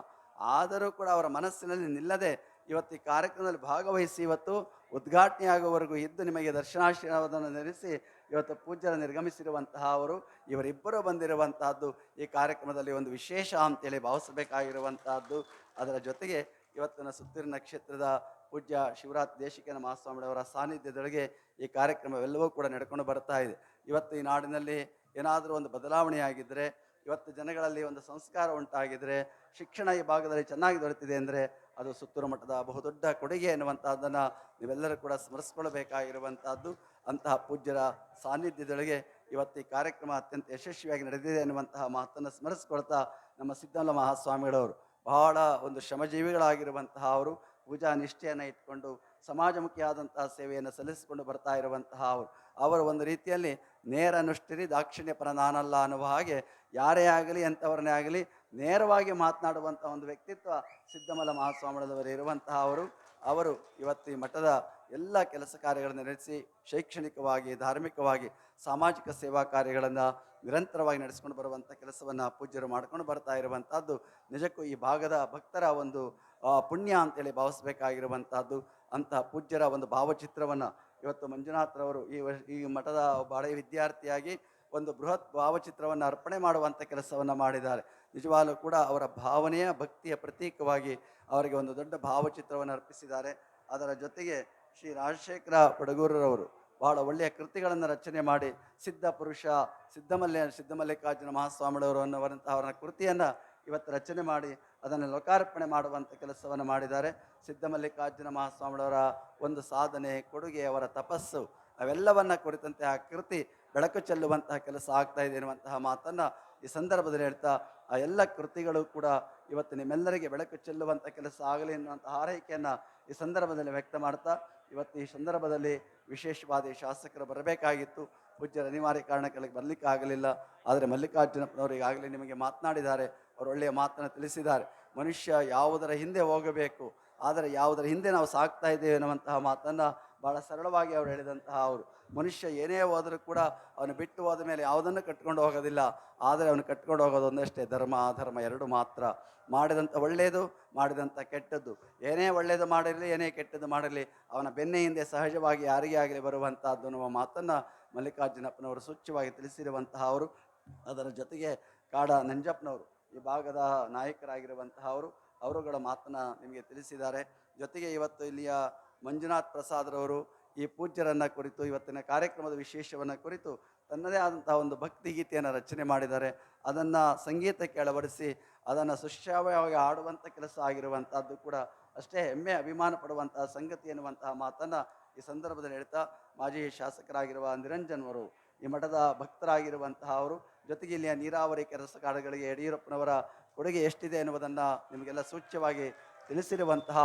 S4: ಆದರೂ ಕೂಡ ಅವರ ಮನಸ್ಸಿನಲ್ಲಿ ನಿಲ್ಲದೆ ಇವತ್ತು ಈ ಕಾರ್ಯಕ್ರಮದಲ್ಲಿ ಭಾಗವಹಿಸಿ ಇವತ್ತು ಉದ್ಘಾಟನೆ ಆಗುವವರೆಗೂ ಇದ್ದು ನಿಮಗೆ ದರ್ಶನಾಶೀರ್ವಾದವನ್ನು ನೆಲೆಸಿ ಇವತ್ತು ಪೂಜ್ಯರ ನಿರ್ಗಮಿಸಿರುವಂತಹ ಅವರು, ಇವರಿಬ್ಬರು ಬಂದಿರುವಂತಹದ್ದು ಈ ಕಾರ್ಯಕ್ರಮದಲ್ಲಿ ಒಂದು ವಿಶೇಷ ಅಂತೇಳಿ ಭಾವಿಸಬೇಕಾಗಿರುವಂತಹದ್ದು. ಅದರ ಜೊತೆಗೆ ಇವತ್ತಿನ ಸುತ್ತೂರು ನಕ್ಷತ್ರದ ಪೂಜ್ಯ ಶಿವರಾತ್ ದೇಶಿಕನ ಮಹಾಸ್ವಾಮಿಯವರ ಸಾನ್ನಿಧ್ಯದೊಳಗೆ ಈ ಕಾರ್ಯಕ್ರಮವೆಲ್ಲವೂ ಕೂಡ ನಡ್ಕೊಂಡು ಬರ್ತಾ ಇದೆ. ಇವತ್ತು ಈ ನಾಡಿನಲ್ಲಿ ಏನಾದರೂ ಒಂದು ಬದಲಾವಣೆ ಆಗಿದ್ದರೆ, ಇವತ್ತು ಜನಗಳಲ್ಲಿ ಒಂದು ಸಂಸ್ಕಾರ ಉಂಟಾಗಿದ್ದರೆ, ಶಿಕ್ಷಣ ಈ ಭಾಗದಲ್ಲಿ ಚೆನ್ನಾಗಿ ದೊರೆತಿದೆ ಅಂದರೆ ಅದು ಸುತ್ತೂರು ಮಠದ ಬಹುದೊಡ್ಡ ಕೊಡುಗೆ ಎನ್ನುವಂಥದ್ದನ್ನು ನೀವೆಲ್ಲರೂ ಕೂಡ ಸ್ಮರಿಸ್ಕೊಳ್ಬೇಕಾಗಿರುವಂಥದ್ದು. ಅಂತಹ ಪೂಜ್ಯರ ಸಾನ್ನಿಧ್ಯದೊಳಗೆ ಇವತ್ತು ಈ ಕಾರ್ಯಕ್ರಮ ಅತ್ಯಂತ ಯಶಸ್ವಿಯಾಗಿ ನಡೆದಿದೆ ಎನ್ನುವಂತಹ ಮಾತನ್ನು ಸ್ಮರಿಸ್ಕೊಳ್ತಾ, ನಮ್ಮ ಸಿದ್ದಮಲ್ಲ ಮಹಾಸ್ವಾಮಿಗಳವರು ಬಹಳ ಒಂದು ಶ್ರಮಜೀವಿಗಳಾಗಿರುವಂತಹ ಅವರು ಪೂಜಾ ನಿಷ್ಠೆಯನ್ನು ಇಟ್ಕೊಂಡು ಸಮಾಜಮುಖಿಯಾದಂತಹ ಸೇವೆಯನ್ನು ಸಲ್ಲಿಸಿಕೊಂಡು ಬರ್ತಾ ಇರುವಂತಹ ಅವರು ಒಂದು ರೀತಿಯಲ್ಲಿ ನೇರ ನುಷ್ಟಿರಿ ದಾಕ್ಷಿಣ್ಯಪರ ನಾನಲ್ಲ ಅನ್ನುವ ಹಾಗೆ ಯಾರೇ ಆಗಲಿ ಎಂಥವ್ರನ್ನೇ ಆಗಲಿ ನೇರವಾಗಿ ಮಾತನಾಡುವಂಥ ಒಂದು ವ್ಯಕ್ತಿತ್ವ ಸಿದ್ದಮಲ್ಲ ಮಹಾಸ್ವಾಮಿಗಳವರು ಇರುವಂತಹ ಅವರು ಇವತ್ತು ಈ ಮಠದ ಎಲ್ಲ ಕೆಲಸ ಕಾರ್ಯಗಳನ್ನು ನಡೆಸಿ ಶೈಕ್ಷಣಿಕವಾಗಿ, ಧಾರ್ಮಿಕವಾಗಿ, ಸಾಮಾಜಿಕ ಸೇವಾ ಕಾರ್ಯಗಳನ್ನು ನಿರಂತರವಾಗಿ ನಡೆಸ್ಕೊಂಡು ಬರುವಂಥ ಕೆಲಸವನ್ನು ಪೂಜ್ಯರು ಮಾಡ್ಕೊಂಡು ಬರ್ತಾ ಇರುವಂಥದ್ದು ನಿಜಕ್ಕೂ ಈ ಭಾಗದ ಭಕ್ತರ ಒಂದು ಪುಣ್ಯ ಅಂತೇಳಿ ಭಾವಿಸಬೇಕಾಗಿರುವಂಥದ್ದು. ಅಂತಹ ಪೂಜ್ಯರ ಒಂದು ಭಾವಚಿತ್ರವನ್ನು ಇವತ್ತು ಮಂಜುನಾಥ್ರವರು ಈ ಮಠದ ಬಾಳೆ ವಿದ್ಯಾರ್ಥಿಯಾಗಿ ಒಂದು ಬೃಹತ್ ಭಾವಚಿತ್ರವನ್ನು ಅರ್ಪಣೆ ಮಾಡುವಂಥ ಕೆಲಸವನ್ನು ಮಾಡಿದ್ದಾರೆ. ನಿಜವಾಗಲೂ ಕೂಡ ಅವರ ಭಾವನೆಯ ಭಕ್ತಿಯ ಪ್ರತೀಕವಾಗಿ ಅವರಿಗೆ ಒಂದು ದೊಡ್ಡ ಭಾವಚಿತ್ರವನ್ನು ಅರ್ಪಿಸಿದ್ದಾರೆ. ಅದರ ಜೊತೆಗೆ ಶ್ರೀ ರಾಜಶೇಖರ ಪಡಗೂರರವರು ಬಹಳ ಒಳ್ಳೆಯ ಕೃತಿಗಳನ್ನು ರಚನೆ ಮಾಡಿ ಸಿದ್ಧ ಪುರುಷ ಸಿದ್ಧಮಲ್ಲಿಕಾರ್ಜುನ ಮಹಾಸ್ವಾಮಿಗಳವರು ಅನ್ನುವಂಥ ಅವರ ಕೃತಿಯನ್ನು ಇವತ್ತು ರಚನೆ ಮಾಡಿ ಅದನ್ನು ಲೋಕಾರ್ಪಣೆ ಮಾಡುವಂಥ ಕೆಲಸವನ್ನು ಮಾಡಿದ್ದಾರೆ. ಸಿದ್ಧಮಲ್ಲಿಕಾರ್ಜುನ ಮಹಾಸ್ವಾಮಿಗಳವರ ಒಂದು ಸಾಧನೆ, ಕೊಡುಗೆ, ಅವರ ತಪಸ್ಸು ಅವೆಲ್ಲವನ್ನ ಕುರಿತಂತೆ ಆ ಕೃತಿ ಬೆಳಕು ಚೆಲ್ಲುವಂತಹ ಕೆಲಸ ಆಗ್ತಾ ಇದೆ ಎನ್ನುವಂತಹ ಮಾತನ್ನು ಈ ಸಂದರ್ಭದಲ್ಲಿ ಹೇಳ್ತಾ, ಆ ಎಲ್ಲ ಕೃತಿಗಳು ಕೂಡ ಇವತ್ತು ನಿಮ್ಮೆಲ್ಲರಿಗೆ ಬೆಳಕು ಚೆಲ್ಲುವಂಥ ಕೆಲಸ ಆಗಲಿ ಎನ್ನುವಂಥ ಹಾರೈಕೆಯನ್ನು ಈ ಸಂದರ್ಭದಲ್ಲಿ ವ್ಯಕ್ತ ಮಾಡ್ತಾ, ಇವತ್ತು ಈ ಸಂದರ್ಭದಲ್ಲಿ ವಿಶೇಷವಾದ ಶಾಸಕರು ಬರಬೇಕಾಗಿತ್ತು. ಪೂಜ್ಯರ ಅನಿವಾರ್ಯ ಕಾರಣಕ್ಕೆ ಬರಲಿಕ್ಕೆ ಆಗಲಿಲ್ಲ. ಆದರೆ ಮಲ್ಲಿಕಾರ್ಜುನಪ್ಪನವರಿಗಾಗಲೇ ನಿಮಗೆ ಮಾತನಾಡಿದ್ದಾರೆ, ಅವರು ಒಳ್ಳೆಯ ಮಾತನ್ನು ತಿಳಿಸಿದ್ದಾರೆ. ಮನುಷ್ಯ ಯಾವುದರ ಹಿಂದೆ ಹೋಗಬೇಕು, ಆದರೆ ಯಾವುದರ ಹಿಂದೆ ನಾವು ಸಾಕ್ತಾ ಇದ್ದೇವೆ ಎನ್ನುವಂತಹ ಮಾತನ್ನು ಭಾಳ ಸರಳವಾಗಿ ಅವರು ಹೇಳಿದಂತಹ ಮನುಷ್ಯ ಏನೇ ಹೋದರೂ ಕೂಡ ಅವನು ಬಿಟ್ಟು ಹೋದ ಮೇಲೆ ಯಾವುದನ್ನು ಕಟ್ಕೊಂಡು ಹೋಗೋದಿಲ್ಲ. ಆದರೆ ಅವನು ಕಟ್ಕೊಂಡು ಹೋಗೋದು ಒಂದಷ್ಟೇ, ಧರ್ಮ ಅಧರ್ಮ ಎರಡು ಮಾತ್ರ. ಮಾಡಿದಂಥ ಒಳ್ಳೆಯದು, ಮಾಡಿದಂಥ ಕೆಟ್ಟದ್ದು, ಏನೇ ಒಳ್ಳೆಯದು ಮಾಡಿರಲಿ ಏನೇ ಕೆಟ್ಟದ್ದು ಮಾಡಿರಲಿ ಅವನ ಬೆನ್ನೆ ಹಿಂದೆ ಸಹಜವಾಗಿ ಯಾರಿಗೇ ಆಗಲಿ ಬರುವಂತಹದ್ದು ಅನ್ನುವ ಮಾತನ್ನು ಮಲ್ಲಿಕಾರ್ಜುನಪ್ಪನವರು ಸ್ವಚ್ಛವಾಗಿ ತಿಳಿಸಿರುವಂತಹ ಅದರ ಜೊತೆಗೆ ಕಾಡ ನಂಜಪ್ಪನವರು ಈ ಭಾಗದ ನಾಯಕರಾಗಿರುವಂತಹ ಅವರುಗಳ ಮಾತನ್ನು ನಿಮಗೆ ತಿಳಿಸಿದ್ದಾರೆ. ಜೊತೆಗೆ ಇವತ್ತು ಇಲ್ಲಿಯ ಮಂಜುನಾಥ್ ಪ್ರಸಾದ್ರವರು ಈ ಪೂಜ್ಯರನ್ನು ಕುರಿತು ಇವತ್ತಿನ ಕಾರ್ಯಕ್ರಮದ ವಿಶೇಷವನ್ನು ಕುರಿತು ತನ್ನದೇ ಆದಂತಹ ಒಂದು ಭಕ್ತಿಗೀತೆಯನ್ನು ರಚನೆ ಮಾಡಿದ್ದಾರೆ. ಅದನ್ನು ಸಂಗೀತಕ್ಕೆ ಅಳವಡಿಸಿ ಅದನ್ನು ಸುಶ್ರಾವ್ಯವಾಗಿ ಆಡುವಂಥ ಕೆಲಸ ಆಗಿರುವಂಥದ್ದು ಕೂಡ ಅಷ್ಟೇ ಹೆಮ್ಮೆ ಅಭಿಮಾನ ಪಡುವಂತಹ ಸಂಗತಿ ಎನ್ನುವಂತಹ ಮಾತನ್ನು ಈ ಸಂದರ್ಭದಲ್ಲಿ ಹೇಳ್ತಾ, ಮಾಜಿ ಶಾಸಕರಾಗಿರುವ ನಿರಂಜನ್ ಅವರು ಈ ಮಠದ ಭಕ್ತರಾಗಿರುವಂತಹ ಜೊತೆಗೆ ಇಲ್ಲಿಯ ನೀರಾವರಿ ಕೆಲಸ ಕಾರ್ಯಗಳಿಗೆ ಯಡಿಯೂರಪ್ಪನವರ ಕೊಡುಗೆ ಎಷ್ಟಿದೆ ಎನ್ನುವುದನ್ನು ನಿಮಗೆಲ್ಲ ಸೂಚ್ಯವಾಗಿ ತಿಳಿಸಿರುವಂತಹ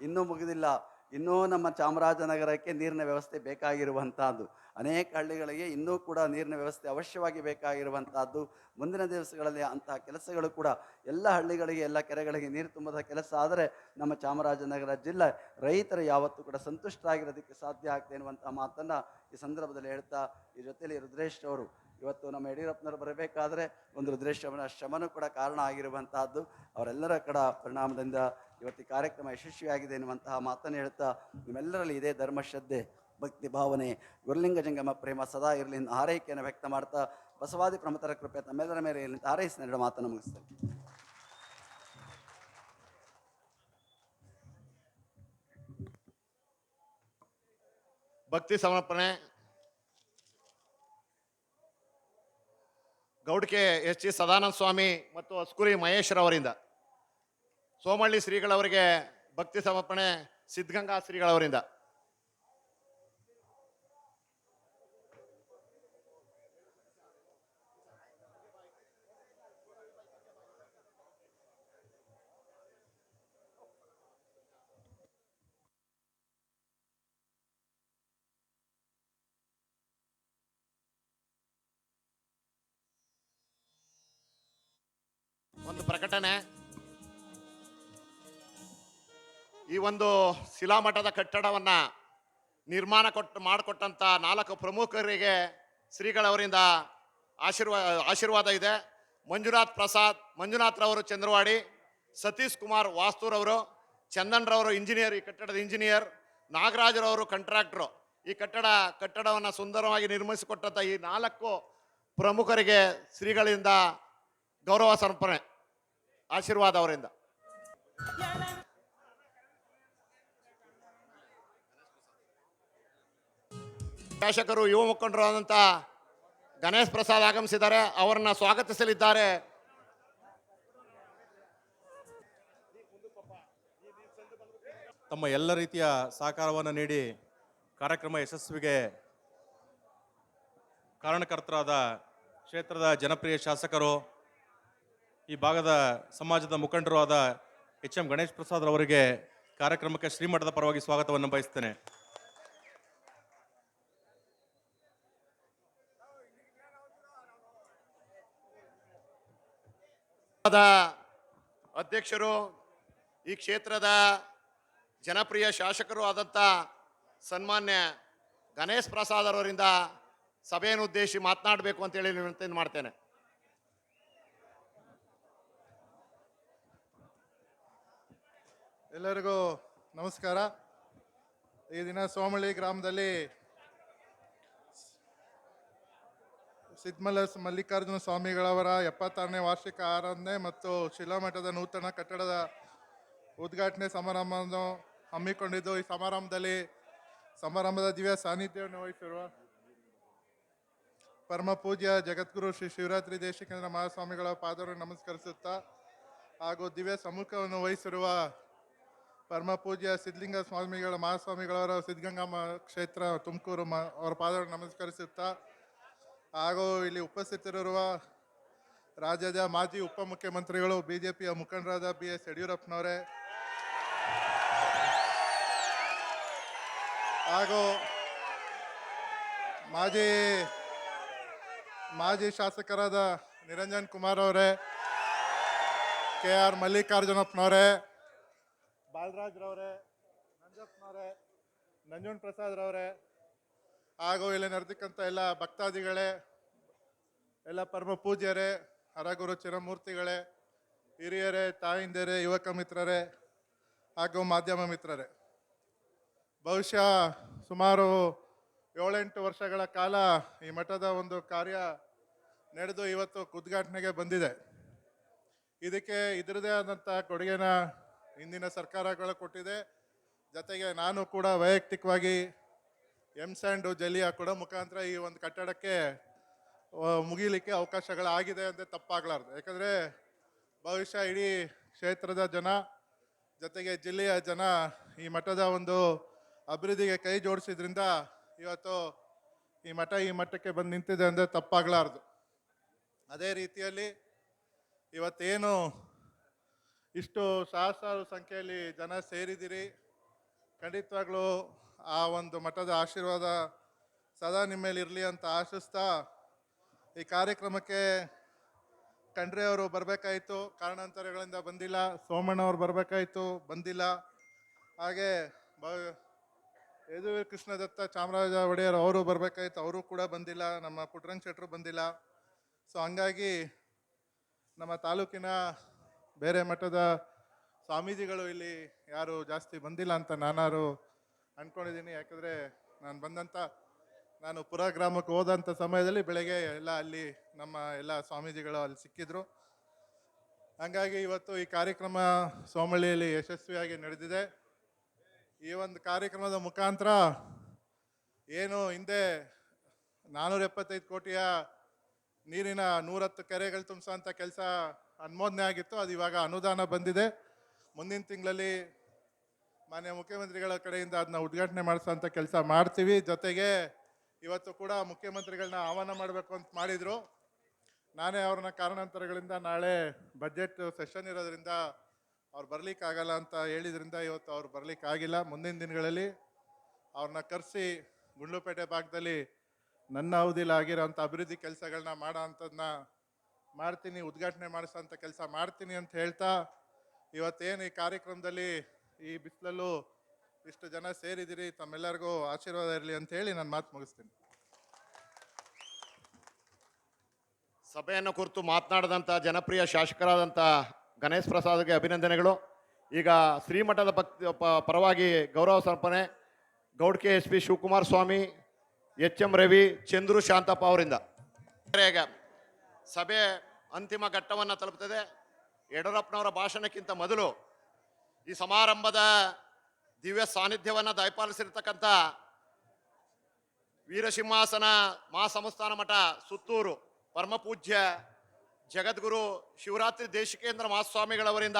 S4: ಇನ್ನೂ ಮುಗಿದಿಲ್ಲ. ಇನ್ನೂ ನಮ್ಮ ಚಾಮರಾಜನಗರಕ್ಕೆ ನೀರಿನ ವ್ಯವಸ್ಥೆ ಬೇಕಾಗಿರುವಂತಹದ್ದು, ಅನೇಕ ಹಳ್ಳಿಗಳಿಗೆ ಇನ್ನೂ ಕೂಡ ನೀರಿನ ವ್ಯವಸ್ಥೆ ಅವಶ್ಯವಾಗಿ ಬೇಕಾಗಿರುವಂತಹದ್ದು. ಮುಂದಿನ ದಿವಸಗಳಲ್ಲಿ ಅಂತಹ ಕೆಲಸಗಳು ಕೂಡ ಎಲ್ಲ ಹಳ್ಳಿಗಳಿಗೆ, ಎಲ್ಲ ಕೆರೆಗಳಿಗೆ ನೀರು ತುಂಬದ ಕೆಲಸ ಆದರೆ ನಮ್ಮ ಚಾಮರಾಜನಗರ ಜಿಲ್ಲೆ ರೈತರು ಯಾವತ್ತೂ ಕೂಡ ಸಂತುಷ್ಟರಾಗಿರೋದಕ್ಕೆ ಸಾಧ್ಯ ಆಗ್ತದೆ ಎನ್ನುವಂತಹ ಮಾತನ್ನು ಈ ಸಂದರ್ಭದಲ್ಲಿ ಹೇಳ್ತಾ, ಈ ಜೊತೆಯಲ್ಲಿ ರುದ್ರೇಶ್ ಅವರು ಇವತ್ತು ನಮ್ಮ ಯಡಿಯೂರಪ್ಪನವರು ಬರಬೇಕಾದ್ರೆ ಒಂದು ರುದ್ರೇಶ್ವರನ ಶ್ರಮನೂ ಕೂಡ ಕಾರಣ ಆಗಿರುವಂತಹದ್ದು. ಅವರೆಲ್ಲರ ಕಡ ಪರಿಣಾಮದಿಂದ ಇವತ್ತು ಕಾರ್ಯಕ್ರಮ ಯಶಸ್ವಿಯಾಗಿದೆ ಎನ್ನುವಂತಹ ಮಾತನ್ನು ಹೇಳ್ತಾ, ನಿಮ್ಮೆಲ್ಲರಲ್ಲಿ ಇದೇ ಧರ್ಮಶ್ರದ್ಧೆ, ಭಕ್ತಿ ಭಾವನೆ, ಗುರುಲಿಂಗ ಜಂಗಮ ಪ್ರೇಮ ಸದಾ ಇರಲಿ ಎಂದು ಹಾರೈಕೆಯನ್ನು ವ್ಯಕ್ತ ಮಾಡ್ತಾ, ಬಸವಾದಿ ಪ್ರಮುಖರ ಕೃಪೆ ತಮ್ಮೆಲ್ಲರ ಮೇಲೆ ಇರಲಿ ಅಂತ ಹಾರೈಸಿ ಎರಡು ಮಾತನ್ನು ಮುಗಿಸ್ತೇನೆ.
S2: ಭಕ್ತಿ ಸಮರ್ಪಣೆ ಗೌಡ್ಕೆ ಎಸ್ ಜಿ ಸದಾನಂದ ಸ್ವಾಮಿ ಮತ್ತು ಅಸ್ಕುರಿ ಮಹೇಶ್ವರವರಿಂದ. ಸೋಮಳ್ಳಿ ಶ್ರೀಗಳವರಿಗೆ ಭಕ್ತಿ ಸಮರ್ಪಣೆ ಸಿದ್ಧಗಂಗಾ ಶ್ರೀಗಳವರಿಂದ. ಒಂದು ಪ್ರಕಟಣೆ. ಈ ಒಂದು ಶಿಲಾಮಠದ ಕಟ್ಟಡವನ್ನು ಮಾಡಿಕೊಟ್ಟಂಥ 4 ಪ್ರಮುಖರಿಗೆ ಶ್ರೀಗಳವರಿಂದ ಆಶೀರ್ವಾದ ಇದೆ. ಮಂಜುನಾಥ್ರವರು ಚಂದ್ರವಾಡಿ, ಸತೀಶ್ ಕುಮಾರ್ ವಾಸ್ತೂರವರು, ಚಂದನ್ರವರು ಇಂಜಿನಿಯರ್, ಈ ಕಟ್ಟಡದ ಇಂಜಿನಿಯರ್, ನಾಗರಾಜರವರು ಕಾಂಟ್ರಾಕ್ಟ್ರು. ಈ ಕಟ್ಟಡವನ್ನು ಸುಂದರವಾಗಿ ನಿರ್ಮಿಸಿಕೊಟ್ಟಂಥ ಈ 4 ಪ್ರಮುಖರಿಗೆ ಶ್ರೀಗಳಿಂದ ಗೌರವ ಸಮರ್ಪಣೆ, ಆಶೀರ್ವಾದ ಅವರಿಂದ. ಶಾಸಕರು, ಯುವ ಮುಖಂಡರು ಆದಂಥ ಗಣೇಶ್ ಪ್ರಸಾದ್ ಆಗಮಿಸಿದ್ದಾರೆ. ಅವರನ್ನ ಸ್ವಾಗತಿಸಲಿದ್ದಾರೆ.
S5: ತಮ್ಮ ಎಲ್ಲ ರೀತಿಯ ಸಹಕಾರವನ್ನು ನೀಡಿ ಕಾರ್ಯಕ್ರಮ ಯಶಸ್ವಿಗೆ ಕಾರಣಕರ್ತರಾದ ಕ್ಷೇತ್ರದ ಜನಪ್ರಿಯ ಶಾಸಕರು, ಈ ಭಾಗದ ಸಮಾಜದ ಮುಖಂಡರು ಆದ ಎಚ್.ಎಂ. ಗಣೇಶ್ ಪ್ರಸಾದ್ ಅವರಿಗೆ ಕಾರ್ಯಕ್ರಮಕ್ಕೆ ಶ್ರೀಮಠದ ಪರವಾಗಿ ಸ್ವಾಗತವನ್ನು ಬಯಸ್ತೇನೆ.
S2: ಅಧ್ಯಕ್ಷರು, ಈ ಕ್ಷೇತ್ರದ ಜನಪ್ರಿಯ ಶಾಸಕರು ಆದಂಥ ಸನ್ಮಾನ್ಯ ಗಣೇಶ್ ಪ್ರಸಾದ್ ಅವರಿಂದ ಸಭೆಯನ್ನು ಉದ್ದೇಶಿಸಿ ಮಾತನಾಡಬೇಕು ಅಂತೇಳಿ ವಿನಂತಿ ಮಾಡ್ತೇನೆ.
S6: ಎಲ್ಲರಿಗೂ ನಮಸ್ಕಾರ. ಈ ದಿನ ಸೋಮಳ್ಳಿ ಗ್ರಾಮದಲ್ಲಿ ಮಲ್ಲಿಕಾರ್ಜುನ ಸ್ವಾಮಿಗಳವರ 76ನೇ ವಾರ್ಷಿಕ ಆರಾಧನೆ ಮತ್ತು ಶಿಲಾಮಠದ ನೂತನ ಕಟ್ಟಡದ ಉದ್ಘಾಟನೆ ಸಮಾರಂಭವನ್ನು ಹಮ್ಮಿಕೊಂಡಿದ್ದು, ಈ ಸಮಾರಂಭದ ದಿವ್ಯ ಸಾನ್ನಿಧ್ಯವನ್ನು ವಹಿಸಿರುವ ಪರಮ ಪೂಜ್ಯ ಜಗದ್ಗುರು ಶ್ರೀ ಶಿವರಾತ್ರಿ ದೇಶಿಕೇಂದ್ರ ಮಹಾಸ್ವಾಮಿಗಳ ಪಾದವನ್ನು ನಮಸ್ಕರಿಸುತ್ತಾ, ಹಾಗೂ ದಿವ್ಯ ಸಮ್ಮುಖವನ್ನು ವಹಿಸಿರುವ ಪರಮ ಪೂಜ್ಯ ಸಿದ್ಧಲಿಂಗ ಸ್ವಾಮಿಗಳ ಮಹಾಸ್ವಾಮಿಗಳವರ ಸಿದ್ಧಗಂಗಾ ಕ್ಷೇತ್ರ ತುಮಕೂರು ಅವರ ಪಾದವನ್ನು ನಮಸ್ಕರಿಸುತ್ತಾ, ಹಾಗೂ ಇಲ್ಲಿ ಉಪಸ್ಥಿತರಿರುವ ರಾಜ್ಯದ ಮಾಜಿ ಉಪಮುಖ್ಯಮಂತ್ರಿಗಳು, ಬಿಜೆಪಿಯ ಮುಖಂಡರಾದ BS ಯಡಿಯೂರಪ್ಪನವರೇ, ಹಾಗೂ ಮಾಜಿ ಶಾಸಕರಾದ ನಿರಂಜನ್ ಕುಮಾರ್ ಅವರೇ, KR ಮಲ್ಲಿಕಾರ್ಜುನಪ್ಪನವರೇ, ಬಾಲರಾಜ್ರವರೇ, ನಂಜಪ್ಪನವರೇ, ನಂಜುಂಡ ಪ್ರಸಾದ್ ರವರೇ, ಹಾಗೂ ಇಲ್ಲಿ ನಡೆದಕ್ಕಂಥ ಎಲ್ಲ ಭಕ್ತಾದಿಗಳೇ, ಎಲ್ಲ ಪರಮ ಪೂಜ್ಯರೇ, ಹರಗುರು ಚಿರಮೂರ್ತಿಗಳೇ, ಹಿರಿಯರೇ, ತಾಯಿಂದರೇ, ಯುವಕ ಮಿತ್ರರೇ ಹಾಗೂ ಮಾಧ್ಯಮ ಮಿತ್ರರೇ, ಬಹುಶಃ ಸುಮಾರು 7-8 ವರ್ಷಗಳ ಕಾಲ ಈ ಮಠದ ಒಂದು ಕಾರ್ಯ ನಡೆದು ಇವತ್ತು ಉದ್ಘಾಟನೆಗೆ ಬಂದಿದೆ. ಇದಕ್ಕೆ ಇದರದೇ ಆದಂಥ ಕೊಡುಗೆನ ಹಿಂದಿನ ಸರ್ಕಾರಗಳು ಕೊಟ್ಟಿದೆ. ಜೊತೆಗೆ ನಾನು ಕೂಡ ವೈಯಕ್ತಿಕವಾಗಿ ಎಮ್ಸ್ಯಾಂಡು ಜಲ್ಲಿಯ ಕೂಡ ಮುಖಾಂತರ ಈ ಒಂದು ಕಟ್ಟಡಕ್ಕೆ ಮುಗಿಲಿಕ್ಕೆ ಅವಕಾಶಗಳಾಗಿದೆ ಅಂತ ತಪ್ಪಾಗಲಾರ್ದು. ಯಾಕಂದರೆ ಬಹುಶಃ ಇಡೀ ಕ್ಷೇತ್ರದ ಜನ ಜೊತೆಗೆ ಜಿಲ್ಲೆಯ ಜನ ಈ ಮಠದ ಒಂದು ಅಭಿವೃದ್ಧಿಗೆ ಕೈ ಜೋಡಿಸಿದ್ರಿಂದ ಇವತ್ತು ಈ ಮಟ್ಟಕ್ಕೆ ಬಂದು ನಿಂತಿದೆ ಅಂದರೆ ತಪ್ಪಾಗಲಾರ್ದು. ಅದೇ ರೀತಿಯಲ್ಲಿ ಇವತ್ತೇನು ಇಷ್ಟು ಸಹಸ್ರಾರು ಸಂಖ್ಯೆಯಲ್ಲಿ ಜನ ಸೇರಿದಿರಿ, ಖಂಡಿತವಾಗ್ಲೂ ಆ ಒಂದು ಮಠದ ಆಶೀರ್ವಾದ ಸದಾ ನಿಮ್ಮ ಮೇಲೆ ಇರಲಿ ಅಂತ ಆಶಿಸ್ತಾ, ಈ ಕಾರ್ಯಕ್ರಮಕ್ಕೆ ಖಂಡ್ರೆ ಅವರು ಬರಬೇಕಾಯಿತು, ಕಾರಣಾಂತರಗಳಿಂದ ಬಂದಿಲ್ಲ. ಸೋಮಣ್ಣವ್ರು ಬರಬೇಕಾಯಿತು, ಬಂದಿಲ್ಲ. ಹಾಗೆ ಯದುವೀರ್ ಕೃಷ್ಣದತ್ತ ಚಾಮರಾಜ ಒಡೆಯರ್ ಅವರು ಬರಬೇಕಾಯಿತು, ಅವರು ಕೂಡ ಬಂದಿಲ್ಲ. ನಮ್ಮ ಪುಟ್ಟರಂಗ ಶೆಟ್ಟರು ಬಂದಿಲ್ಲ. ಸೊ ಹಂಗಾಗಿ ನಮ್ಮ ತಾಲೂಕಿನ ಬೇರೆ ಮಠದ ಸ್ವಾಮೀಜಿಗಳು ಇಲ್ಲಿ ಯಾರು ಜಾಸ್ತಿ ಬಂದಿಲ್ಲ ಅಂತ ನಾನಾರು ಅಂದ್ಕೊಂಡಿದ್ದೀನಿ. ಯಾಕಂದರೆ ನಾನು ಪುರ ಗ್ರಾಮಕ್ಕೆ ಹೋದಂಥ ಸಮಯದಲ್ಲಿ ಬೆಳಗ್ಗೆ ಎಲ್ಲ ಅಲ್ಲಿ ನಮ್ಮ ಎಲ್ಲ ಸ್ವಾಮೀಜಿಗಳು ಅಲ್ಲಿ ಸಿಕ್ಕಿದ್ರು. ಹಾಗಾಗಿ ಇವತ್ತು ಈ ಕಾರ್ಯಕ್ರಮ ಸೋಮಳ್ಳಿಯಲ್ಲಿ ಯಶಸ್ವಿಯಾಗಿ ನಡೆದಿದೆ. ಈ ಒಂದು ಕಾರ್ಯಕ್ರಮದ ಮುಖಾಂತರ ಏನು ಹಿಂದೆ 475 ಕೋಟಿಯ ನೀರಿನ 110 ಕೆರೆಗಳು ತುಂಬಿಸೋಂಥ ಕೆಲಸ ಅನುಮೋದನೆ ಆಗಿತ್ತು. ಅದು ಇವಾಗ ಅನುದಾನ ಬಂದಿದೆ. ಮುಂದಿನ ತಿಂಗಳಲ್ಲಿ ಮಾನ್ಯ ಮುಖ್ಯಮಂತ್ರಿಗಳ ಕಡೆಯಿಂದ ಅದನ್ನ ಉದ್ಘಾಟನೆ ಮಾಡಿಸೋಂಥ ಕೆಲಸ ಮಾಡ್ತೀವಿ. ಜೊತೆಗೆ ಇವತ್ತು ಕೂಡ ಮುಖ್ಯಮಂತ್ರಿಗಳನ್ನ ಆಹ್ವಾನ ಮಾಡಬೇಕು ಅಂತ ಮಾಡಿದರು. ನಾನೇ ಅವ್ರನ್ನ ಕಾರಣಾಂತರಗಳಿಂದ ನಾಳೆ ಬಜೆಟ್ ಸೆಷನ್ ಇರೋದ್ರಿಂದ ಅವ್ರು ಬರಲಿಕ್ಕಾಗಲ್ಲ ಅಂತ ಹೇಳಿದ್ರಿಂದ ಇವತ್ತು ಅವ್ರು ಬರಲಿಕ್ಕಾಗಿಲ್ಲ. ಮುಂದಿನ ದಿನಗಳಲ್ಲಿ ಅವ್ರನ್ನ ಕರೆಸಿ ಗುಂಡ್ಲುಪೇಟೆ ಭಾಗದಲ್ಲಿ ನನ್ನ ಅವಧಿಲಿ ಆಗಿರೋಂಥ ಅಭಿವೃದ್ಧಿ ಕೆಲಸಗಳನ್ನ ಮಾಡೋ ಅಂಥದ್ದನ್ನ ಮಾಡ್ತೀನಿ, ಉದ್ಘಾಟನೆ ಮಾಡಿಸೋಂಥ ಕೆಲಸ ಮಾಡ್ತೀನಿ ಅಂತ ಹೇಳ್ತಾ, ಇವತ್ತೇನು ಈ ಕಾರ್ಯಕ್ರಮದಲ್ಲಿ ಈ ಬಿಸಿಲಲ್ಲೂ ಇಷ್ಟು ಜನ ಸೇರಿದಿರಿ, ತಮ್ಮೆಲ್ಲರಿಗೂ ಆಶೀರ್ವಾದ ಇರಲಿ ಅಂತ ಹೇಳಿ ನಾನು ಮಾತು ಮುಗಿಸ್ತೀನಿ.
S2: ಸಭೆಯನ್ನು ಕುರಿತು ಮಾತನಾಡಿದಂಥ ಜನಪ್ರಿಯ ಶಾಸಕರಾದಂಥ ಗಣೇಶ್ ಪ್ರಸಾದ್ಗೆ ಅಭಿನಂದನೆಗಳು. ಈಗ ಶ್ರೀಮಠದ ಪರವಾಗಿ ಗೌರವ ಸಮರ್ಪಣೆ ಗೌಡ್ಕೆ S P Shivakumara Swami, H M Ravi, Chandru Shantappa ಅವರಿಂದ. ಈಗ ಸಭೆ ಅಂತಿಮ ಘಟ್ಟವನ್ನು ತಲುಪುತ್ತದೆ. ಯಡಿಯೂರಪ್ಪನವರ ಭಾಷಣಕ್ಕಿಂತ ಮೊದಲು ಈ ಸಮಾರಂಭದ ದಿವ್ಯ ಸಾನ್ನಿಧ್ಯವನ್ನು ದಯಪಾಲಿಸಿರ್ತಕ್ಕಂಥ ವೀರಸಿಂಹಾಸನ ಮಹಾಸಂಸ್ಥಾನ ಮಠ ಸುತ್ತೂರು ಪರಮಪೂಜ್ಯ ಜಗದ್ಗುರು ಶಿವರಾತ್ರಿ ದೇಶಿಕೇಂದ್ರ ಮಹಾಸ್ವಾಮಿಗಳವರಿಂದ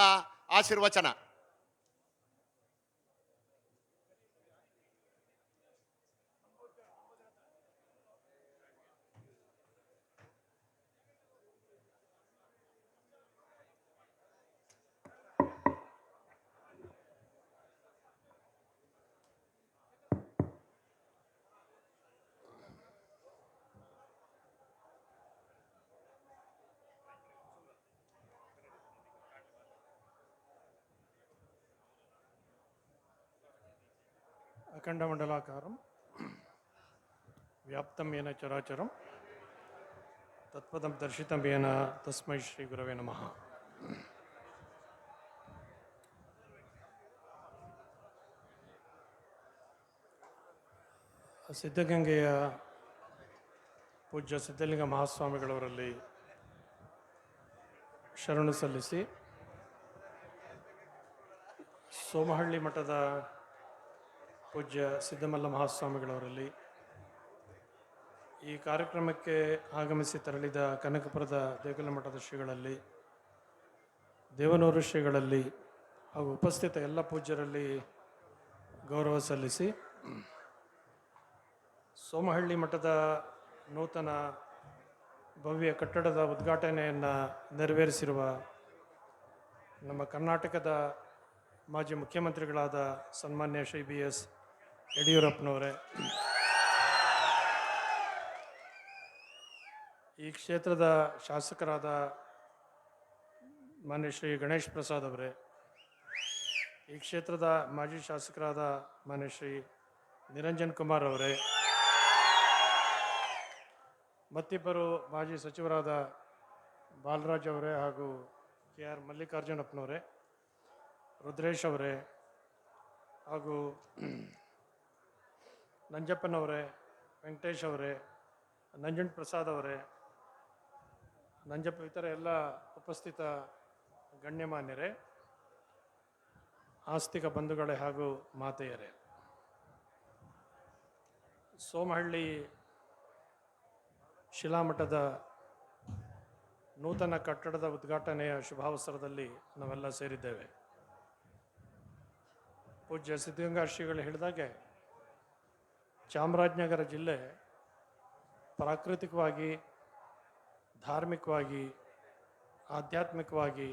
S2: ಆಶೀರ್ವಚನ.
S7: అఖండమండలాకారం వ్యాప్తం ఏన చరాచరం తత్పదం దర్శితం ఏన తస్మై శ్రీ గురవే నమః. ಸಿದ್ಧಗಂಗೆಯ ಪೂಜ್ಯ ಸಿದ್ಧಲಿಂಗ ಮಹಾಸ್ವಾಮಿಗಳವರಲ್ಲಿ ಶರಣು ಸಲ್ಲಿಸಿ ಸೋಮಹಳ್ಳಿ ಮಠದ ಪೂಜ್ಯ ಸಿದ್ದಮಲ್ಲ ಮಹಾಸ್ವಾಮಿಗಳವರಲ್ಲಿ ಈ ಕಾರ್ಯಕ್ರಮಕ್ಕೆ ಆಗಮಿಸಿ ತೆರಳಿದ ಕನಕಪುರದ ದೇಗುಲ ಮಠದ ಶ್ರೀಗಳಲ್ಲಿ, ದೇವನೂರು ಶ್ರೀಗಳಲ್ಲಿ ಹಾಗೂ ಉಪಸ್ಥಿತ ಎಲ್ಲ ಪೂಜ್ಯರಲ್ಲಿ ಗೌರವ ಸಲ್ಲಿಸಿ, ಸೋಮಹಳ್ಳಿ ಮಠದ ನೂತನ ಭವ್ಯ ಕಟ್ಟಡದ ಉದ್ಘಾಟನೆಯನ್ನು ನೆರವೇರಿಸಿರುವ ನಮ್ಮ ಕರ್ನಾಟಕದ ಮಾಜಿ ಮುಖ್ಯಮಂತ್ರಿಗಳಾದ ಸನ್ಮಾನ್ಯ ಶ್ರೀ ಬಿ ಎಸ್ ಯಡಿಯೂರಪ್ಪನವರೇ, ಈ ಕ್ಷೇತ್ರದ ಶಾಸಕರಾದ ಮಾನ್ಯ ಶ್ರೀ ಗಣೇಶ್ ಪ್ರಸಾದ್ ಅವರೇ, ಈ ಕ್ಷೇತ್ರದ ಮಾಜಿ ಶಾಸಕರಾದ ಮಾನ್ಯ ಶ್ರೀ ನಿರಂಜನ್ ಕುಮಾರ್ ಅವರೇ, ಮತ್ತಿಬ್ಬರು ಮಾಜಿ ಸಚಿವರಾದ ಬಾಲರಾಜ್ ಅವರೇ ಹಾಗೂ ಕೆ ಆರ್ ಮಲ್ಲಿಕಾರ್ಜುನಪ್ಪನವರೇ, ರುದ್ರೇಶ್ ಅವರೇ ಹಾಗೂ ನಂಜಪ್ಪನವರೇ, ವೆಂಕಟೇಶ್ ಅವರೇ, ನಂಜುಂಡ ಪ್ರಸಾದ್ ಅವರೇ, ನಂಜಪ್ಪ ಇತರ ಎಲ್ಲ ಉಪಸ್ಥಿತ ಗಣ್ಯಮಾನ್ಯರೇ, ಆಸ್ತಿಕ ಬಂಧುಗಳೇ ಹಾಗೂ ಮಾತೆಯರೇ, ಸೋಮಹಳ್ಳಿ ಶಿಲಾಮಠದ ನೂತನ ಕಟ್ಟಡದ ಉದ್ಘಾಟನೆಯ ಶುಭಾವಸರದಲ್ಲಿ ನಾವೆಲ್ಲ ಸೇರಿದ್ದೇವೆ. ಪೂಜ್ಯ ಸಿದ್ಧಗಂಗಾ ಶ್ರೀಗಳು ಹೇಳಿದಾಗೆ ಚಾಮರಾಜನಗರ ಜಿಲ್ಲೆ ಪ್ರಾಕೃತಿಕವಾಗಿ, ಧಾರ್ಮಿಕವಾಗಿ, ಆಧ್ಯಾತ್ಮಿಕವಾಗಿ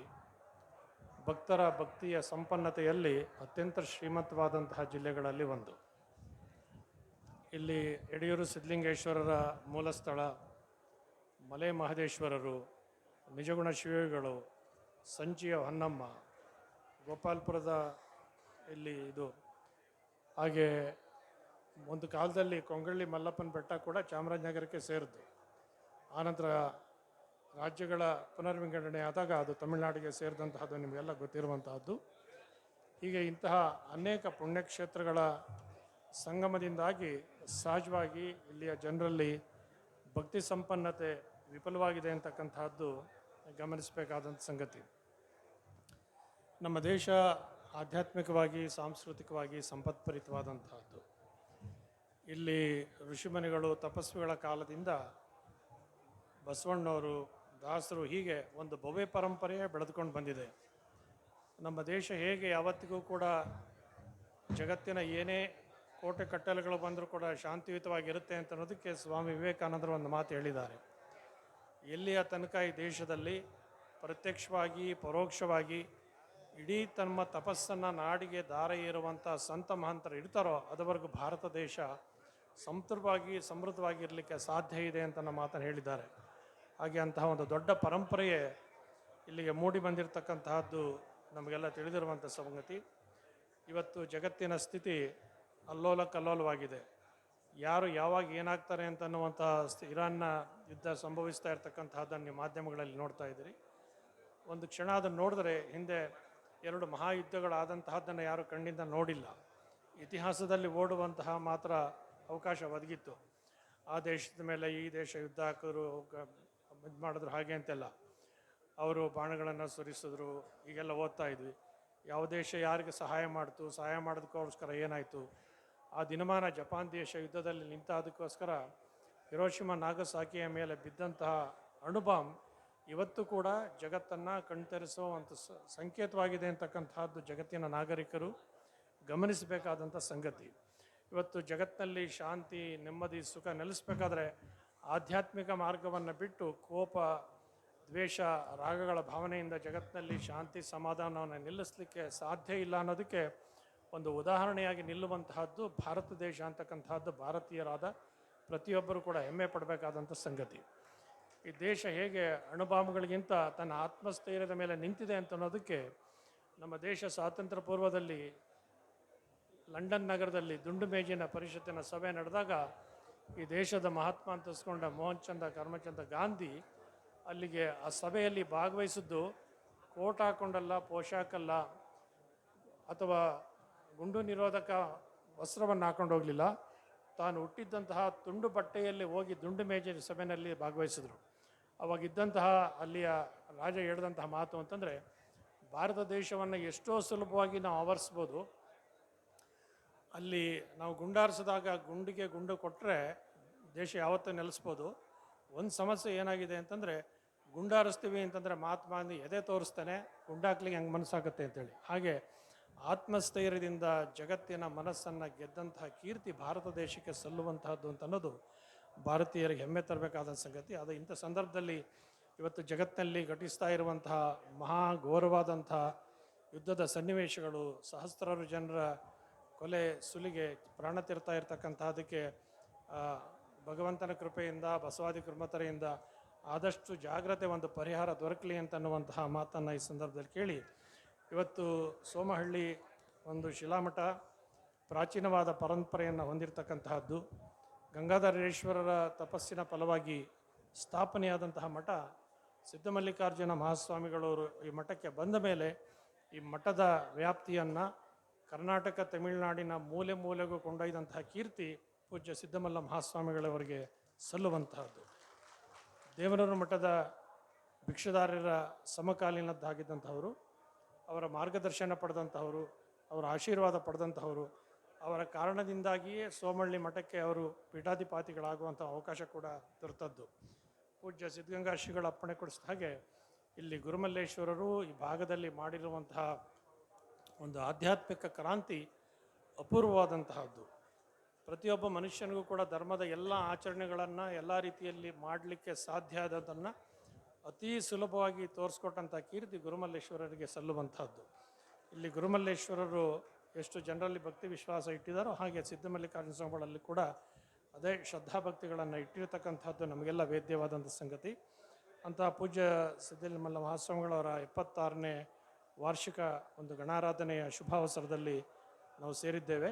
S7: ಭಕ್ತರ ಭಕ್ತಿಯ ಸಂಪನ್ನತೆಯಲ್ಲಿ ಅತ್ಯಂತ ಶ್ರೀಮಂತವಾದಂತಹ ಜಿಲ್ಲೆಗಳಲ್ಲಿ ಒಂದು. ಇಲ್ಲಿ ಯಡಿಯೂರು ಸಿದ್ಧಲಿಂಗೇಶ್ವರರ ಮೂಲಸ್ಥಳ, ಮಲೆ ಮಹದೇಶ್ವರರು, ನಿಜಗುಣ ಶಿವಗಳು, ಸಂಚಿಯ ಹೊನ್ನಮ್ಮ, ಗೋಪಾಲ್ಪುರದ ಇಲ್ಲಿ ಇದು, ಹಾಗೆ ಒಂದು ಕಾಲದಲ್ಲಿ ಕೊಂಗಳ್ಳಿ ಮಲ್ಲಪ್ಪನ ಬೆಟ್ಟ ಕೂಡ ಚಾಮರಾಜನಗರಕ್ಕೆ ಸೇರಿದ್ದು. ಆನಂತರ ರಾಜ್ಯಗಳ ಪುನರ್ವಿಂಗಡಣೆ ಆದಾಗ ಅದು ತಮಿಳುನಾಡಿಗೆ ಸೇರಿದಂತಹದ್ದು ನಿಮಗೆಲ್ಲ ಗೊತ್ತಿರುವಂತಹದ್ದು. ಹೀಗೆ ಇಂತಹ ಅನೇಕ ಪುಣ್ಯಕ್ಷೇತ್ರಗಳ ಸಂಗಮದಿಂದಾಗಿ ಸಹಜವಾಗಿ ಇಲ್ಲಿಯ ಜನರಲ್ಲಿ ಭಕ್ತಿ ಸಂಪನ್ನತೆ ವಿಫಲವಾಗಿದೆ ಅಂತಕ್ಕಂತಹದ್ದು ಗಮನಿಸಬೇಕಾದಂಥ ಸಂಗತಿ. ನಮ್ಮ ದೇಶ ಆಧ್ಯಾತ್ಮಿಕವಾಗಿ, ಸಾಂಸ್ಕೃತಿಕವಾಗಿ ಸಂಪತ್ಭರಿತವಾದಂತಹದ್ದು. ಇಲ್ಲಿ ಋಷಿಮುನಿಗಳು, ತಪಸ್ವಿಗಳ ಕಾಲದಿಂದ ಬಸವಣ್ಣವರು, ದಾಸರು, ಹೀಗೆ ಒಂದು ಭವ್ಯ ಪರಂಪರೆಯೇ ಬೆಳೆದುಕೊಂಡು ಬಂದಿದೆ. ನಮ್ಮ ದೇಶ ಹೇಗೆ ಯಾವತ್ತಿಗೂ ಕೂಡ ಜಗತ್ತಿನ ಏನೇ ಕೋಟೆ ಕಟ್ಟಲೆಗಳು ಬಂದರೂ ಕೂಡ ಶಾಂತಿಯುತವಾಗಿರುತ್ತೆ ಅಂತ ಅನ್ನೋದಕ್ಕೆ ಸ್ವಾಮಿ ವಿವೇಕಾನಂದರು ಒಂದು ಮಾತು ಹೇಳಿದ್ದಾರೆ. ಎಲ್ಲಿಯ ತನಕ ಈ ದೇಶದಲ್ಲಿ ಪ್ರತ್ಯಕ್ಷವಾಗಿ, ಪರೋಕ್ಷವಾಗಿ ಇಡೀ ತಮ್ಮ ತಪಸ್ಸನ್ನು ನಾಡಿಗೆ ದಾರ ಏರುವಂಥ ಸಂತ ಮಹಂತರು ಇರ್ತಾರೋ ಅದುವರೆಗೂ ಭಾರತ ದೇಶ ಸಮೃದ್ಧವಾಗಿ ಸಮೃದ್ಧವಾಗಿರಲಿಕ್ಕೆ ಸಾಧ್ಯ ಇದೆ ಅಂತ ನಮ್ಮ ಮಾತನ್ನು ಹೇಳಿದ್ದಾರೆ. ಹಾಗೆ ಅಂತಹ ಒಂದು ದೊಡ್ಡ ಪರಂಪರೆಯೇ ಇಲ್ಲಿಗೆ ಮೂಡಿ ಬಂದಿರತಕ್ಕಂತಹದ್ದು ನಮಗೆಲ್ಲ ತಿಳಿದಿರುವಂಥ ಸಂಗತಿ. ಇವತ್ತು ಜಗತ್ತಿನ ಸ್ಥಿತಿ ಅಲ್ಲೋಲ ಕಲ್ಲೋಲವಾಗಿದೆ. ಯಾರು ಯಾವಾಗ ಏನಾಗ್ತಾರೆ ಅಂತನ್ನುವಂಥ ಇರಾನ್ನ ಯುದ್ಧ ಸಂಭವಿಸ್ತಾ ಇರ್ತಕ್ಕಂಥದ್ದನ್ನು ನೀವು ಮಾಧ್ಯಮಗಳಲ್ಲಿ ನೋಡ್ತಾ ಇದ್ದೀರಿ. ಒಂದು ಕ್ಷಣ ಅದನ್ನು ನೋಡಿದ್ರೆ ಹಿಂದೆ 2 ಮಹಾಯುದ್ಧಗಳಾದಂತಹದ್ದನ್ನು ಯಾರು ಕಣ್ಣಿಂದ ನೋಡಿಲ್ಲ. ಇತಿಹಾಸದಲ್ಲಿ ಓಡುವಂತಹ ಮಾತ್ರ ಅವಕಾಶ ಒದಗಿತ್ತು. ಆ ದೇಶದ ಮೇಲೆ ಈ ದೇಶ ಯುದ್ಧ ಹಾಕಿದ್ರು, ಇದು ಮಾಡಿದ್ರು, ಹಾಗೆ ಅಂತೆಲ್ಲ ಅವರು ಬಾಣಗಳನ್ನು ಸುರಿಸಿದ್ರು, ಹೀಗೆಲ್ಲ ಓದ್ತಾ ಇದ್ವಿ. ಯಾವ ದೇಶ ಯಾರಿಗೆ ಸಹಾಯ ಮಾಡ್ತು, ಸಹಾಯ ಮಾಡೋದಕ್ಕೋಸ್ಕರ ಏನಾಯಿತು. ಆ ದಿನಮಾನ ಜಪಾನ್ ದೇಶ ಯುದ್ಧದಲ್ಲಿ ನಿಂತಾದಕ್ಕೋಸ್ಕರ ಹಿರೋಶಿಮಾ ನಾಗಸಾಕಿಯ ಮೇಲೆ ಬಿದ್ದಂತಹ ಅಣುಬಾಂಬ್ ಇವತ್ತು ಕೂಡ ಜಗತ್ತನ್ನು ಕಣ್ತರಿಸುವಂಥ ಸಂಕೇತವಾಗಿದೆ ಅಂತಕ್ಕಂತಹದ್ದು ಜಗತ್ತಿನ ನಾಗರಿಕರು ಗಮನಿಸಬೇಕಾದಂಥ ಸಂಗತಿ. ಇವತ್ತು ಜಗತ್ತಿನಲ್ಲಿ ಶಾಂತಿ, ನೆಮ್ಮದಿ, ಸುಖ ನೆಲೆಸಬೇಕಾದ್ರೆ ಆಧ್ಯಾತ್ಮಿಕ ಮಾರ್ಗವನ್ನು ಬಿಟ್ಟು ಕೋಪ, ದ್ವೇಷ, ರಾಗಗಳ ಭಾವನೆಯಿಂದ ಜಗತ್ತಿನಲ್ಲಿ ಶಾಂತಿ ಸಮಾಧಾನವನ್ನು ನಿಲ್ಲಿಸಲಿಕ್ಕೆ ಸಾಧ್ಯ ಇಲ್ಲ ಅನ್ನೋದಕ್ಕೆ ಒಂದು ಉದಾಹರಣೆಯಾಗಿ ನಿಲ್ಲುವಂತಹದ್ದು ಭಾರತ ದೇಶ ಅಂತಕ್ಕಂತಹದ್ದು ಭಾರತೀಯರಾದ ಪ್ರತಿಯೊಬ್ಬರು ಕೂಡ ಹೆಮ್ಮೆ ಪಡಬೇಕಾದಂಥ ಸಂಗತಿ. ಈ ದೇಶ ಹೇಗೆ ಅಣುಬಾಂಬ್ಗಳಿಗಿಂತ ತನ್ನ ಆತ್ಮಸ್ಥೈರ್ಯದ ಮೇಲೆ ನಿಂತಿದೆ ಅಂತ ಅನ್ನೋದಕ್ಕೆ ನಮ್ಮ ದೇಶ ಸ್ವಾತಂತ್ರ್ಯ ಪೂರ್ವದಲ್ಲಿ ಲಂಡನ್ ನಗರದಲ್ಲಿ ದುಂಡು ಮೇಜಿನ ಪರಿಷತ್ತಿನ ಸಭೆ ನಡೆದಾಗ ಈ ದೇಶದ ಮಹಾತ್ಮ ಅಂತಿಸ್ಕೊಂಡ ಮೋಹನ್ ಚಂದ ಕರ್ಮಚಂದ ಗಾಂಧಿ ಅಲ್ಲಿಗೆ ಆ ಸಭೆಯಲ್ಲಿ ಭಾಗವಹಿಸಿದ್ದು ಕೋಟ್ ಹಾಕೊಂಡಲ್ಲ, ಪೋಷಾಕಲ್ಲ ಅಥವಾ ಗುಂಡು ನಿರೋಧಕ ವಸ್ತ್ರವನ್ನು ಹಾಕೊಂಡು ಹೋಗಲಿಲ್ಲ. ತಾನು ಹುಟ್ಟಿದ್ದಂತಹ ತುಂಡು ಬಟ್ಟೆಯಲ್ಲಿ ಹೋಗಿ ದುಂಡು ಮೇಜಿನ ಸಭೆಯಲ್ಲಿ ಭಾಗವಹಿಸಿದ್ರು. ಅವಾಗಿದ್ದಂತಹ ಅಲ್ಲಿಯ ರಾಜ ಹೇಳಿದಂತಹ ಮಾತು ಅಂತಂದರೆ, ಭಾರತ ದೇಶವನ್ನು ಎಷ್ಟೋ ಸುಲಭವಾಗಿ ನಾವು ಆವರಿಸ್ಬೋದು, ಅಲ್ಲಿ ನಾವು ಗುಂಡಾರಿಸಿದಾಗ ಗುಂಡಿಗೆ ಗುಂಡು ಕೊಟ್ಟರೆ ದೇಶ ಯಾವತ್ತೂ ನೆಲೆಸ್ಬೋದು. ಒಂದು ಸಮಸ್ಯೆ ಏನಾಗಿದೆ ಅಂತಂದರೆ, ಗುಂಡಾರಿಸ್ತೀವಿ ಅಂತಂದರೆ ಮಹಾತ್ಮ ಗಾಂಧಿ ಎದೆ ತೋರಿಸ್ತಾನೆ, ಗುಂಡಾಕ್ಲಿಕ್ಕೆ ಹೆಂಗೆ ಮನಸ್ಸಾಗುತ್ತೆ ಅಂತೇಳಿ. ಹಾಗೆ ಆತ್ಮಸ್ಥೈರ್ಯದಿಂದ ಜಗತ್ತಿನ ಮನಸ್ಸನ್ನು ಗೆದ್ದಂತಹ ಕೀರ್ತಿ ಭಾರತ ದೇಶಕ್ಕೆ ಸಲ್ಲುವಂತಹದ್ದು ಅಂತ ಅನ್ನೋದು ಭಾರತೀಯರಿಗೆ ಹೆಮ್ಮೆ ತರಬೇಕಾದ ಸಂಗತಿ. ಅದು ಇಂಥ ಸಂದರ್ಭದಲ್ಲಿ ಇವತ್ತು ಜಗತ್ತಿನಲ್ಲಿ ಘಟಿಸ್ತಾ ಇರುವಂತಹ ಮಹಾ ಘೋರವಾದಂತಹ ಯುದ್ಧದ ಸನ್ನಿವೇಶಗಳು, ಸಹಸ್ರಾರು ಜನರ ಕೊಲೆ ಸುಲಿಗೆ, ಪ್ರಾಣ ತೀರ್ತಾ ಇರ್ತಕ್ಕಂಥದ್ದಕ್ಕೆ ಭಗವಂತನ ಕೃಪೆಯಿಂದ, ಬಸವಾದಿ ಕೃಪೆಯಿಂದ ಆದಷ್ಟು ಜಾಗ್ರತೆ, ಒಂದು ಪರಿಹಾರ ದೊರಕಲಿ ಅಂತನ್ನುವಂತಹ ಮಾತನ್ನು ಈ ಸಂದರ್ಭದಲ್ಲಿ ಕೇಳಿ, ಇವತ್ತು ಸೋಮಹಳ್ಳಿ ಒಂದು ಶಿಲಾಮಠ ಪ್ರಾಚೀನವಾದ ಪರಂಪರೆಯನ್ನು ಹೊಂದಿರತಕ್ಕಂತಹದ್ದು. ಗಂಗಾಧರೇಶ್ವರರ ತಪಸ್ಸಿನ ಫಲವಾಗಿ ಸ್ಥಾಪನೆಯಾದಂತಹ ಮಠ ಸಿದ್ಧಮಲ್ಲಿಕಾರ್ಜುನ ಮಹಾಸ್ವಾಮಿಗಳವರು ಈ ಮಠಕ್ಕೆ ಬಂದ ಮೇಲೆ ಈ ಮಠದ ವ್ಯಾಪ್ತಿಯನ್ನು ಕರ್ನಾಟಕ, ತಮಿಳುನಾಡಿನ ಮೂಲೆ ಮೂಲೆಗೂ ಕೊಂಡೊಯ್ದಂತಹ ಕೀರ್ತಿ ಪೂಜ್ಯ ಸಿದ್ಧಮಲ್ಲ ಮಹಾಸ್ವಾಮಿಗಳವರಿಗೆ ಸಲ್ಲುವಂತಹದ್ದು. ದೇವನೂರು ಮಠದ ಭಿಕ್ಷುದಾರರ ಸಮಕಾಲೀನದ್ದಾಗಿದ್ದಂಥವರು, ಅವರ ಮಾರ್ಗದರ್ಶನ ಪಡೆದಂಥವರು, ಅವರ ಆಶೀರ್ವಾದ ಪಡೆದಂಥವರು, ಅವರ ಕಾರಣದಿಂದಾಗಿಯೇ ಸೋಮಹಳ್ಳಿ ಮಠಕ್ಕೆ ಅವರು ಪೀಠಾಧಿಪತಿಗಳಾಗುವಂಥ ಅವಕಾಶ ಕೂಡ ದೊರೆತದ್ದು. ಪೂಜ್ಯ ಸಿದ್ಧಗಂಗಾ ಶ್ರೀಗಳ ಅಪ್ಪಣೆ ಕೊಡಿಸಿದ ಹಾಗೆ ಇಲ್ಲಿ ಗುರುಮಲ್ಲೇಶ್ವರರು ಈ ಭಾಗದಲ್ಲಿ ಮಾಡಿರುವಂತಹ ಒಂದು ಆಧ್ಯಾತ್ಮಿಕ ಕ್ರಾಂತಿ ಅಪೂರ್ವವಾದಂತಹದ್ದು. ಪ್ರತಿಯೊಬ್ಬ ಮನುಷ್ಯನಿಗೂ ಕೂಡ ಧರ್ಮದ ಎಲ್ಲ ಆಚರಣೆಗಳನ್ನು ಎಲ್ಲ ರೀತಿಯಲ್ಲಿ ಮಾಡಲಿಕ್ಕೆ ಸಾಧ್ಯ ಆದದನ್ನು ಅತೀ ಸುಲಭವಾಗಿ ತೋರಿಸ್ಕೊಟ್ಟಂಥ ಕೀರ್ತಿ ಗುರುಮಲ್ಲೇಶ್ವರರಿಗೆ ಸಲ್ಲುವಂಥದ್ದು. ಇಲ್ಲಿ ಗುರುಮಲ್ಲೇಶ್ವರರು ಎಷ್ಟು ಜನರಲ್ಲಿ ಭಕ್ತಿ ವಿಶ್ವಾಸ ಇಟ್ಟಿದ್ದಾರೋ ಹಾಗೆ ಸಿದ್ಧಮಲ್ಲಿಕಾರ್ಜುನ ಸ್ವಾಮಿಗಳಲ್ಲಿ ಕೂಡ ಅದೇ ಶ್ರದ್ಧಾಭಕ್ತಿಗಳನ್ನು ಇಟ್ಟಿರ್ತಕ್ಕಂಥದ್ದು ನಮಗೆಲ್ಲ ವೇದ್ಯವಾದಂಥ ಸಂಗತಿ. ಅಂತಹ ಪೂಜ್ಯ ಸಿದ್ಧಮಲ್ಲ ಮಹಾಸ್ವಾಮಿಗಳವರ 76ನೇ ವಾರ್ಷಿಕ ಒಂದು ಗಣಾರಾಧನೆಯ ಶುಭಾವಸರದಲ್ಲಿ ನಾವು ಸೇರಿದ್ದೇವೆ.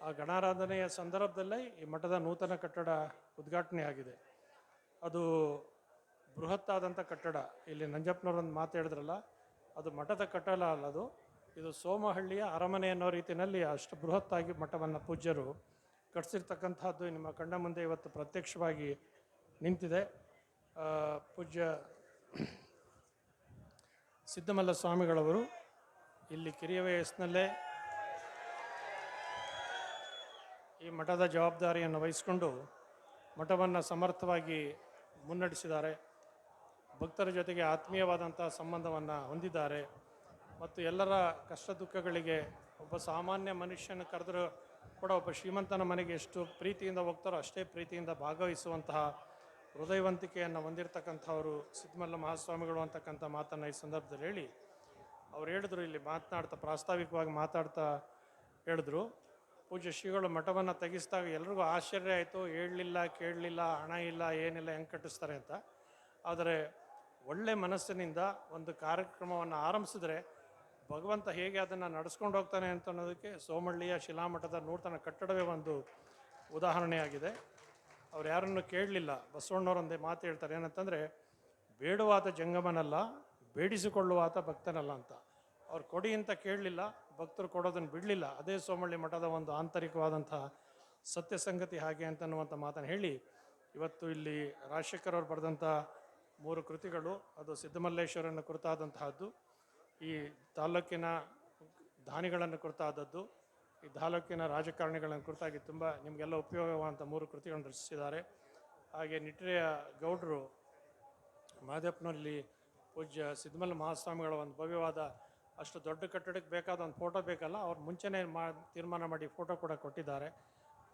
S7: ಆ ಗಣಾರಾಧನೆಯ ಸಂದರ್ಭದಲ್ಲೇ ಈ ಮಠದ ನೂತನ ಕಟ್ಟಡ ಉದ್ಘಾಟನೆ ಆಗಿದೆ. ಅದು ಬೃಹತ್ತಾದಂಥ ಕಟ್ಟಡ. ಇಲ್ಲಿ ನಂಜಪ್ಪನವರೊಂದು ಮಾತಾಡಿದ್ರಲ್ಲ, ಅದು ಮಠದ ಕಟ್ಟಡ ಅಲ್ಲ, ಇದು ಸೋಮಹಳ್ಳಿಯ ಅರಮನೆ ಅನ್ನೋ ರೀತಿಯಲ್ಲಿ ಅಷ್ಟು ಬೃಹತ್ತಾಗಿ ಮಠವನ್ನು ಪೂಜ್ಯರು ಕಟ್ಟಿಸಿರ್ತಕ್ಕಂಥದ್ದು ನಿಮ್ಮ ಕಣ್ಣ ಮುಂದೆ ಇವತ್ತು ಪ್ರತ್ಯಕ್ಷವಾಗಿ ನಿಂತಿದೆ. ಪೂಜ್ಯ ಸಿದ್ಧಮಲ್ಲ ಸ್ವಾಮಿಗಳವರು ಇಲ್ಲಿ ಕಿರಿಯ ವಯಸ್ಸಿನಲ್ಲೇ ಈ ಮಠದ ಜವಾಬ್ದಾರಿಯನ್ನು ವಹಿಸಿಕೊಂಡು ಮಠವನ್ನು ಸಮರ್ಥವಾಗಿ ಮುನ್ನಡೆಸಿದ್ದಾರೆ. ಭಕ್ತರ ಜೊತೆಗೆ ಆತ್ಮೀಯವಾದಂಥ ಸಂಬಂಧವನ್ನು ಹೊಂದಿದ್ದಾರೆ ಮತ್ತು ಎಲ್ಲರ ಕಷ್ಟ ದುಃಖಗಳಿಗೆ ಒಬ್ಬ ಸಾಮಾನ್ಯ ಮನುಷ್ಯನ ಕರೆದರೂ ಕೂಡ ಒಬ್ಬ ಶ್ರೀಮಂತನ ಮನೆಗೆ ಎಷ್ಟು ಪ್ರೀತಿಯಿಂದ ಹೋಗ್ತಾರೋ ಅಷ್ಟೇ ಪ್ರೀತಿಯಿಂದ ಭಾಗವಹಿಸುವಂತಹ ಹೃದಯವಂತಿಕೆಯನ್ನು ಹೊಂದಿರತಕ್ಕಂಥವರು ಸಿದ್ಧಮಲ್ಲ ಮಹಾಸ್ವಾಮಿಗಳು ಅಂತಕ್ಕಂಥ ಮಾತನ್ನು ಈ ಸಂದರ್ಭದಲ್ಲಿ ಹೇಳಿ, ಅವ್ರು ಹೇಳಿದ್ರು, ಇಲ್ಲಿ ಮಾತನಾಡ್ತಾ ಪ್ರಾಸ್ತಾವಿಕವಾಗಿ ಮಾತಾಡ್ತಾ ಹೇಳಿದ್ರು, ಪೂಜ್ಯ ಶ್ರೀಗಳು ಮಠವನ್ನು ತೆಗೆಸಿದಾಗ ಎಲ್ರಿಗೂ ಆಶ್ಚರ್ಯ ಆಯಿತು. ಹೇಳಲಿಲ್ಲ, ಕೇಳಲಿಲ್ಲ, ಹಣ ಇಲ್ಲ, ಏನಿಲ್ಲ, ಹೆಂಗೆ ಕಟ್ಟಿಸ್ತಾರೆ ಅಂತ. ಆದರೆ ಒಳ್ಳೆ ಮನಸ್ಸಿನಿಂದ ಒಂದು ಕಾರ್ಯಕ್ರಮವನ್ನು ಆರಂಭಿಸಿದ್ರೆ ಭಗವಂತ ಹೇಗೆ ಅದನ್ನು ನಡೆಸ್ಕೊಂಡು ಹೋಗ್ತಾನೆ ಅಂತ ಅನ್ನೋದಕ್ಕೆ ಸೋಮಹಳ್ಳಿಯ ಶಿಲಾಮಠದ ನೂತನ ಕಟ್ಟಡವೇ ಒಂದು ಉದಾಹರಣೆಯಾಗಿದೆ. ಅವ್ರು ಯಾರನ್ನು ಕೇಳಲಿಲ್ಲ. ಬಸವಣ್ಣವರೊಂದೇ ಮಾತು ಹೇಳ್ತಾರೆ, ಏನಂತಂದರೆ ಬೇಡುವಾತ ಜಂಗಮನಲ್ಲ, ಬೇಡಿಸಿಕೊಳ್ಳುವಾತ ಭಕ್ತನಲ್ಲ ಅಂತ. ಅವ್ರು ಕೊಡಿ ಅಂತ ಕೇಳಲಿಲ್ಲ, ಭಕ್ತರು ಕೊಡೋದನ್ನು ಬಿಡಲಿಲ್ಲ. ಅದೇ ಸೋಮಹಳ್ಳಿ ಮಠದ ಒಂದು ಆಂತರಿಕವಾದಂಥ ಸತ್ಯ ಸಂಗತಿ ಹಾಗೆ ಅಂತನ್ನುವಂಥ ಮಾತನ್ನು ಹೇಳಿ, ಇವತ್ತು ಇಲ್ಲಿ ರಾಜಶೇಖರ್ ಅವರು ಬರೆದಂಥ 3 ಕೃತಿಗಳು, ಅದು ಸಿದ್ದಮಲ್ಲೇಶ್ವರನ ಕುರಿತಾದಂತಹದ್ದು, ಈ ತಾಲೂಕಿನ ದಾನಿಗಳನ್ನು ಕುರಿತಾದದ್ದು, ಈ ತಾಲೂಕಿನ ರಾಜಕಾರಣಿಗಳನ್ನು ಕುರಿತಾಗಿ ತುಂಬ ನಿಮಗೆಲ್ಲ ಉಪಯೋಗವಾದಂಥ 3 ಕೃತಿಗಳನ್ನು ರಚಿಸಿದ್ದಾರೆ. ಹಾಗೆ ನಿಟ್ರೆಯ ಗೌಡರು ಮಾದೇಪನಲ್ಲಿ ಪೂಜ್ಯ ಸಿದ್ದಮಲ್ಲ ಮಹಾಸ್ವಾಮಿಗಳ ಒಂದು ಭವ್ಯವಾದ, ಅಷ್ಟು ದೊಡ್ಡ ಕಟ್ಟಡಕ್ಕೆ ಬೇಕಾದ ಒಂದು ಫೋಟೋ ಬೇಕಲ್ಲ, ಅವ್ರು ಮುಂಚೆನೇ ತೀರ್ಮಾನ ಮಾಡಿ ಫೋಟೋ ಕೂಡ ಕೊಟ್ಟಿದ್ದಾರೆ.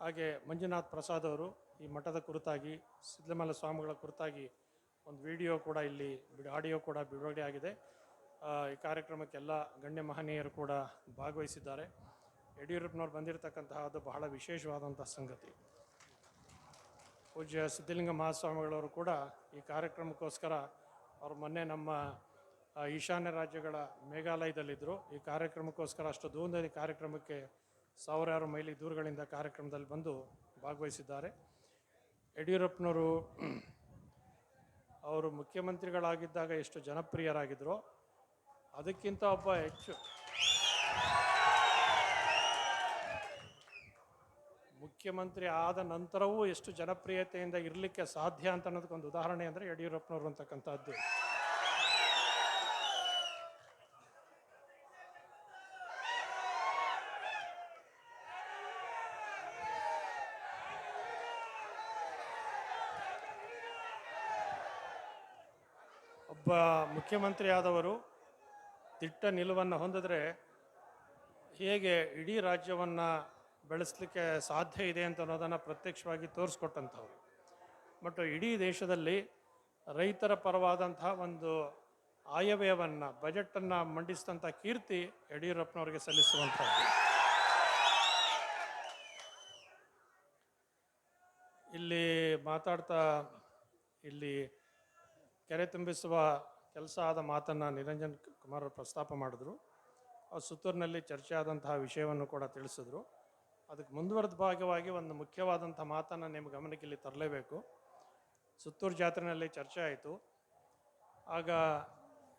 S7: ಹಾಗೆ ಮಂಜುನಾಥ್ ಪ್ರಸಾದ್ ಅವರು ಈ ಮಠದ ಕುರಿತಾಗಿ, ಸಿದ್ದಮಲ್ಲ ಸ್ವಾಮಿಗಳ ಕುರಿತಾಗಿ ಒಂದು ವಿಡಿಯೋ ಕೂಡ ಇಲ್ಲಿ ಆಡಿಯೋ ಕೂಡ ಬಿಡುಗಡೆ ಆಗಿದೆ. ಈ ಕಾರ್ಯಕ್ರಮಕ್ಕೆಲ್ಲ ಗಣ್ಯ ಮಹನೀಯರು ಕೂಡ ಭಾಗವಹಿಸಿದ್ದಾರೆ. ಯಡಿಯೂರಪ್ಪನವ್ರು ಬಂದಿರತಕ್ಕಂತಹ ಅದು ಬಹಳ ವಿಶೇಷವಾದಂಥ ಸಂಗತಿ. ಪೂಜ್ಯ ಸಿದ್ಧಲಿಂಗ ಮಹಾಸ್ವಾಮಿಗಳವರು ಕೂಡ ಈ ಕಾರ್ಯಕ್ರಮಕ್ಕೋಸ್ಕರ ಅವರು ಮೊನ್ನೆ ನಮ್ಮ ಈಶಾನ್ಯ ರಾಜ್ಯಗಳ ಮೇಘಾಲಯದಲ್ಲಿದ್ದರು. ಈ ಕಾರ್ಯಕ್ರಮಕ್ಕೋಸ್ಕರ ಅಷ್ಟು ದೂರದಲ್ಲಿ ಕಾರ್ಯಕ್ರಮಕ್ಕೆ ಸಾವಿರಾರು ಮೈಲಿ ದೂರಗಳಿಂದ ಕಾರ್ಯಕ್ರಮದಲ್ಲಿ ಬಂದು ಭಾಗವಹಿಸಿದ್ದಾರೆ. ಯಡಿಯೂರಪ್ಪನವರು ಅವರು ಮುಖ್ಯಮಂತ್ರಿಗಳಾಗಿದ್ದಾಗ ಎಷ್ಟು ಜನಪ್ರಿಯರಾಗಿದ್ದರೋ ಅದಕ್ಕಿಂತ ಒಬ್ಬ ಹೆಚ್ಚು ಮುಖ್ಯಮಂತ್ರಿ ಆದ ನಂತರವೂ ಎಷ್ಟು ಜನಪ್ರಿಯತೆಯಿಂದ ಇರಲಿಕ್ಕೆ ಸಾಧ್ಯ ಅಂತ ಅನ್ನೋದಕ್ಕೊಂದು ಉದಾಹರಣೆ ಅಂದರೆ ಯಡಿಯೂರಪ್ಪನವರು ಅಂತಕ್ಕಂಥದ್ದು. ಒಬ್ಬ ಮುಖ್ಯಮಂತ್ರಿ ಆದವರು ದಿಟ್ಟ ನಿಲುವನ್ನು ಹೊಂದಿದ್ರೆ ಹೇಗೆ ಇಡೀ ರಾಜ್ಯವನ್ನು ಬೆಳೆಸಲಿಕ್ಕೆ ಸಾಧ್ಯ ಇದೆ ಅಂತ ಅನ್ನೋದನ್ನು ಪ್ರತ್ಯಕ್ಷವಾಗಿ ತೋರಿಸ್ಕೊಟ್ಟಂಥವ್ರು. ಮತ್ತು ಇಡೀ ದೇಶದಲ್ಲಿ ರೈತರ ಪರವಾದಂತಹ ಒಂದು ಆಯವ್ಯಯವನ್ನು, ಬಜೆಟನ್ನು ಮಂಡಿಸಿದಂಥ ಕೀರ್ತಿ ಯಡಿಯೂರಪ್ಪನವರಿಗೆ ಸಲ್ಲಿಸುವಂಥದ್ದು. ಇಲ್ಲಿ ಮಾತಾಡ್ತಾ ಇಲ್ಲಿ ಕೆರೆ ತುಂಬಿಸುವ ಕೆಲಸ ಆದ ಮಾತನ್ನು ನಿರಂಜನ್ ಕುಮಾರ್ ಅವರು ಪ್ರಸ್ತಾಪ ಮಾಡಿದ್ರು. ಅವ್ರು ಸುತ್ತೂರಿನಲ್ಲಿ ಚರ್ಚೆ ಆದಂತಹ ವಿಷಯವನ್ನು ಕೂಡ ತಿಳಿಸಿದ್ರು. ಅದಕ್ಕೆ ಮುಂದುವರೆದ ಭಾಗವಾಗಿ ಒಂದು ಮುಖ್ಯವಾದಂಥ ಮಾತನ್ನು ನಿಮ್ಮ ಗಮನಕ್ಕೆ ಇಲ್ಲಿ ತರಲೇಬೇಕು. ಸುತ್ತೂರು ಜಾತ್ರೆಯಲ್ಲಿ ಚರ್ಚೆ ಆಯಿತು. ಆಗ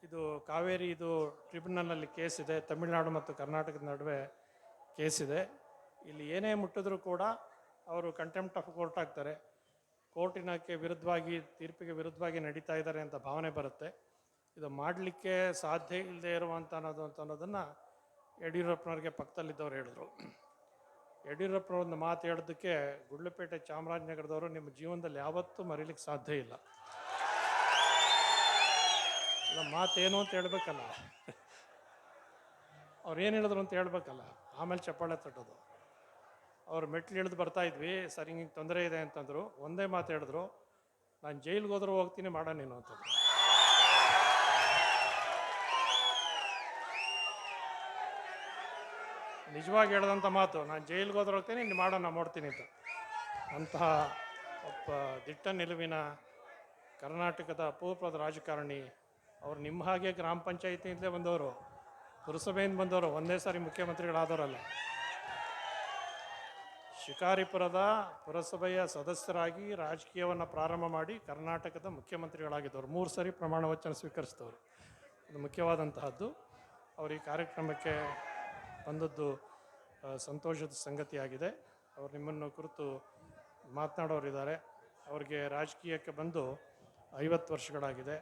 S7: ಇದು ಕಾವೇರಿ ಇದು ಟ್ರಿಬ್ಯುನಲ್ನಲ್ಲಿ ಕೇಸಿದೆ, ತಮಿಳುನಾಡು ಮತ್ತು ಕರ್ನಾಟಕದ ನಡುವೆ ಕೇಸಿದೆ. ಇಲ್ಲಿ ಏನೇ ಮುಟ್ಟಿದ್ರೂ ಕೂಡ ಅವರು ಕಂಟೆಂಪ್ಟ್ ಆಫ್ ಕೋರ್ಟ್ ಆಗ್ತಾರೆ. ಕೋರ್ಟಿನಕ್ಕೆ ವಿರುದ್ಧವಾಗಿ, ತೀರ್ಪಿಗೆ ವಿರುದ್ಧವಾಗಿ ನಡೀತಾ ಇದ್ದಾರೆ ಅಂತ ಭಾವನೆ ಬರುತ್ತೆ. ಇದು ಮಾಡಲಿಕ್ಕೆ ಸಾಧ್ಯ ಇಲ್ಲದೆ ಇರುವಂಥ ಅನ್ನೋದನ್ನು ಯಡಿಯೂರಪ್ಪನವ್ರಿಗೆ ಪಕ್ಕದಲ್ಲಿದ್ದವ್ರು ಹೇಳಿದ್ರು. ಯಡಿಯೂರಪ್ಪನವ್ರ ಒಂದು ಮಾತು ಹೇಳೋದಕ್ಕೆ ಗುಡ್ಲಪೇಟೆ ಚಾಮರಾಜನಗರದವರು ನಿಮ್ಮ ಜೀವನದಲ್ಲಿ ಯಾವತ್ತೂ ಮರೀಲಿಕ್ಕೆ ಸಾಧ್ಯ ಇಲ್ಲ. ಇಲ್ಲ, ಮಾತೇನು ಅಂತ ಹೇಳ್ಬೇಕಲ್ಲ, ಅವ್ರು ಏನು ಹೇಳಿದ್ರು ಅಂತ ಹೇಳ್ಬೇಕಲ್ಲ, ಆಮೇಲೆ ಚಪ್ಪಾಳೆ ತಟ್ಟೋದು. ಅವ್ರು ಮೆಟ್ಲು ಇಳಿದು ಬರ್ತಾ ಇದ್ವಿ, ಸರಿ ಹಿಂಗೆ ತೊಂದರೆ ಇದೆ ಅಂತಂದರು. ಒಂದೇ ಮಾತು ಹೇಳಿದ್ರು, ನಾನು ಜೈಲಿಗೆ ಹೋದ್ರೂ ಹೋಗ್ತೀನಿ, ಮಾಡ ನೀನು ಅಂತಂದ್ರು. ನಿಜವಾಗಿ ಹೇಳ್ದಂಥ ಮಾತು, ನಾನು ಜೈಲಿಗೆ ಹೋದ್ರೆ ಹೋಗ್ತೀನಿ, ನೀನು ಮಾಡೋಣ ನೋಡ್ತೀನಿ ಅಂತ. ಅಂತಹ ಒಬ್ಬ ದಿಟ್ಟ ನಿಲುವಿನ ಕರ್ನಾಟಕದ ಅಪೂರ್ವದ ರಾಜಕಾರಣಿ ಅವರು. ನಿಮ್ಮ ಹಾಗೆ ಗ್ರಾಮ ಪಂಚಾಯಿತಿಯಿಂದಲೇ ಬಂದವರು, ಪುರಸಭೆಯಿಂದ ಬಂದವರು, ಒಂದೇ ಸಾರಿ ಮುಖ್ಯಮಂತ್ರಿಗಳಾದವರಲ್ಲ. ಶಿಕಾರಿಪುರದ ಪುರಸಭೆಯ ಸದಸ್ಯರಾಗಿ ರಾಜಕೀಯವನ್ನು ಪ್ರಾರಂಭ ಮಾಡಿ ಕರ್ನಾಟಕದ ಮುಖ್ಯಮಂತ್ರಿಗಳಾಗಿದ್ದವರು, 3 ಸರಿ ಪ್ರಮಾಣ ವಚನ ಸ್ವೀಕರಿಸಿದವರು. ಅದು ಮುಖ್ಯವಾದಂತಹದ್ದು. ಅವರು ಈ ಕಾರ್ಯಕ್ರಮಕ್ಕೆ ಬಂದದ್ದು ಸಂತೋಷದ ಸಂಗತಿಯಾಗಿದೆ. ಅವರು ನಿಮ್ಮನ್ನು ಕುರಿತು ಮಾತನಾಡೋರಿದ್ದಾರೆ. ಅವರಿಗೆ ರಾಜಕೀಯಕ್ಕೆ ಬಂದು 50 ವರ್ಷಗಳಾಗಿದೆ.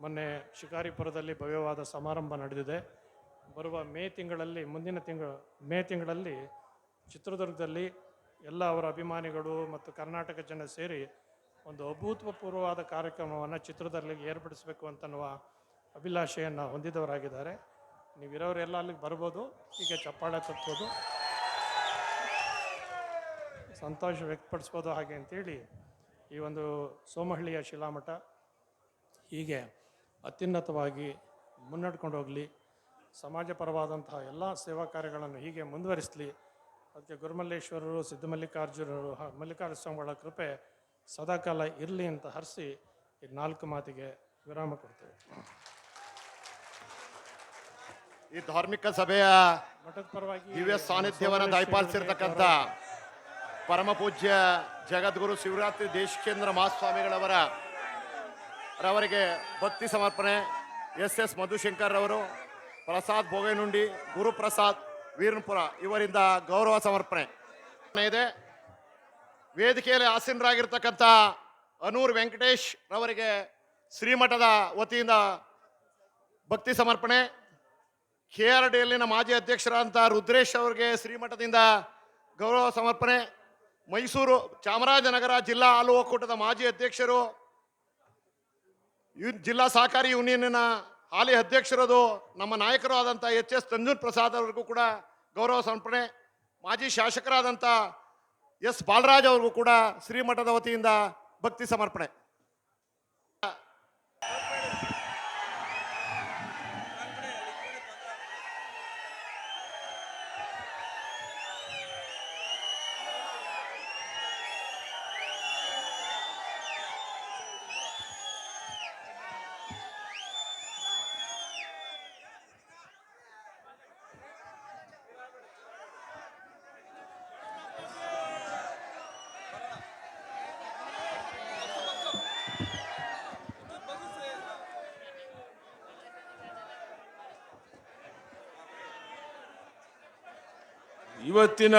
S7: ಮೊನ್ನೆ ಶಿಕಾರಿಪುರದಲ್ಲಿ ಭವ್ಯವಾದ ಸಮಾರಂಭ ನಡೆದಿದೆ. ಬರುವ ಮುಂದಿನ ತಿಂಗಳು ಮೇ ತಿಂಗಳಲ್ಲಿ ಚಿತ್ರದುರ್ಗದಲ್ಲಿ ಎಲ್ಲ ಅವರ ಅಭಿಮಾನಿಗಳು ಮತ್ತು ಕರ್ನಾಟಕ ಜನ ಸೇರಿ ಒಂದು ಅಭೂತಪೂರ್ವವಾದ ಕಾರ್ಯಕ್ರಮವನ್ನು ಚಿತ್ರದುರ್ಗದಲ್ಲಿ ಏರ್ಪಡಿಸಬೇಕು ಅಂತನ್ನುವ ಅಭಿಲಾಷೆಯನ್ನು ಹೊಂದಿದವರಾಗಿದ್ದಾರೆ. ನೀವಿರೋರೆಲ್ಲ ಅಲ್ಲಿಗೆ ಬರ್ಬೋದು, ಹೀಗೆ ಚಪ್ಪಾಳೆ ತಟ್ಬೋದು, ಸಂತೋಷ ವ್ಯಕ್ತಪಡಿಸ್ಬೋದು. ಹಾಗೆ ಅಂತೇಳಿ ಈ ಒಂದು ಸೋಮಹಳ್ಳಿಯ ಶಿಲಾಮಠ ಹೀಗೆ ಅತ್ಯುನ್ನತವಾಗಿ ಮುನ್ನಡ್ಕೊಂಡು ಹೋಗಲಿ, ಸಮಾಜ ಪರವಾದಂತಹ ಎಲ್ಲ ಸೇವಾ ಕಾರ್ಯಗಳನ್ನು ಹೀಗೆ ಮುಂದುವರಿಸಲಿ. ಅದಕ್ಕೆ ಗುರುಮಲ್ಲೇಶ್ವರರು, ಸಿದ್ಧಮಲ್ಲಿಕಾರ್ಜುನರು, ಮಲ್ಲಿಕಾರ್ಜುನ ಸ್ವಾಮಿಗಳ ಕೃಪೆ ಸದಾಕಾಲ ಇರಲಿ ಅಂತ ಹರಿಸಿ ಈ 4 ಮಾತಿಗೆ ವಿರಾಮ ಕೊಡ್ತೇವೆ.
S2: ಈ ಧಾರ್ಮಿಕ ಸಭೆಯ
S7: ಮಠದ ಪರವಾಗಿ
S2: ದಿವ್ಯ ಸಾನ್ನಿಧ್ಯವನ್ನ ದಯಪಾಲಿಸಿರ್ತಕ್ಕಂಥ ಪರಮ ಪೂಜ್ಯ ಜಗದ್ಗುರು ಶಿವರಾತ್ರಿ ದೇಶಿಕೇಂದ್ರ ಮಹಾಸ್ವಾಮಿಗಳವರ ರವರಿಗೆ ಭಕ್ತಿ ಸಮರ್ಪಣೆ ಎಸ್ ಮಧುಶಂಕರ್ ಅವರು, ಪ್ರಸಾದ್ ಭೋಗೇನುಂಡಿ, ಗುರುಪ್ರಸಾದ್ ವೀರನ್ಪುರ ಇವರಿಂದ ಗೌರವ ಸಮರ್ಪಣೆ ಇದೆ. ವೇದಿಕೆಯಲ್ಲಿ ಆಸೀನರಾಗಿರ್ತಕ್ಕಂಥ ಅನೂರ್ ವೆಂಕಟೇಶ್ ರವರಿಗೆ ಶ್ರೀಮಠದ ವತಿಯಿಂದ ಭಕ್ತಿ ಸಮರ್ಪಣೆ. KRDಯಲ್ಲಿನ ಮಾಜಿ ಅಧ್ಯಕ್ಷರಾದಂಥ ರುದ್ರೇಶ್ ಅವರಿಗೆ ಶ್ರೀಮಠದಿಂದ ಗೌರವ ಸಮರ್ಪಣೆ. ಮೈಸೂರು ಚಾಮರಾಜನಗರ ಜಿಲ್ಲಾ ಹಾಲು ಒಕ್ಕೂಟದ ಮಾಜಿ ಅಧ್ಯಕ್ಷರು, ಜಿಲ್ಲಾ ಸಹಕಾರಿ ಯೂನಿಯನ್ನಿನ ಹಾಲಿ ಅಧ್ಯಕ್ಷರದು ನಮ್ಮ ನಾಯಕರು ಆದಂಥ HS ತಂಜೂರ್ ಪ್ರಸಾದ್ ಅವರಿಗೂ ಕೂಡ ಗೌರವ ಸಮರ್ಪಣೆ. ಮಾಜಿ ಶಾಸಕರಾದಂಥ S ಬಾಲರಾಜ್ ಅವ್ರಿಗೂ ಕೂಡ ಶ್ರೀಮಠದ ವತಿಯಿಂದ ಭಕ್ತಿ ಸಮರ್ಪಣೆ.
S8: ಇವತ್ತಿನ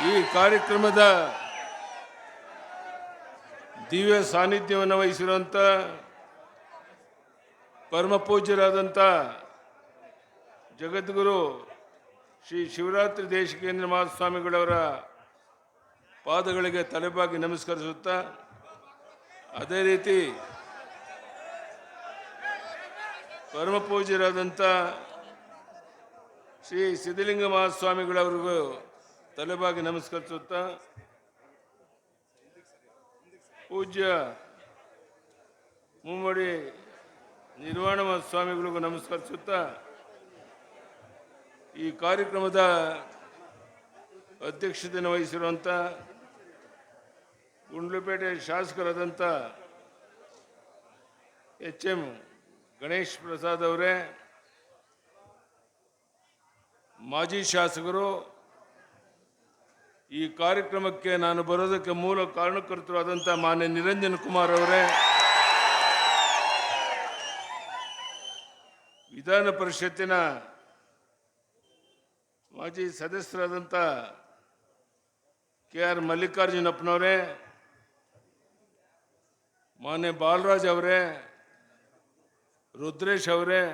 S8: ಈ ಕಾರ್ಯಕ್ರಮದ ದಿವ್ಯ ಸಾನ್ನಿಧ್ಯವನ್ನು ವಹಿಸಿರುವಂಥ ಪರಮ ಪೂಜ್ಯರಾದಂಥ ಜಗದ್ಗುರು ಶ್ರೀ ಶಿವರಾತ್ರಿ ದೇಶಿಕೇಂದ್ರ ಮಹಾಸ್ವಾಮಿಗಳವರ ಪಾದಗಳಿಗೆ ತಲೆಬಾಗಿ ನಮಸ್ಕರಿಸುತ್ತಾ, ಅದೇ ರೀತಿ ಪರಮ ಪೂಜ್ಯರಾದಂಥ ಶ್ರೀ ಸಿದ್ಧಲಿಂಗ ಮಹಾಸ್ವಾಮಿಗಳವರಿಗೂ ತಲೆಬಾಗಿ ನಮಸ್ಕರಿಸುತ್ತಾ, ಪೂಜ್ಯ ಮುಮ್ಮಡಿ ನಿರ್ವಾಣ ಸ್ವಾಮಿಗಳಿಗೂ ನಮಸ್ಕರಿಸುತ್ತಾ, ಈ ಕಾರ್ಯಕ್ರಮದ ಅಧ್ಯಕ್ಷತೆಯನ್ನು ವಹಿಸಿರುವಂಥ ಗುಂಡ್ಲುಪೇಟೆ ಶಾಸಕರಾದಂಥ HM ಗಣೇಶ್ ಪ್ರಸಾದ್ ಅವರೇ, ಮಾಜಿ ಶಾಸಕರು, ಈ ಕಾರ್ಯಕ್ರಮಕ್ಕೆ ನಾನು ಬರೋದಕ್ಕೆ ಮೂಲ ಕಾರಣಕರ್ತರಾದಂಥ ಮಾನ್ಯ ನಿರಂಜನ್ ಕುಮಾರ್ ಅವರೇ, ವಿಧಾನ ಪರಿಷತ್ತಿನ ಮಾಜಿ ಸದಸ್ಯರಾದಂಥ KR ಮಲ್ಲಿಕಾರ್ಜುನಪ್ಪನವರೇ, ಮಾನ್ಯ ಬಾಲರಾಜ್ ಅವರೇ, ರುದ್ರೇಶ್ ಅವರೇ,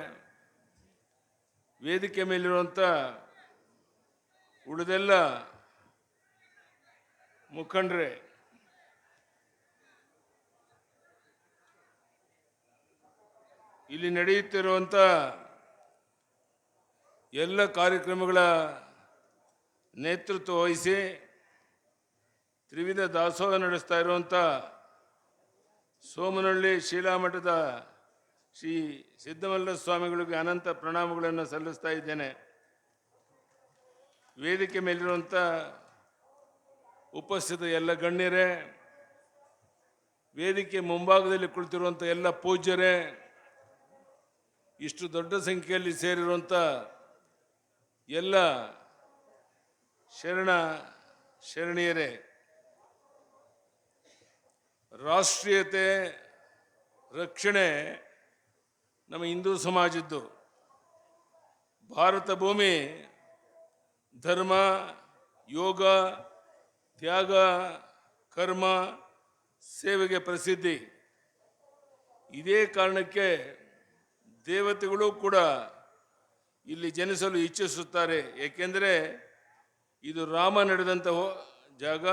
S8: ವೇದಿಕೆ ಮೇಲಿರುವಂಥ ಉಳಿದೆಲ್ಲ ಮುಖಂಡರೇ, ಇಲ್ಲಿ ನಡೆಯುತ್ತಿರುವಂಥ ಎಲ್ಲ ಕಾರ್ಯಕ್ರಮಗಳ ನೇತೃತ್ವ ವಹಿಸಿ ತ್ರಿವಿಧ ದಾಸೋಹ ನಡೆಸ್ತಾ ಇರುವಂಥ ಸೋಮನಹಳ್ಳಿ ಶೀಲಾಮಠದ ಶ್ರೀ ಸಿದ್ದಮಲ್ಲ ಸ್ವಾಮಿಗಳಿಗೆ ಅನಂತ ಪ್ರಣಾಮಗಳನ್ನು ಸಲ್ಲಿಸ್ತಾ ಇದ್ದೇನೆ. ವೇದಿಕೆ ಮೇಲಿರುವಂಥ ಉಪಸ್ಥಿತ ಎಲ್ಲ ಗಣ್ಯರೇ, ವೇದಿಕೆ ಮುಂಭಾಗದಲ್ಲಿ ಕುಳಿತಿರುವಂಥ ಎಲ್ಲ ಪೂಜ್ಯರೇ, ಇಷ್ಟು ದೊಡ್ಡ ಸಂಖ್ಯೆಯಲ್ಲಿ ಸೇರಿರುವಂಥ ಎಲ್ಲ ಶರಣೀಯರೇ, ರಾಷ್ಟ್ರೀಯತೆ ರಕ್ಷಣೆ ನಮ್ಮ ಹಿಂದೂ ಸಮಾಜದ್ದು. ಭಾರತ ಭೂಮಿ ಧರ್ಮ, ಯೋಗ, ತ್ಯಾಗ, ಕರ್ಮ, ಸೇವೆಗೆ ಪ್ರಸಿದ್ಧಿ. ಇದೇ ಕಾರಣಕ್ಕೆ ದೇವತೆಗಳು ಕೂಡ ಇಲ್ಲಿ ಜನಿಸಲು ಇಚ್ಛಿಸುತ್ತಾರೆ. ಏಕೆಂದರೆ ಇದು ರಾಮ ನಡೆದಂಥ ಜಾಗ,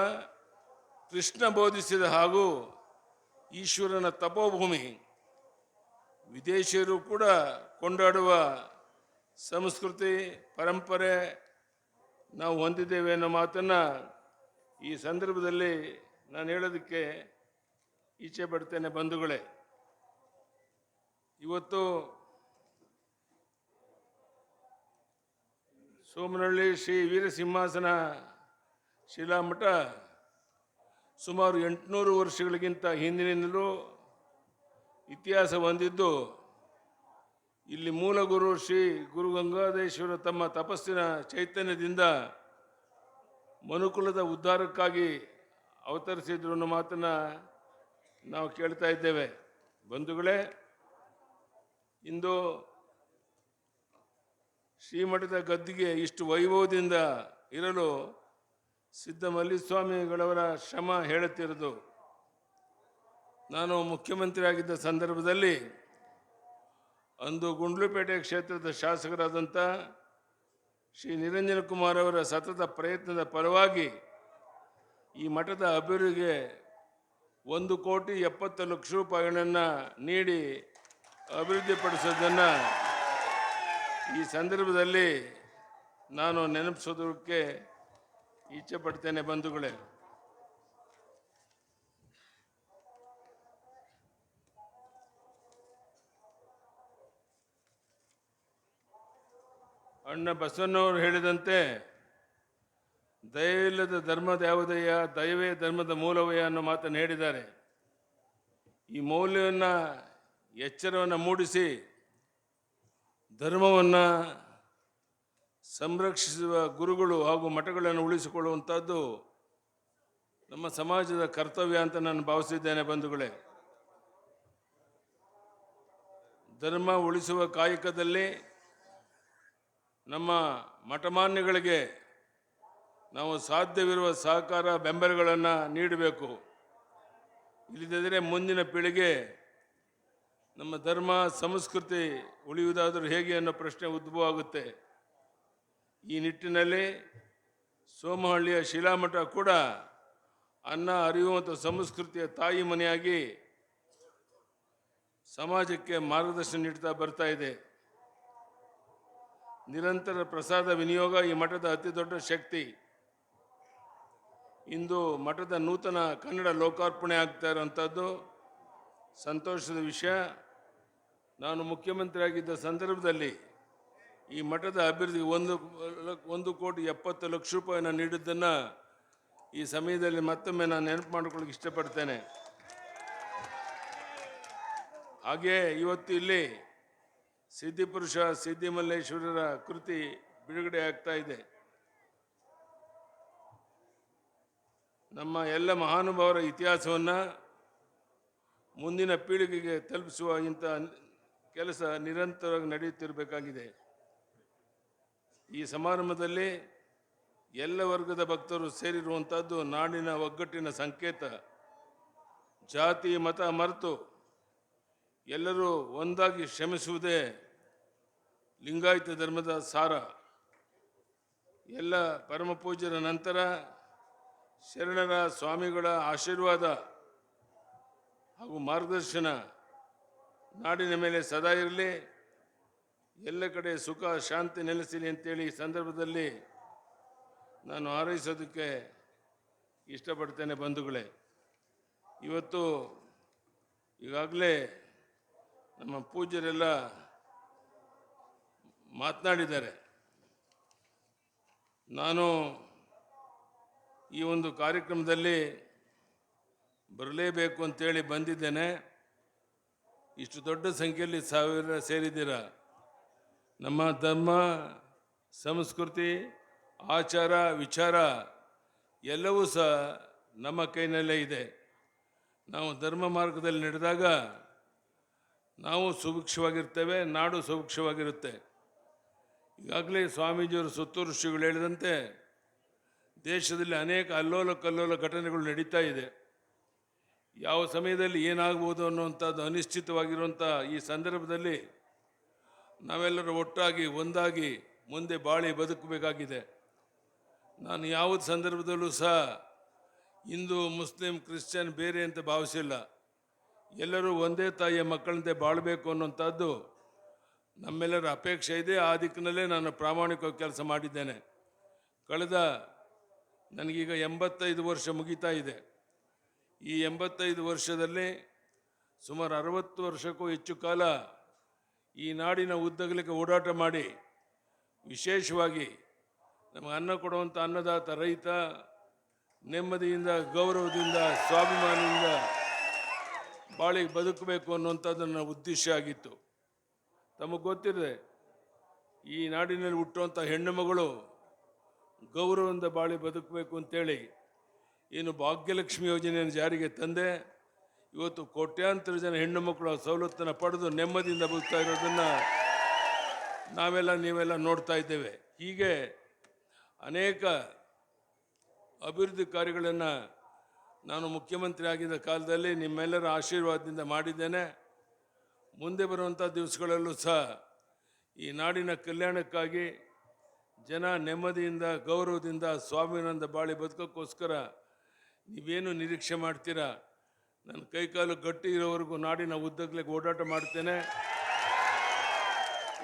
S8: ಕೃಷ್ಣ ಬೋಧಿಸಿದ ಹಾಗೂ ಈಶ್ವರನ ತಪೋಭೂಮಿ. ವಿದೇಶಿಯರು ಕೂಡ ಕೊಂಡಾಡುವ ಸಂಸ್ಕೃತಿ ಪರಂಪರೆ ನಾವು ಹೊಂದಿದ್ದೇವೆ ಅನ್ನೋ ಮಾತನ್ನು ಈ ಸಂದರ್ಭದಲ್ಲಿ ನಾನು ಹೇಳೋದಕ್ಕೆ ಇಚ್ಛೆ ಪಡ್ತೇನೆ. ಬಂಧುಗಳೇ, ಇವತ್ತು ಸೋಮನಹಳ್ಳಿ ಶ್ರೀ ವೀರಸಿಂಹಾಸನ ಶಿಲಾಮಠ ಸುಮಾರು 800 ವರ್ಷಗಳಿಗಿಂತ ಹಿಂದಿನಿಂದಲೂ ಇತಿಹಾಸ ಹೊಂದಿದ್ದು ಇಲ್ಲಿ ಮೂಲ ಗುರು ಶ್ರೀ ಗುರು ಗಂಗಾಧರೇಶ್ವರ ತಮ್ಮ ತಪಸ್ಸಿನ ಚೈತನ್ಯದಿಂದ ಮನುಕುಲದ ಉದ್ಧಾರಕ್ಕಾಗಿ ಅವತರಿಸಿದ್ರು ಅನ್ನೋ ಮಾತನ್ನ ನಾವು ಕೇಳ್ತಾ ಇದ್ದೇವೆ. ಬಂಧುಗಳೇ, ಇಂದು ಶ್ರೀಮಠದ ಗದ್ದಿಗೆ ಇಷ್ಟು ವೈಭವದಿಂದ ಇರಲು ಸಿದ್ಧ ಮಲ್ಲಿಸ್ವಾಮಿಗಳವರ ಶ್ರಮ ಹೇಳುತ್ತಿರೋದು. ನಾನು ಮುಖ್ಯಮಂತ್ರಿ ಆಗಿದ್ದ ಸಂದರ್ಭದಲ್ಲಿ ಅಂದು ಗುಂಡ್ಲುಪೇಟೆ ಕ್ಷೇತ್ರದ ಶಾಸಕರಾದಂಥ ಶ್ರೀ ನಿರಂಜನ ಕುಮಾರ್ ಅವರ ಸತತ ಪ್ರಯತ್ನದ ಫಲವಾಗಿ ಈ ಮಠದ ಅಭಿವೃದ್ಧಿಗೆ 1,70,00,000 ರೂಪಾಯಿಗಳನ್ನು ನೀಡಿ ಅಭಿವೃದ್ಧಿಪಡಿಸೋದನ್ನು ಈ ಸಂದರ್ಭದಲ್ಲಿ ನಾನು ನೆನಪಿಸೋದಕ್ಕೆ ಇಚ್ಛೆ ಪಡ್ತೇನೆ. ಬಂಧುಗಳೇ, ಅಣ್ಣ ಬಸವಣ್ಣವರು ಹೇಳಿದಂತೆ ದಯವಿಲ್ಲದ ಧರ್ಮದ ಯಾವುದಯ್ಯ, ದಯವೇ ಧರ್ಮದ ಮೂಲವಯ್ಯ ಅನ್ನೋ ಮಾತನ್ನು ಹೇಳಿದ್ದಾರೆ. ಈ ಮೌಲ್ಯವನ್ನು ಎಚ್ಚರವನ್ನು ಮೂಡಿಸಿ ಧರ್ಮವನ್ನು ಸಂರಕ್ಷಿಸುವ ಗುರುಗಳು ಹಾಗೂ ಮಠಗಳನ್ನು ಉಳಿಸಿಕೊಳ್ಳುವಂಥದ್ದು ನಮ್ಮ ಸಮಾಜದ ಕರ್ತವ್ಯ ಅಂತ ನಾನು ಭಾವಿಸಿದ್ದೇನೆ. ಬಂಧುಗಳೇ, ಧರ್ಮ ಉಳಿಸುವ ಕಾಯಕದಲ್ಲಿ ನಮ್ಮ ಮಠಮಾನ್ಯಗಳಿಗೆ ನಾವು ಸಾಧ್ಯವಿರುವ ಸಹಕಾರ ಬೆಂಬಲಗಳನ್ನು ನೀಡಬೇಕು. ಇಲ್ಲದಿದ್ದರೆ ಮುಂದಿನ ಪೀಳಿಗೆ ನಮ್ಮ ಧರ್ಮ ಸಂಸ್ಕೃತಿ ಉಳಿಯುವುದಾದರೂ ಹೇಗೆ ಅನ್ನೋ ಪ್ರಶ್ನೆ ಉದ್ಭವ ಆಗುತ್ತೆ. ಈ ನಿಟ್ಟಿನಲ್ಲಿ ಸೋಮಹಳ್ಳಿಯ ಶಿಲಾಮಠ ಕೂಡ ಅನ್ನ ಅರಿಯುವಂಥ ಸಂಸ್ಕೃತಿಯ ತಾಯಿ ಮನೆಯಾಗಿ ಸಮಾಜಕ್ಕೆ ಮಾರ್ಗದರ್ಶನ ನೀಡ್ತಾ ಬರ್ತಾ ಇದೆ. ನಿರಂತರ ಪ್ರಸಾದ ವಿನಿಯೋಗ ಈ ಮಠದ ಅತಿ ದೊಡ್ಡ ಶಕ್ತಿ. ಇಂದು ಮಠದ ನೂತನ ಕನ್ನಡ ಲೋಕಾರ್ಪಣೆ ಆಗ್ತಾ ಇರುವಂಥದ್ದು ಸಂತೋಷದ ವಿಷಯ. ನಾನು ಮುಖ್ಯಮಂತ್ರಿ ಆಗಿದ್ದ ಸಂದರ್ಭದಲ್ಲಿ ಈ ಮಠದ ಅಭಿವೃದ್ಧಿಗೆ 1,70,00,000 ರೂಪಾಯಿನ ನೀಡಿದ್ದನ್ನು ಈ ಸಮಯದಲ್ಲಿ ಮತ್ತೊಮ್ಮೆ ನಾನು ನೆನಪು ಮಾಡಿಕೊಳ್ಳಕ್ಕೆ ಇಷ್ಟಪಡ್ತೇನೆ. ಹಾಗೆ ಇವತ್ತು ಇಲ್ಲಿ ಸಿದ್ಧಿಪುರುಷ ಸಿದ್ಧಿಮಲ್ಲೇಶ್ವರರ ಕೃತಿ ಬಿಡುಗಡೆ ಆಗ್ತಾ ಇದೆ. ನಮ್ಮ ಎಲ್ಲ ಮಹಾನುಭಾವರ ಇತಿಹಾಸವನ್ನು ಮುಂದಿನ ಪೀಳಿಗೆಗೆ ತಲುಪಿಸುವ ಇಂಥ ಕೆಲಸ ನಿರಂತರವಾಗಿ ನಡೆಯುತ್ತಿರಬೇಕಾಗಿದೆ. ಈ ಸಮಾರಂಭದಲ್ಲಿ ಎಲ್ಲ ವರ್ಗದ ಭಕ್ತರು ಸೇರಿರುವಂಥದ್ದು ನಾಡಿನ ಒಗ್ಗಟ್ಟಿನ ಸಂಕೇತ. ಜಾತಿ ಮತ ಮರೆತು ಎಲ್ಲರೂ ಒಂದಾಗಿ ಶ್ರಮಿಸುವುದೇ ಲಿಂಗಾಯತ ಧರ್ಮದ ಸಾರ. ಎಲ್ಲ ಪರಮ ಪೂಜ್ಯರ ನಂತರ ಶರಣರ ಸ್ವಾಮಿಗಳ ಆಶೀರ್ವಾದ ಹಾಗೂ ಮಾರ್ಗದರ್ಶನ ನಾಡಿನ ಮೇಲೆ ಸದಾ ಇರಲಿ, ಎಲ್ಲ ಕಡೆ ಸುಖ ಶಾಂತಿ ನೆಲೆಸಲಿ ಅಂತೇಳಿ ಈ ಸಂದರ್ಭದಲ್ಲಿ ನಾನು ಹಾರೈಸೋದಕ್ಕೆ ಇಷ್ಟಪಡ್ತೇನೆ. ಬಂಧುಗಳೇ, ಇವತ್ತು ಈಗಾಗಲೇ ನಮ್ಮ ಪೂಜ್ಯರೆಲ್ಲ ಮಾತನಾಡಿದ್ದಾರೆ. ನಾನು ಈ ಒಂದು ಕಾರ್ಯಕ್ರಮದಲ್ಲಿ ಬರಲೇಬೇಕು ಅಂತೇಳಿ ಬಂದಿದ್ದೇನೆ. ಇಷ್ಟು ದೊಡ್ಡ ಸಂಖ್ಯೆಯಲ್ಲಿ ಸಾವಿರ ಸೇರಿದ್ದೀರ. ನಮ್ಮ ಧರ್ಮ ಸಂಸ್ಕೃತಿ ಆಚಾರ ವಿಚಾರ ಎಲ್ಲವೂ ಸಹ ನಮ್ಮ ಕೈನಲ್ಲೇ ಇದೆ. ನಾವು ಧರ್ಮ ಮಾರ್ಗದಲ್ಲಿ ನಡೆದಾಗ ನಾವು ಸುಭಿಕ್ಷವಾಗಿರ್ತೇವೆ, ನಾಡು ಸುಭಿಕ್ಷವಾಗಿರುತ್ತೆ. ಈಗಾಗಲೇ ಸ್ವಾಮೀಜಿಯವರು ಸುತ್ತೂರು ಶ್ರೀಗಳು ಹೇಳಿದಂತೆ ದೇಶದಲ್ಲಿ ಅನೇಕ ಅಲ್ಲೋಲ ಕಲ್ಲೋಲ ಘಟನೆಗಳು ನಡೀತಾ ಇದೆ. ಯಾವ ಸಮಯದಲ್ಲಿ ಏನಾಗ್ಬೋದು ಅನ್ನುವಂಥದ್ದು ಅನಿಶ್ಚಿತವಾಗಿರುವಂಥ ಈ ಸಂದರ್ಭದಲ್ಲಿ ನಾವೆಲ್ಲರೂ ಒಟ್ಟಾಗಿ ಒಂದಾಗಿ ಮುಂದೆ ಬಾಳಿ ಬದುಕಬೇಕಾಗಿದೆ. ನಾನು ಯಾವ ಸಂದರ್ಭದಲ್ಲೂ ಸಹ ಹಿಂದೂ ಮುಸ್ಲಿಂ ಕ್ರಿಶ್ಚಿಯನ್ ಬೇರೆ ಅಂತ ಭಾವಿಸಿಲ್ಲ. ಎಲ್ಲರೂ ಒಂದೇ ತಾಯಿಯ ಮಕ್ಕಳಂತೆ ಬಾಳಬೇಕು ಅನ್ನುವಂಥದ್ದು ನಮ್ಮೆಲ್ಲರ ಅಪೇಕ್ಷೆ ಇದೆ. ಆ ದಿಕ್ಕಿನಲ್ಲೇ ನಾನು ಪ್ರಾಮಾಣಿಕವಾಗಿ ಕೆಲಸ ಮಾಡಿದ್ದೇನೆ. ಕಳೆದ ನನಗೀಗ 85 ವರ್ಷ ಮುಗಿತಾ ಇದೆ. ಈ 85 ವರ್ಷದಲ್ಲಿ ಸುಮಾರು 60 ವರ್ಷಕ್ಕೂ ಹೆಚ್ಚು ಕಾಲ ಈ ನಾಡಿನ ಉದ್ದಗಲಿಕ್ಕೆ ಓಡಾಟ ಮಾಡಿ, ವಿಶೇಷವಾಗಿ ನಮಗೆ ಅನ್ನ ಕೊಡುವಂಥ ಅನ್ನದಾತ ರೈತ ನೆಮ್ಮದಿಯಿಂದ ಗೌರವದಿಂದ ಸ್ವಾಭಿಮಾನದಿಂದ ಬಾಳಿ ಬದುಕಬೇಕು ಅನ್ನುವಂಥದ್ದು ನನ್ನ ಉದ್ದೇಶ ಆಗಿತ್ತು. ತಮಗೆ ಗೊತ್ತಿದೆ, ಈ ನಾಡಿನಲ್ಲಿ ಹುಟ್ಟುವಂಥ ಹೆಣ್ಣು ಮಗಳು ಗೌರವದಿಂದ ಬಾಳಿ ಬದುಕಬೇಕು ಅಂತೇಳಿ ಏನು ಭಾಗ್ಯಲಕ್ಷ್ಮಿ ಯೋಜನೆಯನ್ನು ಜಾರಿಗೆ ತಂದೆ ಇವತ್ತು ಕೋಟ್ಯಾಂತರ ಜನ ಹೆಣ್ಣು ಮಕ್ಕಳು ಆ ಸವಲತ್ತನ್ನು ಪಡೆದು ನೆಮ್ಮದಿಯಿಂದ ಬದುಕ್ತಾ ಇರೋದನ್ನು ನೀವೆಲ್ಲ ನೋಡ್ತಾ ಇದ್ದೇವೆ. ಹೀಗೆ ಅನೇಕ ಅಭಿವೃದ್ಧಿ ಕಾರ್ಯಗಳನ್ನು ನಾನು ಮುಖ್ಯಮಂತ್ರಿ ಆಗಿದ್ದ ಕಾಲದಲ್ಲಿ ನಿಮ್ಮೆಲ್ಲರ ಆಶೀರ್ವಾದದಿಂದ ಮಾಡಿದ್ದೇನೆ. ಮುಂದೆ ಬರುವಂಥ ದಿವಸಗಳಲ್ಲೂ ಸಹ ಈ ನಾಡಿನ ಕಲ್ಯಾಣಕ್ಕಾಗಿ ಜನ ನೆಮ್ಮದಿಯಿಂದ ಗೌರವದಿಂದ ಸ್ವಾಭಿಮಾನದಿಂದ ಬಾಳಿ ಬದುಕೋಕ್ಕೋಸ್ಕರ ನೀವೇನು ನಿರೀಕ್ಷೆ ಮಾಡ್ತೀರಾ, ನನ್ನ ಕೈಕಾಲು ಗಟ್ಟಿ ಇರೋವರೆಗೂ ನಾಡಿನ ಉದ್ದಗಲಿಗೆ ಓಡಾಟ ಮಾಡ್ತೇನೆ.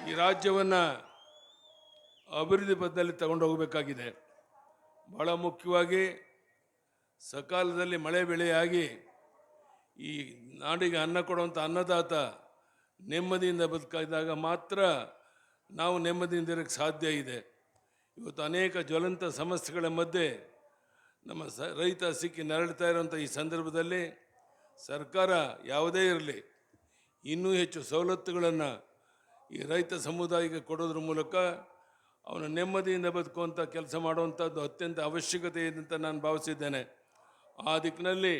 S8: ಈ ರಾಜ್ಯವನ್ನು ಅಭಿವೃದ್ಧಿ ಪಥದಲ್ಲಿ ತಗೊಂಡು ಹೋಗಬೇಕಾಗಿದೆ. ಭಾಳ ಮುಖ್ಯವಾಗಿ ಸಕಾಲದಲ್ಲಿ ಮಳೆ ಬೆಳೆಯಾಗಿ ಈ ನಾಡಿಗೆ ಅನ್ನ ಕೊಡುವಂಥ ಅನ್ನದಾತ ನೆಮ್ಮದಿಯಿಂದ ಬದುಕಿದಾಗ ಮಾತ್ರ ನಾವು ನೆಮ್ಮದಿಯಿಂದ ಇರೋಕ್ಕೆ ಸಾಧ್ಯ ಇದೆ. ಇವತ್ತು ಅನೇಕ ಜ್ವಲಂತ ಸಮಸ್ಯೆಗಳ ಮಧ್ಯೆ ನಮ್ಮ ರೈತ ಸಿಕ್ಕಿ ನರಳ್ತಾ ಇರುವಂಥ ಈ ಸಂದರ್ಭದಲ್ಲಿ ಸರ್ಕಾರ ಯಾವುದೇ ಇರಲಿ ಇನ್ನೂ ಹೆಚ್ಚು ಸವಲತ್ತುಗಳನ್ನು ಈ ರೈತ ಸಮುದಾಯಕ್ಕೆ ಕೊಡೋದ್ರ ಮೂಲಕ ಅವನು ನೆಮ್ಮದಿಯಿಂದ ಬದುಕುವಂಥ ಕೆಲಸ ಮಾಡುವಂಥದ್ದು ಅತ್ಯಂತ ಅವಶ್ಯಕತೆ ಇದೆ ಅಂತ ನಾನು ಭಾವಿಸಿದ್ದೇನೆ. ಆ ದಿಕ್ಕಿನಲ್ಲಿ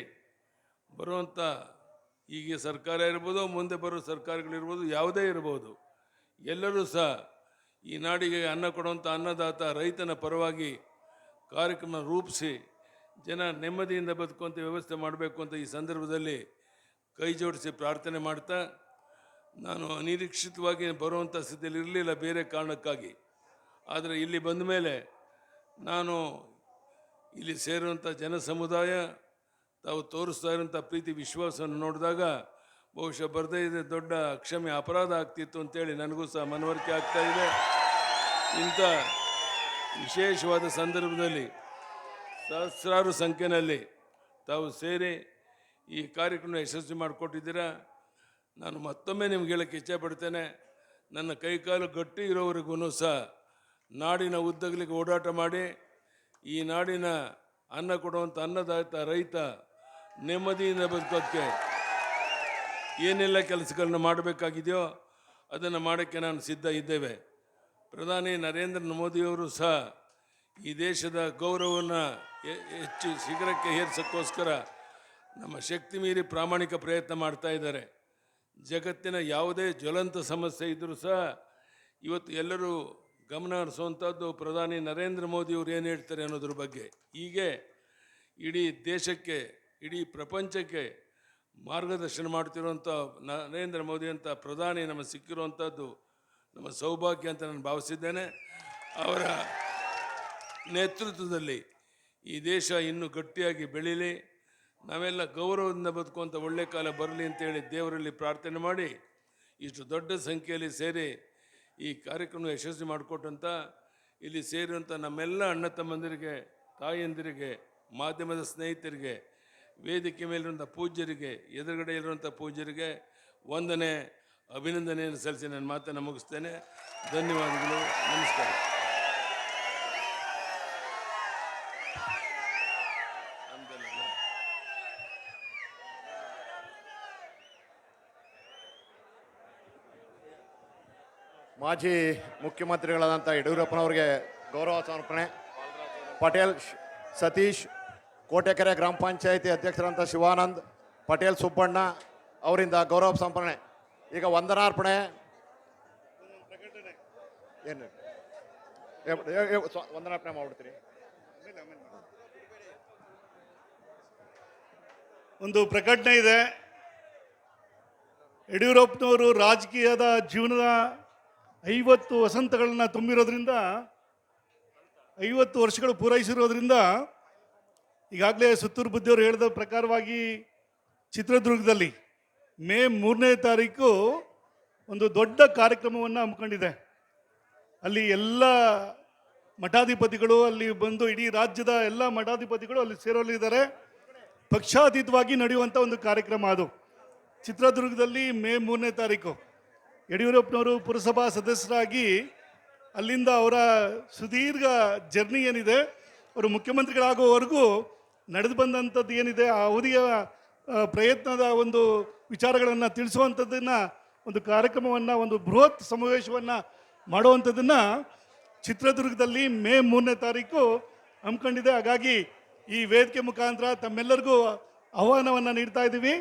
S8: ಬರುವಂಥ ಈಗ ಸರ್ಕಾರ ಇರ್ಬೋದು, ಮುಂದೆ ಬರೋ ಸರ್ಕಾರಗಳಿರ್ಬೋದು, ಯಾವುದೇ ಇರ್ಬೋದು, ಎಲ್ಲರೂ ಸಹ ಈ ನಾಡಿಗೆ ಅನ್ನ ಕೊಡುವಂಥ ಅನ್ನದಾತ ರೈತನ ಪರವಾಗಿ ಕಾರ್ಯಕ್ರಮ ರೂಪಿಸಿ ಜನ ನೆಮ್ಮದಿಯಿಂದ ಬದುಕುವಂಥ ವ್ಯವಸ್ಥೆ ಮಾಡಬೇಕು ಅಂತ ಈ ಸಂದರ್ಭದಲ್ಲಿ ಕೈ ಜೋಡಿಸಿ ಪ್ರಾರ್ಥನೆ ಮಾಡ್ತಾ, ನಾನು ಅನಿರೀಕ್ಷಿತವಾಗಿ ಬರುವಂಥ ಸ್ಥಿತಿಯಲ್ಲಿ ಇರಲಿಲ್ಲ ಬೇರೆ ಕಾರಣಕ್ಕಾಗಿ. ಆದರೆ ಇಲ್ಲಿ ಬಂದ ಮೇಲೆ ನಾನು ಇಲ್ಲಿ ಸೇರುವಂಥ ಜನ ಸಮುದಾಯ ತಾವು ತೋರಿಸ್ತಾ ಇರೋಂಥ ಪ್ರೀತಿ ವಿಶ್ವಾಸವನ್ನು ನೋಡಿದಾಗ ಬಹುಶಃ ಬರದೇ ಇದೆ ದೊಡ್ಡ ಅಕ್ಷಮ್ಯ ಅಪರಾಧ ಆಗ್ತಿತ್ತು ಅಂತೇಳಿ ನನಗೂ ಸಹ ಮನವರಿಕೆ ಆಗ್ತಾ ಇದೆ. ಇಂಥ ವಿಶೇಷವಾದ ಸಂದರ್ಭದಲ್ಲಿ ಸಹಸ್ರಾರು ಸಂಖ್ಯೆಯಲ್ಲಿ ತಾವು ಸೇರಿ ಈ ಕಾರ್ಯಕ್ರಮ ಯಶಸ್ವಿ ಮಾಡಿಕೊಟ್ಟಿದ್ದೀರಾ. ನಾನು ಮತ್ತೊಮ್ಮೆ ನಿಮ್ಗೆ ಹೇಳಕ್ಕೆ ಇಚ್ಛೆಪಡ್ತೇನೆ, ನನ್ನ ಕೈಕಾಲು ಗಟ್ಟಿ ಇರೋವರೆಗೂ ಸಹ ನಾಡಿನ ಉದ್ದಗಲಿಗೆ ಓಡಾಟ ಮಾಡಿ ಈ ನಾಡಿನ ಅನ್ನ ಕೊಡುವಂಥ ಅನ್ನದಾತ ರೈತ ನೆಮ್ಮದಿಯಿಂದ ಬದುಕೋಕ್ಕೆ ಏನೆಲ್ಲ ಕೆಲಸಗಳನ್ನ ಮಾಡಬೇಕಾಗಿದೆಯೋ ಅದನ್ನು ಮಾಡೋಕ್ಕೆ ನಾನು ಸಿದ್ಧ ಇದ್ದೇವೆ. ಪ್ರಧಾನಿ ನರೇಂದ್ರ ಮೋದಿಯವರು ಸಹ ಈ ದೇಶದ ಗೌರವವನ್ನು ಹೆಚ್ಚು ಶಿಖರಕ್ಕೆ ಏರಿಸೋಕ್ಕೋಸ್ಕರ ನಮ್ಮ ಶಕ್ತಿ ಮೀರಿ ಪ್ರಾಮಾಣಿಕ ಪ್ರಯತ್ನ ಮಾಡ್ತಾ ಇದ್ದಾರೆ. ಜಗತ್ತಿನ ಯಾವುದೇ ಜ್ವಲಂತ ಸಮಸ್ಯೆ ಇದ್ದರೂ ಸಹ ಇವತ್ತು ಎಲ್ಲರೂ ಗಮನ ಹರಿಸುವಂಥದ್ದು ಪ್ರಧಾನಿ ನರೇಂದ್ರ ಮೋದಿಯವರು ಏನು ಹೇಳ್ತಾರೆ ಅನ್ನೋದ್ರ ಬಗ್ಗೆ. ಹೀಗೆ ಇಡೀ ದೇಶಕ್ಕೆ, ಇಡೀ ಪ್ರಪಂಚಕ್ಕೆ ಮಾರ್ಗದರ್ಶನ ಮಾಡ್ತಿರುವಂಥ ನರೇಂದ್ರ ಮೋದಿ ಅಂತ ಪ್ರಧಾನಿ ನಮಗೆ ಸಿಕ್ಕಿರುವಂಥದ್ದು ನಮ್ಮ ಸೌಭಾಗ್ಯ ಅಂತ ನಾನು ಭಾವಿಸಿದ್ದೇನೆ. ಅವರ ನೇತೃತ್ವದಲ್ಲಿ ಈ ದೇಶ ಇನ್ನೂ ಗಟ್ಟಿಯಾಗಿ ಬೆಳೀಲಿ, ನಾವೆಲ್ಲ ಗೌರವದಿಂದ ಬದುಕುವಂಥ ಒಳ್ಳೆ ಕಾಲ ಬರಲಿ ಅಂತೇಳಿ ದೇವರಲ್ಲಿ ಪ್ರಾರ್ಥನೆ ಮಾಡಿ ಇಷ್ಟು ದೊಡ್ಡ ಸಂಖ್ಯೆಯಲ್ಲಿ ಸೇರಿ ಈ ಕಾರ್ಯಕ್ರಮ ಯಶಸ್ವಿ ಮಾಡಿಕೊಟ್ಟಂಥ ಇಲ್ಲಿ ಸೇರಿರುವಂಥ ನಮ್ಮೆಲ್ಲ ಅಣ್ಣ ತಮ್ಮಂದಿರಿಗೆ, ತಾಯಂದಿರಿಗೆ, ಮಾಧ್ಯಮದ ಸ್ನೇಹಿತರಿಗೆ, ವೇದಿಕೆ ಮೇಲಿರುವಂಥ ಪೂಜ್ಯರಿಗೆ, ಎದುರುಗಡೆ ಇರುವಂಥ ಪೂಜ್ಯರಿಗೆ ವಂದನೆ, ಅಭಿನಂದನೆಯನ್ನು ಸಲ್ಲಿಸಿ ನನ್ನ ಮಾತನ್ನು ಮುಗಿಸ್ತೇನೆ. ಧನ್ಯವಾದಗಳು. ನಮಸ್ಕಾರ.
S2: ಮಾಜಿ ಮುಖ್ಯಮಂತ್ರಿಗಳಾದಂಥ ಯಡಿಯೂರಪ್ಪನವರಿಗೆ ಗೌರವ ಸಮರ್ಪಣೆ. ಪಟೇಲ್ ಸತೀಶ್, ಕೋಟೆಕೆರೆ ಗ್ರಾಮ ಪಂಚಾಯಿತಿ ಅಧ್ಯಕ್ಷರಂಥ ಶಿವಾನಂದ್, ಪಟೇಲ್ ಸುಬ್ಬಣ್ಣ ಅವರಿಂದ ಗೌರವ ಸಮರ್ಪಣೆ. ಈಗ ವಂದನಾರ್ಪಣೆ ಏನು ವಂದನಾರ್ಪಣೆ ಮಾಡ್ಬಿಡ್ತೀರಿ.
S1: ಒಂದು ಪ್ರಕಟಣೆ ಇದೆ. ಯಡಿಯೂರಪ್ಪನವರು ರಾಜಕೀಯದ ಜೀವನದ 50 ವಸಂತಗಳನ್ನು ತುಂಬಿರೋದ್ರಿಂದ, 50 ವರ್ಷಗಳು ಪೂರೈಸಿರೋದ್ರಿಂದ ಈಗಾಗಲೇ ಸುತ್ತೂರು ಬುದ್ಧಿಯವರು ಹೇಳಿದ ಪ್ರಕಾರವಾಗಿ ಚಿತ್ರದುರ್ಗದಲ್ಲಿ ಮೇ 3ನೇ ತಾರೀಕು ಒಂದು ದೊಡ್ಡ ಕಾರ್ಯಕ್ರಮವನ್ನು ಹಮ್ಮಿಕೊಂಡಿದೆ. ಅಲ್ಲಿ ಎಲ್ಲ ಮಠಾಧಿಪತಿಗಳು ಅಲ್ಲಿ ಬಂದು, ಇಡೀ ರಾಜ್ಯದ ಎಲ್ಲ ಮಠಾಧಿಪತಿಗಳು ಅಲ್ಲಿ ಸೇರಲಿದ್ದಾರೆ. ಪಕ್ಷಾತೀತವಾಗಿ ನಡೆಯುವಂಥ ಒಂದು ಕಾರ್ಯಕ್ರಮ ಅದು ಚಿತ್ರದುರ್ಗದಲ್ಲಿ ಮೇ 3ನೇ ತಾರೀಕು. ಯಡಿಯೂರಪ್ಪನವರು ಪುರಸಭಾ ಸದಸ್ಯರಾಗಿ ಅಲ್ಲಿಂದ ಅವರ ಸುದೀರ್ಘ ಜರ್ನಿ ಏನಿದೆ, ಅವರು ಮುಖ್ಯಮಂತ್ರಿಗಳಾಗುವವರೆಗೂ ನಡೆದು ಬಂದಂಥದ್ದು ಏನಿದೆ, ಆ ಅವಧಿಯ ಪ್ರಯತ್ನದ ಒಂದು ವಿಚಾರಗಳನ್ನು ತಿಳಿಸುವಂಥದ್ದನ್ನು ಒಂದು ಕಾರ್ಯಕ್ರಮವನ್ನು, ಒಂದು ಬೃಹತ್ ಸಮಾವೇಶವನ್ನು ಮಾಡುವಂಥದ್ದನ್ನು ಚಿತ್ರದುರ್ಗದಲ್ಲಿ ಮೇ 3ನೇ ತಾರೀಕು ಹಮ್ಮಿಕೊಂಡಿದೆ. ಹಾಗಾಗಿ ಈ ವೇದಿಕೆ ಮುಖಾಂತರ ತಮ್ಮೆಲ್ಲರಿಗೂ ಆಹ್ವಾನವನ್ನು ನೀಡ್ತಾ ಇದ್ದೀವಿ.